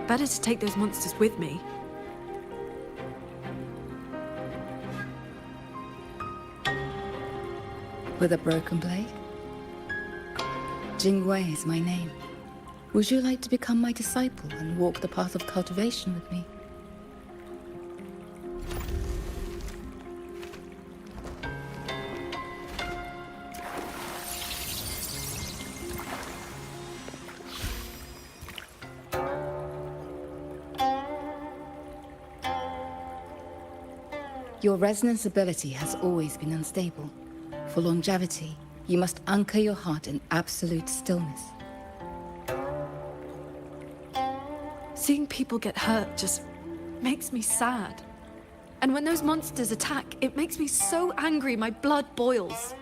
Better to take those monsters with me. With a broken blade? Jingwei is my name. Would you like to become my disciple and walk the path of cultivation with me? Your resonance ability has always been unstable. For longevity, you must anchor your heart in absolute stillness. Seeing people get hurt just makes me sad. And when those monsters attack, it makes me so angry my blood boils.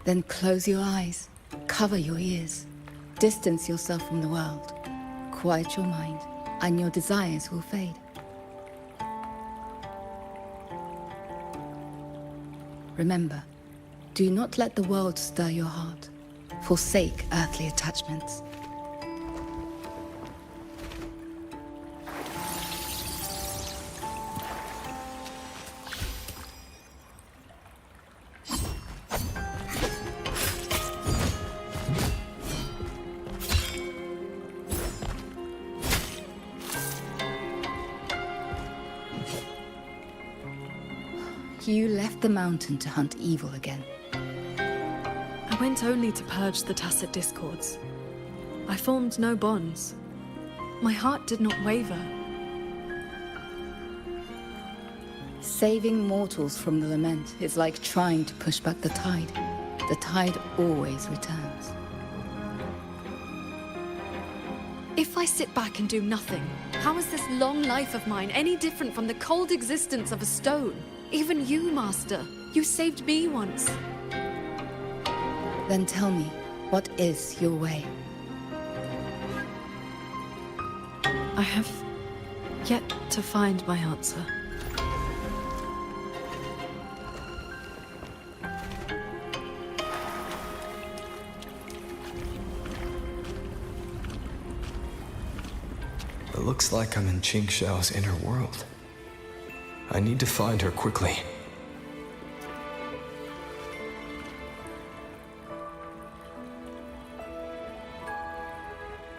Then close your eyes, cover your ears, distance yourself from the world, quiet your mind, and your desires will fade. Remember, do not let the world stir your heart. Forsake earthly attachments. You left the mountain to hunt evil again. I went only to purge the tacit discords. I formed no bonds. My heart did not waver. Saving mortals from the lament is like trying to push back the tide. The tide always returns. If I sit back and do nothing, how is this long life of mine any different from the cold existence of a stone? Even you, Master. You saved me once. Then tell me, what is your way? I have yet to find my answer. It looks like I'm in Qingxiao's inner world. I need to find her quickly.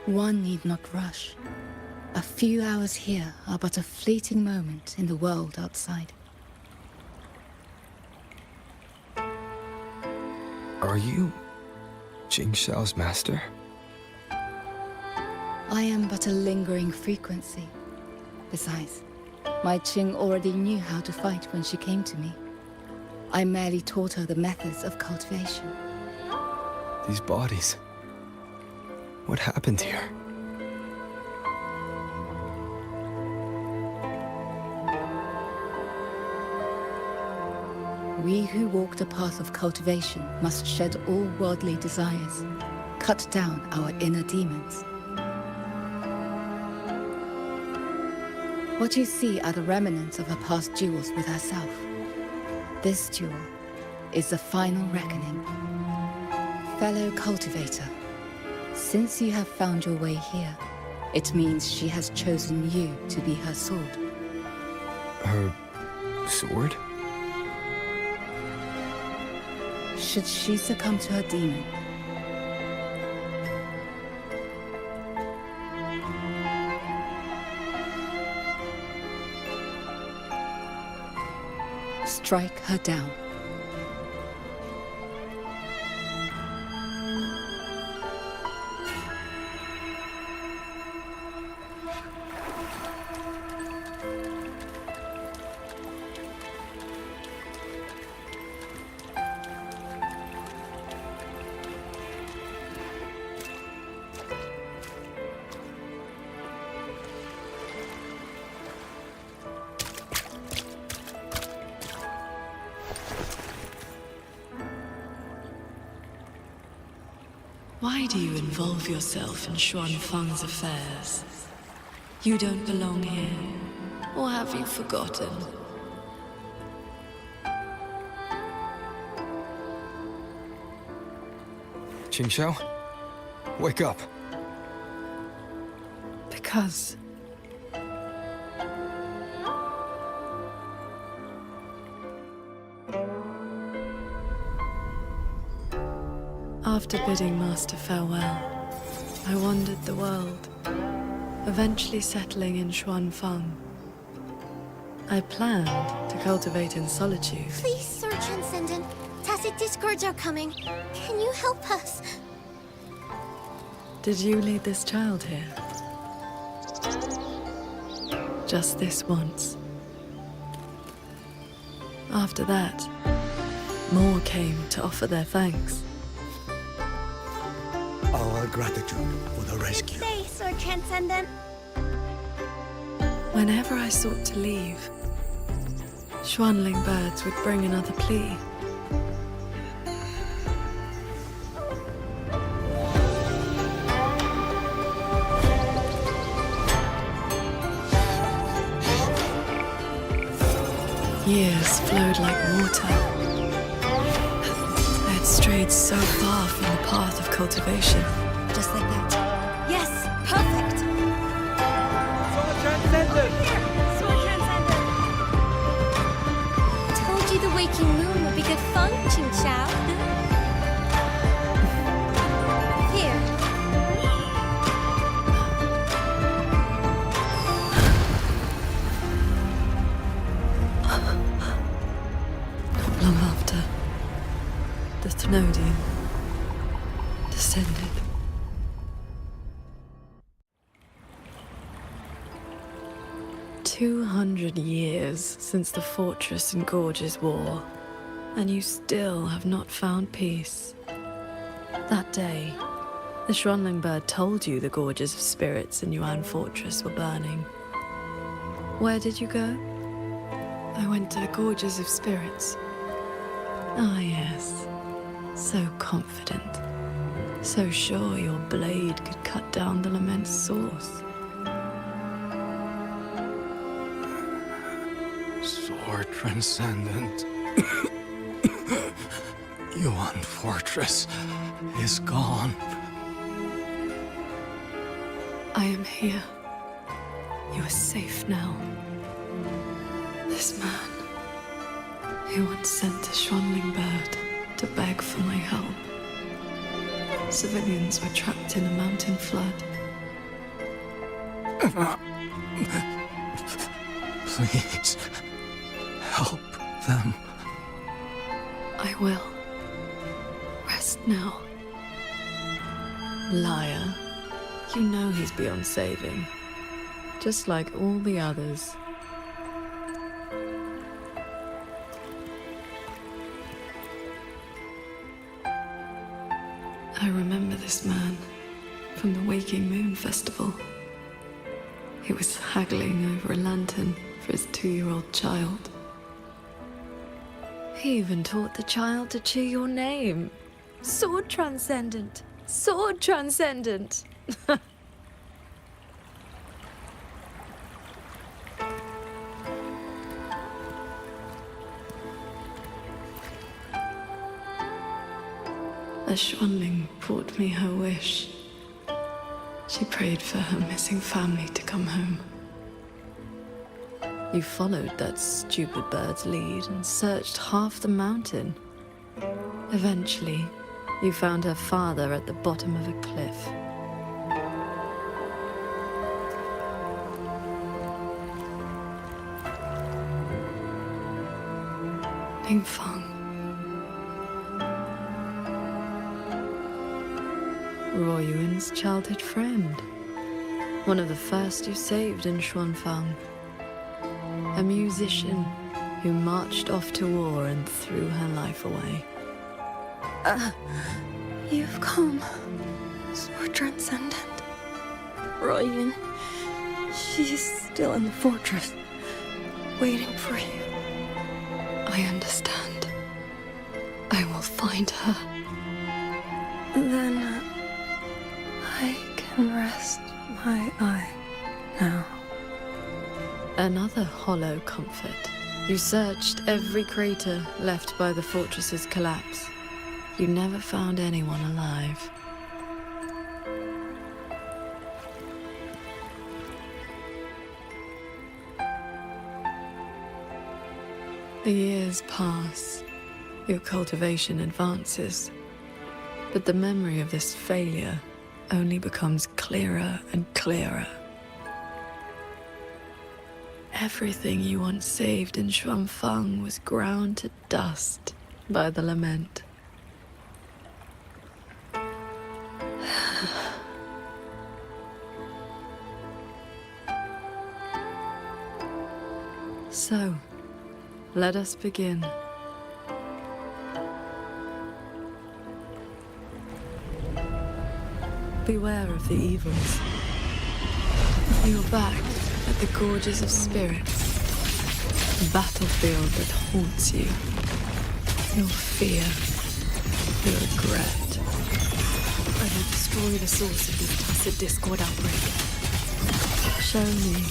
One need not rush. A few hours here are but a fleeting moment in the world outside. Are you Qingxiao's master? I am but a lingering frequency. Besides, my Qing already knew how to fight when she came to me. I merely taught her the methods of cultivation. These bodies. What happened here? We who walk the path of cultivation must shed all worldly desires, cut down our inner demons. What you see are the remnants of her past duels with herself. This duel is the final reckoning. Fellow cultivator, since you have found your way here, it means she has chosen you to be her sword. Her sword? Should she succumb to her demon, strike her down. Why do you involve yourself in Xuanfang's affairs? You don't belong here, or have you forgotten? Qingxiao? Wake up! Because... After bidding Master farewell, I wandered the world, eventually settling in Xuanfang. I planned to cultivate in solitude. Please, Sir Transcendent. Tacit discords are coming. Can you help us? Did you lead this child here? Just this once. After that, more came to offer their thanks. Our gratitude for the rescue. Say, Sir Transcendent. Whenever I sought to leave, Xuanling birds would bring another plea. Years flowed like water. I had strayed so far from the path of cultivation. Just like that. Yes, perfect! Sword Transcendent! Sword Transcendent! Told you the waking moon would be good fun, Qingxiao. Here. Not long after, the Thenodian descended. "200 years since the fortress and gorges war, and you still have not found peace. That day, the Xuanling bird told you the gorges of spirits in Yuan Fortress were burning. Where did you go? I went to the gorges of spirits. Ah, yes. So confident. So sure your blade could cut down the lament's source. Sword Transcendent. Yuan Fortress is gone. I am here. You are safe now. This man, he once sent a Xuanling bird to beg for my help. Civilians were trapped in a mountain flood. Please, help them. I will. Rest now. Liar. You know he's beyond saving. Just like all the others. I remember this man from the Waking Moon Festival. He was haggling over a lantern for his 2-year-old child. He even taught the child to cheer your name. Sword Transcendent! Sword Transcendent! A Xuanling brought me her wish. She prayed for her missing family to come home. You followed that stupid bird's lead and searched half the mountain. Eventually, you found her father at the bottom of a cliff. Ningfang. Ruo Yuan's childhood friend. One of the first you saved in Xuanfang. A musician who marched off to war and threw her life away. You've come. Sword Transcendent. Ruo, she's still in the fortress, waiting for you. I understand. I will find her. Then I can rest my eye now. Another hollow comfort. You searched every crater left by the fortress's collapse. You never found anyone alive. The years pass. Your cultivation advances. But the memory of this failure only becomes clearer and clearer. Everything you once saved in Xuanfang was ground to dust by the lament. So, let us begin. Beware of the evils. You're back at the Gorges of Spirits. The battlefield that haunts you. Your fear. Your regret. I will destroy the source of this tacit discord outbreak. Show me,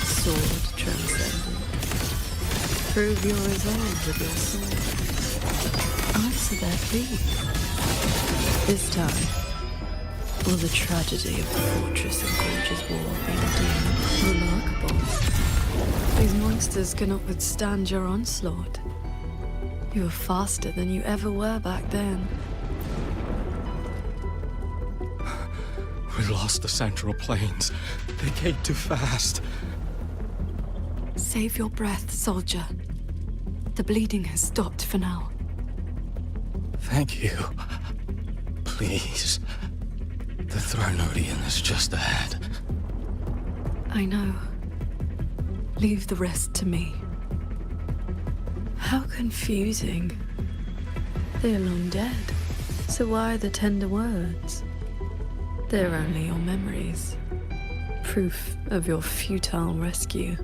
Sword Transcendent. Prove your resolve with your sword. I answer their plea. This time, will the tragedy of the fortress and gorge's war be redeemed? Remarkable. These monsters cannot withstand your onslaught. You are faster than you ever were back then. We lost the Central Plains. They came too fast. Save your breath, soldier. The bleeding has stopped for now. Thank you. Please. The Threnodian is just ahead. I know. Leave the rest to me. How confusing. They're long dead. So why the tender words? They're only your memories. Proof of your futile rescue.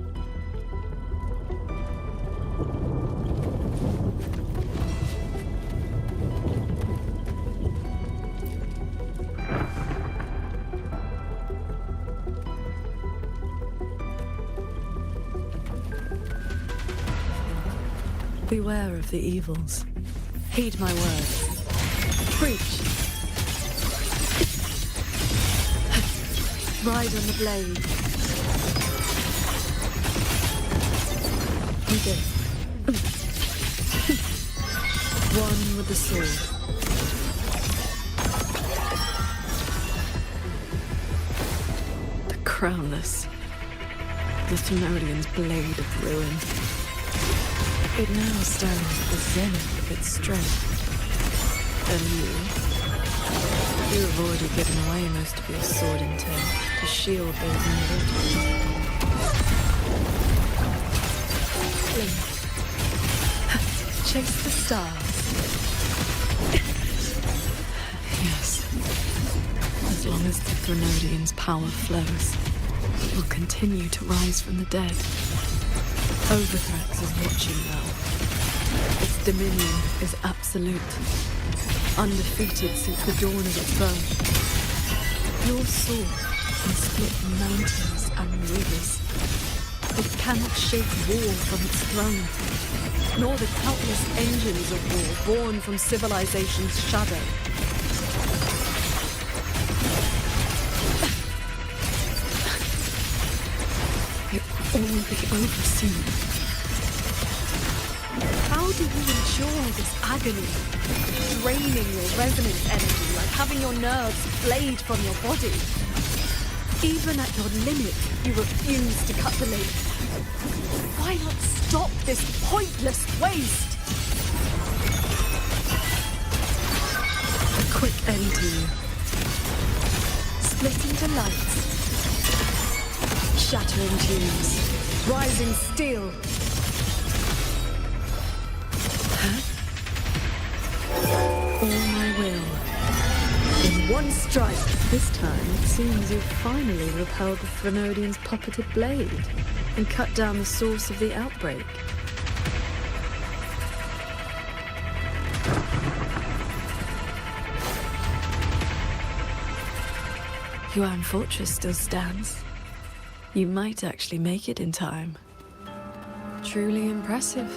Beware of the evils. Heed my words. Preach. Ride on the blade. With it. One with the sword. The crownless. The Thenodian's blade of ruin. It now stands at the zenith of its strength. And you have already given away most of your sword intel to shield those individuals. Chase the stars. Yes. As long as the Threnodian's power flows, it will continue to rise from the dead. Overthrex is watching now. Its dominion is absolute, undefeated since the dawn of its birth. Your sword can split mountains and rivers. It cannot shake war from its throne, nor the countless engines of war born from civilization's shadow. It will all be over soon. How do you endure this agony? Draining your resonance energy like having your nerves flayed from your body. Even at your limit, you refuse to cut the link. Why not stop this pointless waste? A quick end to you. Split into lights. Shattering tunes. Rising steel. All my will. In one strike. This time, it seems you've finally repelled the Threnodian's puppeted blade and cut down the source of the outbreak. Yuan Fortress still stands. You might actually make it in time. Truly impressive.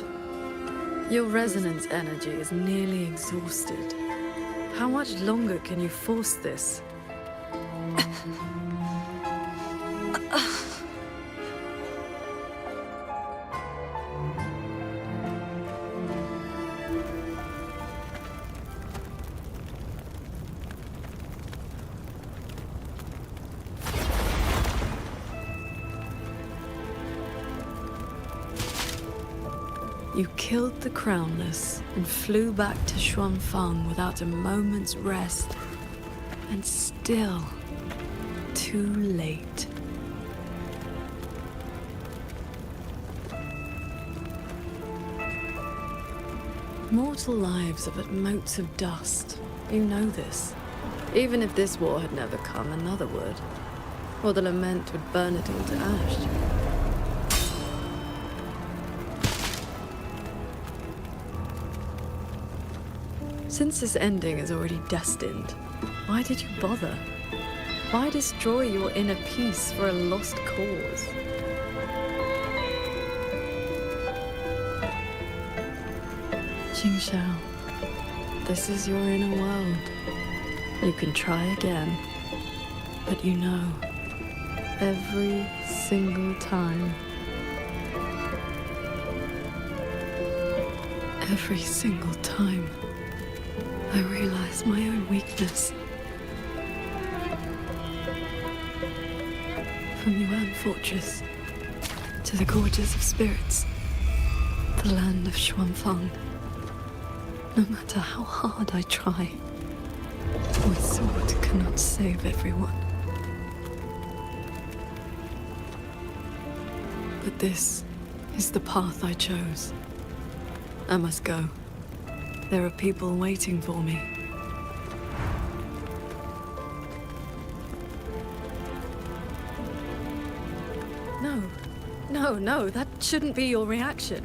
Your resonance energy is nearly exhausted. How much longer can you force this? You killed the Crownless and flew back to Xuanfang without a moment's rest. And still, too late. Mortal lives are but motes of dust. You know this. Even if this war had never come, another would. Or the lament would burn it all to ash. Since this ending is already destined, why did you bother? Why destroy your inner peace for a lost cause? Qingxiao, this is your inner world. You can try again. But you know, every single time, I realize my own weakness. From Yuan Fortress to the Gorges of Spirits, the land of Xuanfang. No matter how hard I try, my sword cannot save everyone. But this is the path I chose. I must go. There are people waiting for me. No, that shouldn't be your reaction.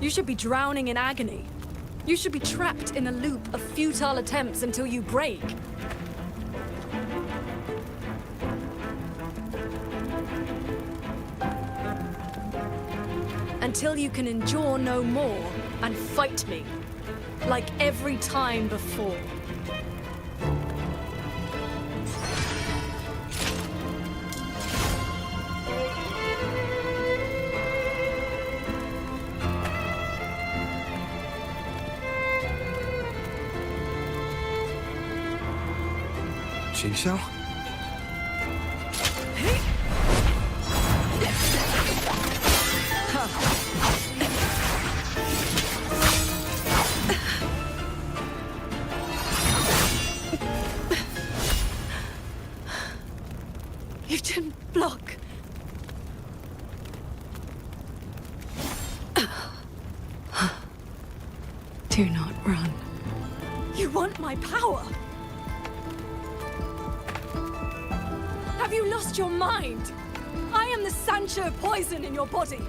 You should be drowning in agony. You should be trapped in a loop of futile attempts until you break. Until you can endure no more and fight me, like every time before. Qingxiao? You didn't block. Do not run. You want my power? Have you lost your mind? I am the Sancho poison in your body.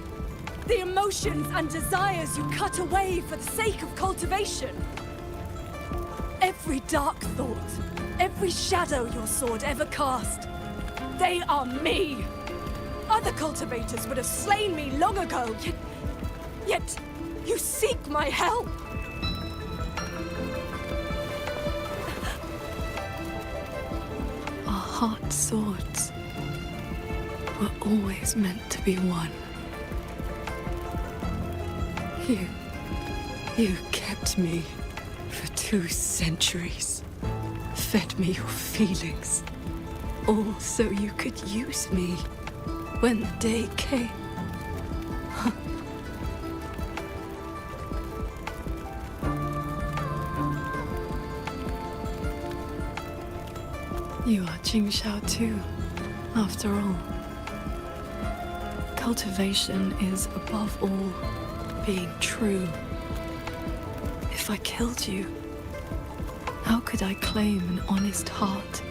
The emotions and desires you cut away for the sake of cultivation. Every dark thought, every shadow your sword ever cast, they are me. Other cultivators would have slain me long ago, yet you seek my help. Our heart swords were always meant to be one. You kept me for 2 centuries, fed me your feelings, all so you could use me when the day came. You are Qingxiao too, after all. Cultivation is, above all, being true. If I killed you, how could I claim an honest heart?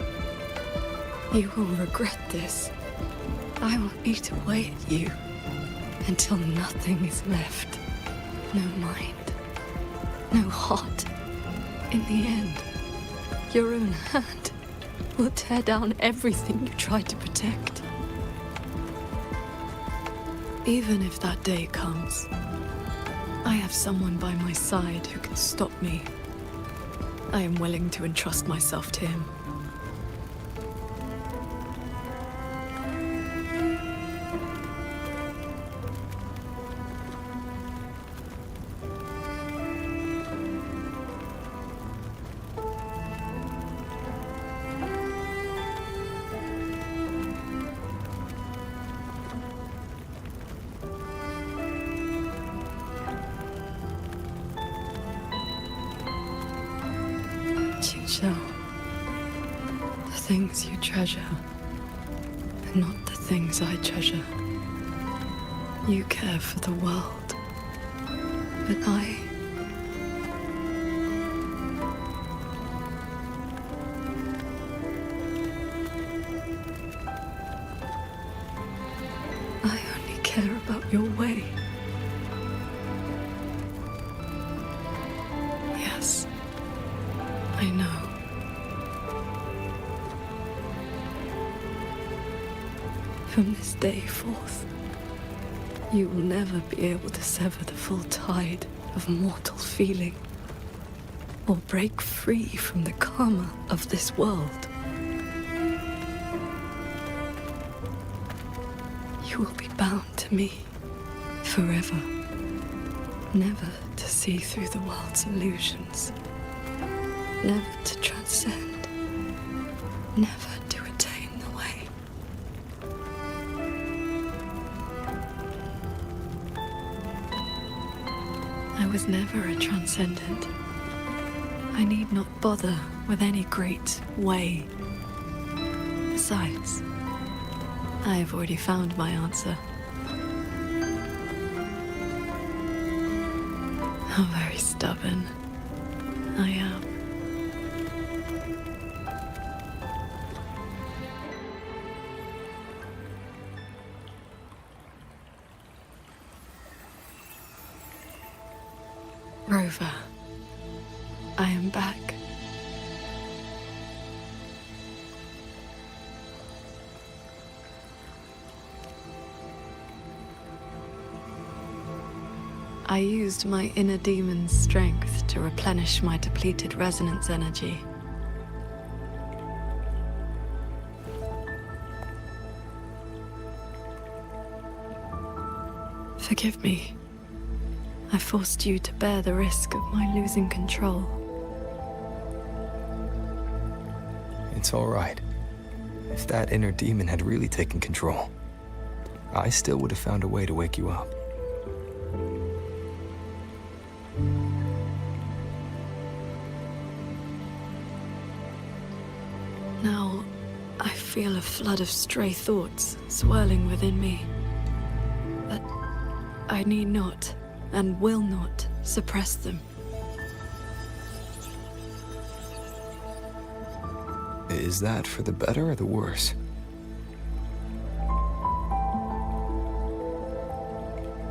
You will regret this. I will eat away at you until nothing is left. No mind, no heart. In the end, your own hand will tear down everything you tried to protect. Even if that day comes, I have someone by my side who can stop me. I am willing to entrust myself to him. Qingxiao, the things you treasure are not the things I treasure. You care for the world, but I only care about your way. Yes, I know. From this day forth, You will never be able to sever the full tide of mortal feeling, or break free from the karma of this world. You will be bound to me forever, never to see through the world's illusions, never to transcend, never to attain the way. I was never a transcendent. I need not bother with any great way. Besides, I have already found my answer. How very stubborn I am. Rover, I am back. I used my inner demon's strength to replenish my depleted resonance energy. Forgive me. I forced you to bear the risk of my losing control. It's all right. If that inner demon had really taken control, I still would have found a way to wake you up. Now, I feel a flood of stray thoughts swirling within me. But I need not, and will not, suppress them. Is that for the better or the worse?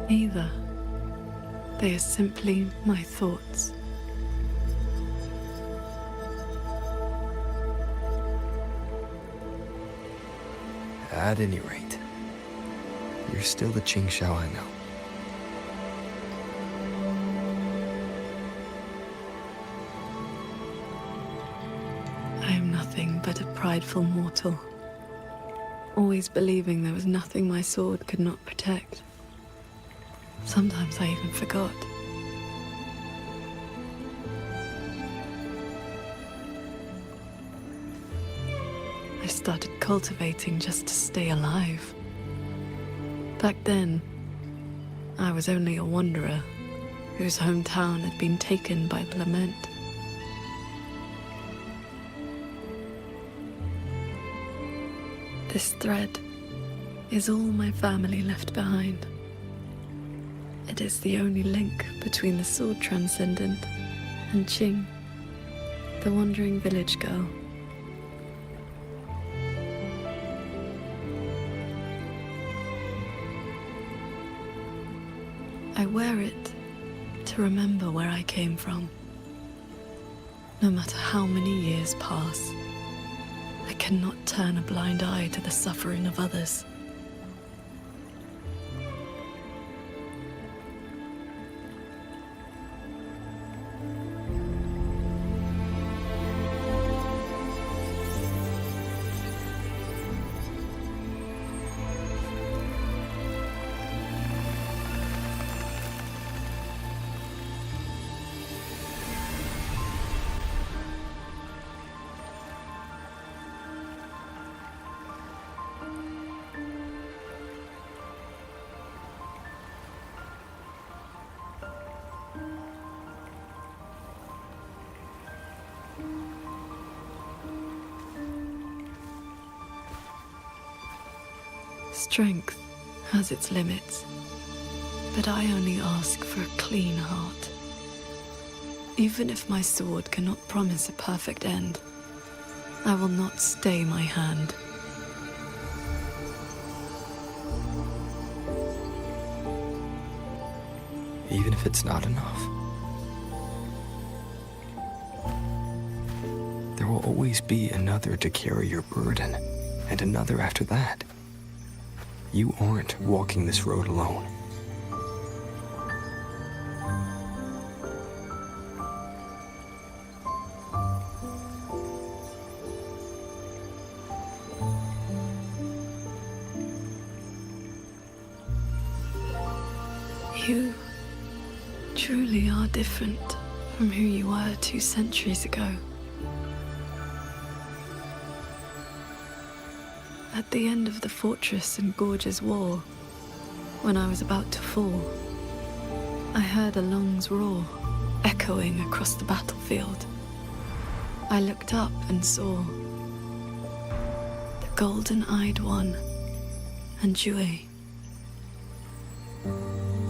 Neither. They are simply my thoughts. At any rate, you're still the Qingxiao I know. I am nothing but a prideful mortal, always believing there was nothing my sword could not protect. Sometimes I even forgot. I started cultivating just to stay alive. Back then, I was only a wanderer whose hometown had been taken by the lament. This thread is all my family left behind. It is the only link between the sword transcendent and Qing, the wandering village girl. I wear it to remember where I came from. No matter how many years pass, I cannot turn a blind eye to the suffering of others. Strength has its limits, but I only ask for a clean heart. Even if my sword cannot promise a perfect end, I will not stay my hand. Even if it's not enough. There will always be another to carry your burden, and another after that. You aren't walking this road alone. You truly are different from who you were 2 centuries ago. At the end of the Fortress and Gorge's War, when I was about to fall, I heard Along's roar echoing across the battlefield. I looked up and saw the golden-eyed one and Jue.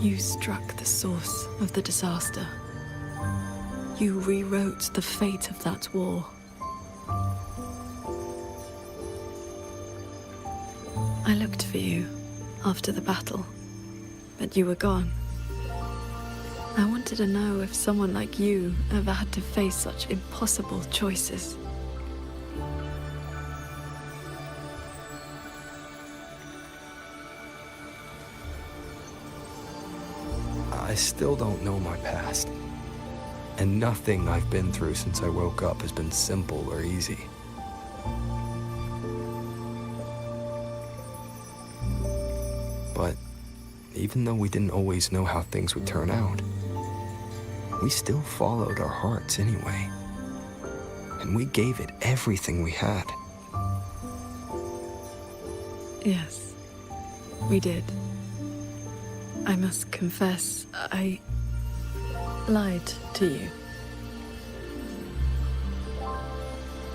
You struck the source of the disaster. You rewrote the fate of that war. I looked for you after the battle, but you were gone. I wanted to know if someone like you ever had to face such impossible choices. I still don't know my past. And nothing I've been through since I woke up has been simple or easy. But even though we didn't always know how things would turn out, we still followed our hearts anyway. And we gave it everything we had. Yes, we did. I must confess, I lied to you.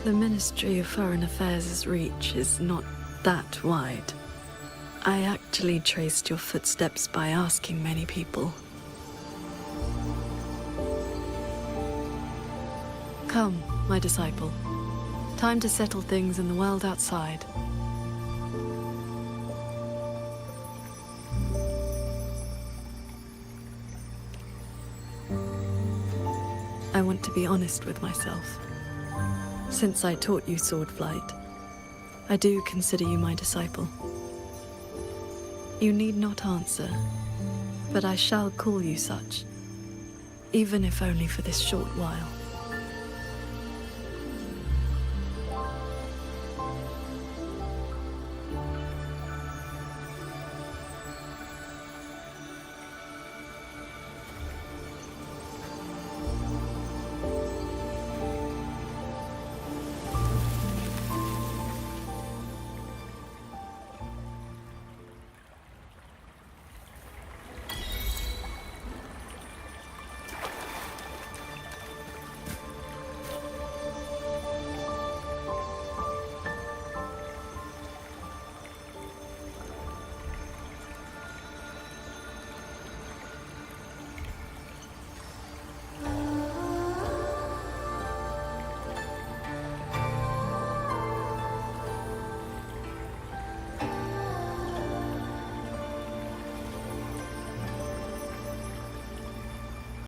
The Ministry of Foreign Affairs' reach is not that wide. I actually traced your footsteps by asking many people. Come, my disciple. Time to settle things in the world outside. I want to be honest with myself. Since I taught you sword flight, I do consider you my disciple. You need not answer, but I shall call you such, even if only for this short while.